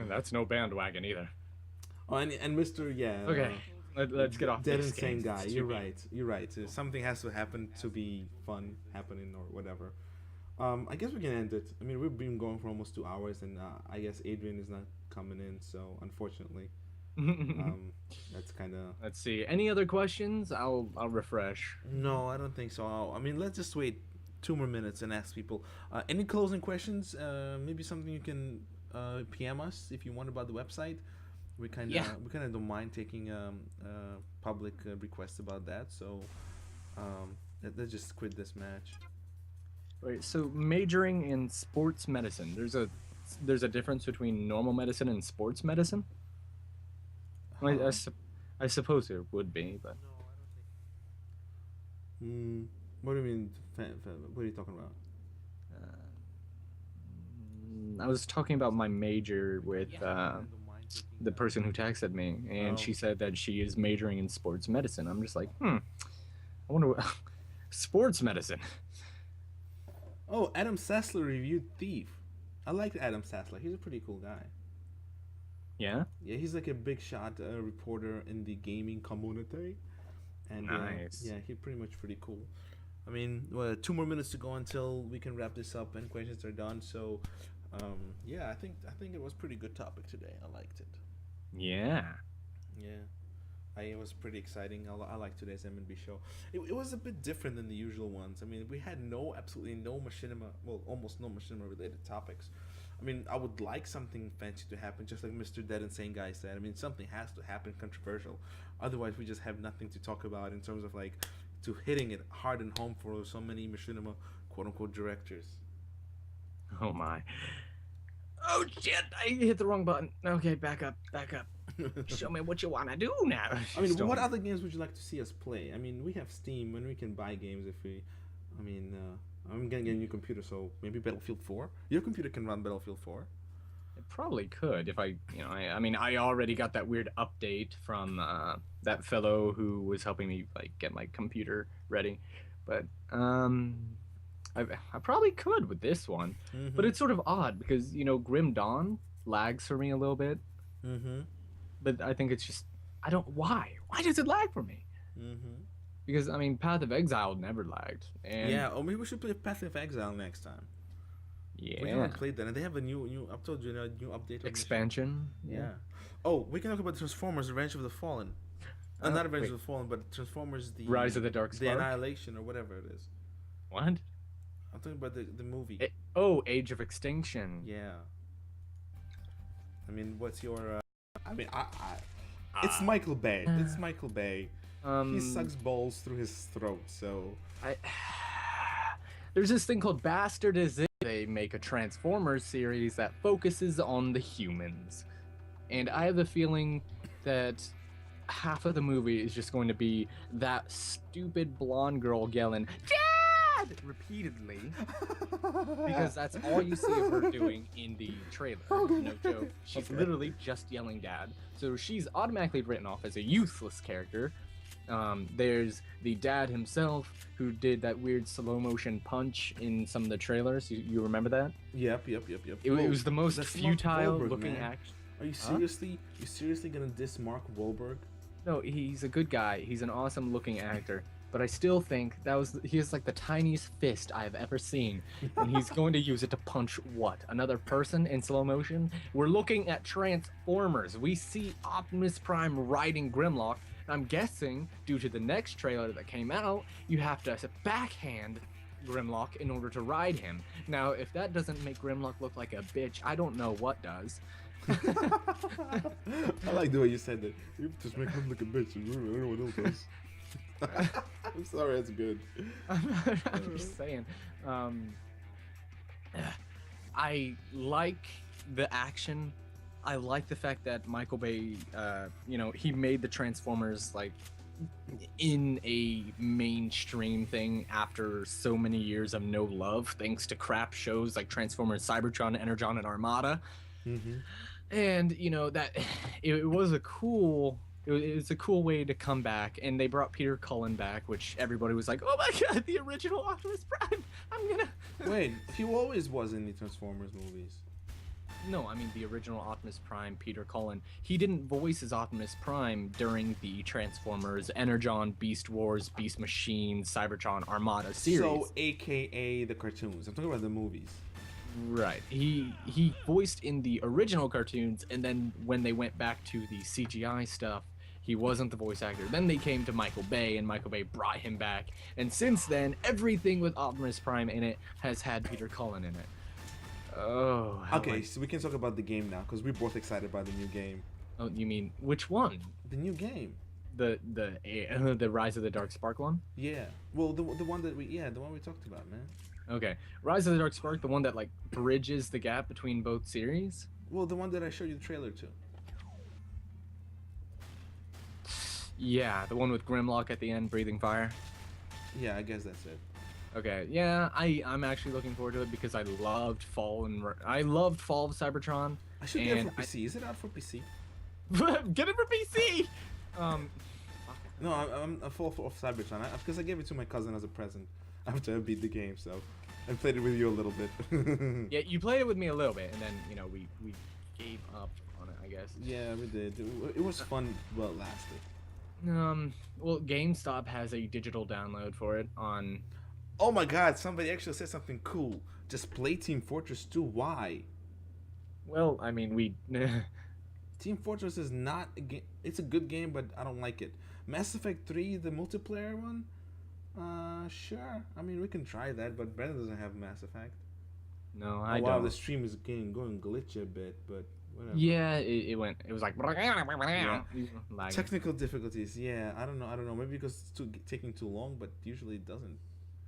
That's no bandwagon either. Oh, and Mr. Yeah. Okay, Let's get off Dead this insane game. guy. It's You're too right. You're right. Something has to happen to be fun happening or whatever. I guess we can end it. I mean, we've been going for almost 2 hours, and I guess Adrian is not coming in, so unfortunately, that's kind of. Let's see. Any other questions? I'll refresh. No, I don't think so. I mean, let's just wait 2 more minutes and ask people. Any closing questions? Maybe something you can PM us if you want about the website. We kind of don't mind taking public requests about that. So let's just quit this match. Wait, so majoring in sports medicine, there's a difference between normal medicine and sports medicine? I suppose there would be, but What do you mean? What are you talking about? I was talking about my major with the person who texted me, and she said that she is majoring in sports medicine. I'm just like, I wonder what sports medicine. Oh, Adam Sessler reviewed Thief. I liked Adam Sessler. He's a pretty cool guy. Yeah? Yeah, he's like a big shot reporter in the gaming community. And nice. Yeah, he's pretty much pretty cool. I mean, 2 more minutes to go until we can wrap this up and questions are done. So, yeah, I think it was a pretty good topic today. I liked it. Yeah. Yeah. It was pretty exciting. I like today's M&B show. It was a bit different than the usual ones. I mean, we had absolutely no machinima, well, almost no machinima related topics. I mean, I would like something fancy to happen, just like Mr. Dead Insane Guy said. I mean, something has to happen controversial. Otherwise, we just have nothing to talk about in terms of, like, to hitting it hard and home for so many machinima quote-unquote directors. Oh, my. Oh, shit, I hit the wrong button. Okay, back up. Show me what you want to do now. I mean, what other games would you like to see us play? I mean, we have Steam and we can buy games if we... I mean, I'm going to get a new computer, so maybe Battlefield 4? Your computer can run Battlefield 4? It probably could if I mean, I already got that weird update from that fellow who was helping me, like, get my computer ready. But, I probably could with this one. Mm-hmm. But it's sort of odd because, Grim Dawn lags for me a little bit. Mm-hmm. But I think it's just, why? Why does it lag for me? Mm-hmm. Because, I mean, Path of Exile never lagged. And yeah, or maybe we should play Path of Exile next time. Yeah. We haven't played that, and they have a new update. Expansion. Yeah. Oh, we can talk about Transformers: Revenge of the Fallen. Not Revenge of the Fallen, but Transformers: The Rise of the Dark Spark? The Annihilation, or whatever it is. What? I'm talking about the movie. Age of Extinction. Yeah. I mean, what's your... it's Michael Bay. It's Michael Bay. He sucks balls through his throat, so... There's this thing called Bastardization. They make a Transformers series that focuses on the humans. And I have the feeling that half of the movie is just going to be that stupid blonde girl yelling, "Dad!" repeatedly. Because that's all you see of her doing in the trailer. No joke. She's literally just yelling "Dad." So she's automatically written off as a useless character. There's the dad himself who did that weird slow motion punch in some of the trailers. You remember that? Yep. It was the most futile looking act. Are you seriously gonna diss Mark Wahlberg? No, he's a good guy. He's an awesome looking actor. But I still think he has like the tiniest fist I've ever seen, and he's going to use it to punch what? Another person in slow motion? We're looking at Transformers. We see Optimus Prime riding Grimlock. I'm guessing, due to the next trailer that came out, you have to backhand Grimlock in order to ride him. Now, if that doesn't make Grimlock look like a bitch, I don't know what does. I like the way you said that. You just make him look a bitch. I don't know what else does. I'm sorry, that's good. I'm just saying. I like the action. I like the fact that Michael Bay, he made the Transformers like in a mainstream thing after so many years of no love, thanks to crap shows like Transformers, Cybertron, Energon, and Armada. Mm-hmm. And that it was a cool way to come back, and they brought Peter Cullen back, which everybody was like, "Oh my god, the original Optimus Prime!" I'm gonna wait. He always was in the Transformers movies. No, I mean the original Optimus Prime, Peter Cullen. He didn't voice as Optimus Prime during the Transformers, Energon, Beast Wars, Beast Machine, Cybertron, Armada series. So, AKA the cartoons. I'm talking about the movies. Right. He voiced in the original cartoons, and then when they went back to the CGI stuff, he wasn't the voice actor. Then they came to Michael Bay, and Michael Bay brought him back. And since then, everything with Optimus Prime in it has had Peter Cullen in it. Oh. Okay, so we can talk about the game now because we're both excited about the new game. Oh, you mean which one? The new game. The Rise of the Dark Spark one? Yeah. Well, the one that the one we talked about, man. Okay. Rise of the Dark Spark, the one that like bridges the gap between both series? Well, the one that I showed you the trailer to. Yeah, the one with Grimlock at the end breathing fire. Yeah, I guess that's it. Okay, yeah, I'm actually looking forward to it because I loved Fall of Cybertron. I should get it for PC. Is it out for PC? Get it for PC. No, I'm full of Cybertron because I gave it to my cousin as a present after I beat the game. So I played it with you a little bit. Yeah, you played it with me a little bit, and then we gave up on it, I guess. Yeah, we did. It was fun while it lasted. Well, GameStop has a digital download for it on. Oh my God! Somebody actually said something cool. Just play Team Fortress 2. Why? Well, I mean, we. Team Fortress is not a game. It's a good game, but I don't like it. Mass Effect 3, the multiplayer one. Sure. I mean, we can try that, but Brandon doesn't have Mass Effect. No, I don't. Wow, the stream is going glitchy a bit, but whatever. Yeah, it was like. Yeah. Lagging. Technical difficulties. Yeah, I don't know. Maybe because it's taking too long, but usually it doesn't.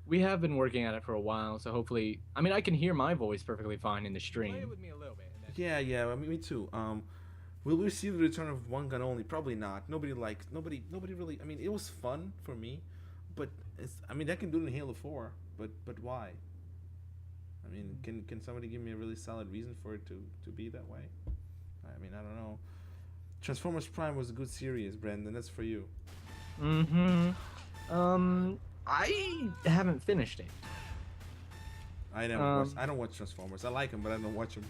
We have been working at it for a while, so hopefully, I mean, I can hear my voice perfectly fine in the stream. Play it with me a little bit. Yeah. I mean, me too. Will we see the return of One Gun Only? Probably not. Nobody really. I mean, it was fun for me, but I mean, that can do it in Halo 4. But why? I mean, can somebody give me a really solid reason for it to be that way? I mean, I don't know. Transformers Prime was a good series, Brandon. That's for you. I haven't finished it. I don't watch Transformers. I like them, but I don't watch them.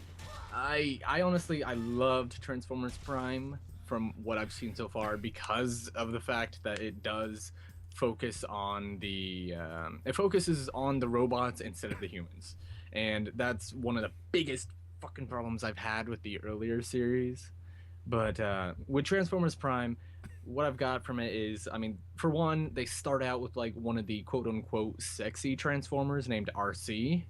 I honestly loved Transformers Prime from what I've seen so far because of the fact that it does focus on it focuses on the robots instead of the humans, and that's one of the biggest fucking problems I've had with the earlier series. But with Transformers Prime, what I've got from it is, I mean, for one, they start out with like one of the quote unquote sexy Transformers named RC.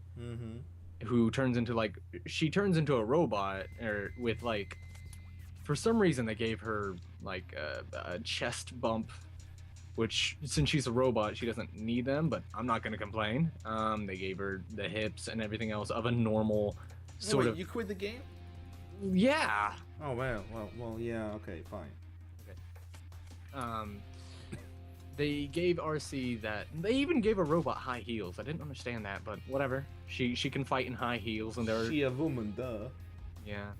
Who turns into a robot, or with like, for some reason they gave her like a chest bump, which since she's a robot she doesn't need them, but I'm not gonna complain. They gave her the hips and everything else of a normal sort of. You quit the game? Yeah. Oh well, yeah, okay, fine. Okay. They gave RC that. They even gave a robot high heels. I didn't understand that, but whatever. She can fight in high heels, and they're. She a woman, duh. Yeah.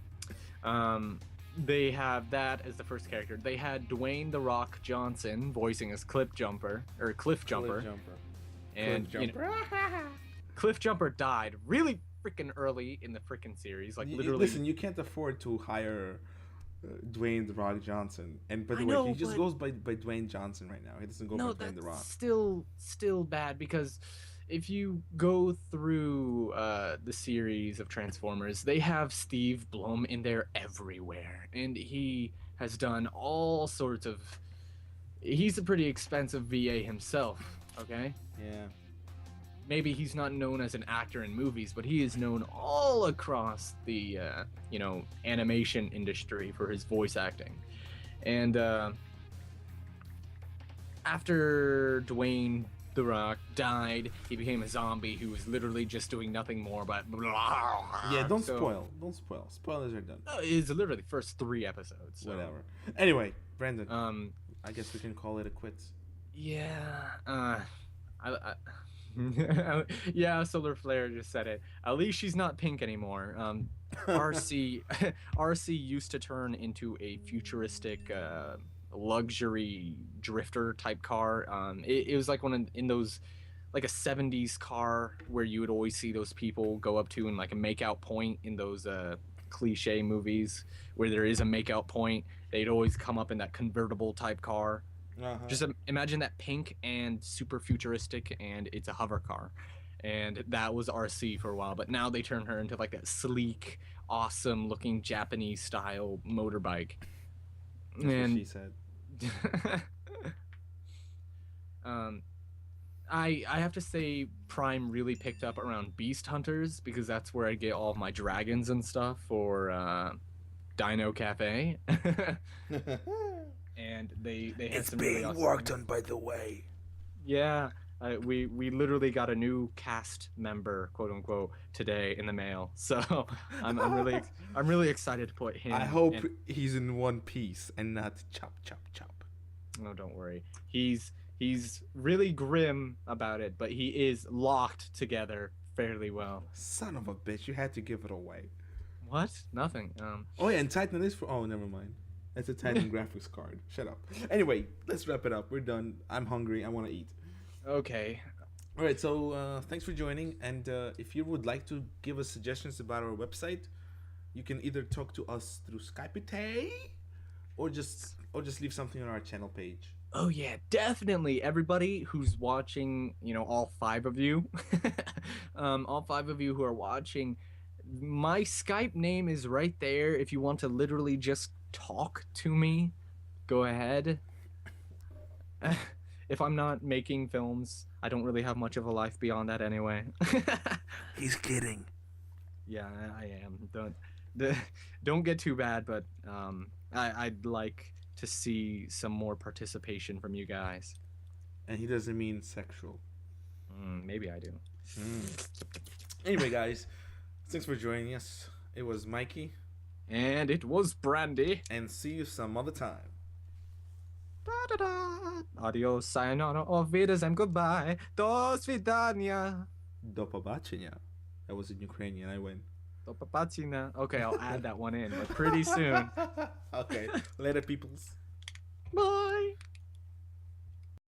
They have that as the first character. They had Dwayne "The Rock" Johnson voicing as Cliff Jumper. And Cliff Jumper. Cliff Jumper died really freaking early in the freaking series. Like literally. Listen, you can't afford to hire Dwayne "The Rock" Johnson, and by the way, he just goes by Dwayne Johnson right now. He doesn't go by Dwayne "The Rock." Still bad, because if you go through the series of Transformers, they have Steve Blum in there everywhere, and he has done all sorts of. He's a pretty expensive VA himself. Okay. Yeah. Maybe he's not known as an actor in movies, but he is known all across the animation industry for his voice acting. And after Dwayne "The Rock" died, he became a zombie who was literally just doing nothing more but blah. Yeah, don't spoil. Spoilers are done. It's literally the first 3 episodes. So. Whatever. Anyway, Brandon. I guess we can call it a quits. Yeah. Yeah, Solar Flare just said it. At least she's not pink anymore. RC used to turn into a futuristic luxury drifter type car. It was like in those, like a 70s car where you would always see those people go up to and like a makeout point in those cliche movies where there is a makeout point. They'd always come up in that convertible type car. Just imagine that pink and super futuristic, and it's a hover car. And that was RC for a while, but now they turn her into like that sleek, awesome looking Japanese style motorbike. That's what she said. I have to say Prime really picked up around Beast Hunters because that's where I get all of my dragons and stuff for Dino Cafe. And they had It's some being really awesome... worked on, by the way. Yeah, we literally got a new cast member, quote unquote, today in the mail. So I'm really excited to put him. I hope he's in one piece and not chop chop chop. No, don't worry. He's really grim about it, but he is locked together fairly well. Son of a bitch! You had to give it away. What? Nothing. Oh yeah, and Titan is for. Oh, never mind. It's a Titan graphics card. Shut up. Anyway, let's wrap it up. We're done. I'm hungry. I want to eat. Okay. All right. So thanks for joining. And if you would like to give us suggestions about our website, you can either talk to us through Skype or just leave something on our channel page. Oh yeah, definitely. Everybody who's watching, all 5 of you, all 5 of you who are watching, my Skype name is right there. If you want to literally just talk to me, go ahead. If I'm not making films, I don't really have much of a life beyond that anyway. He's kidding. Yeah, I am. Don't get too bad, but I'd like to see some more participation from you guys. And he doesn't mean sexual. Maybe I do. Anyway, guys, thanks for joining us. It was Mikey. And it was Brandy. And see you some other time. Da-da-da. Adios, sayonara, auf Wiedersehen, goodbye. Do svidania. Do побачення. That was in Ukrainian. I win. Do побачення. Okay, I'll add that one in, but pretty soon. Okay. Later, peoples. Bye.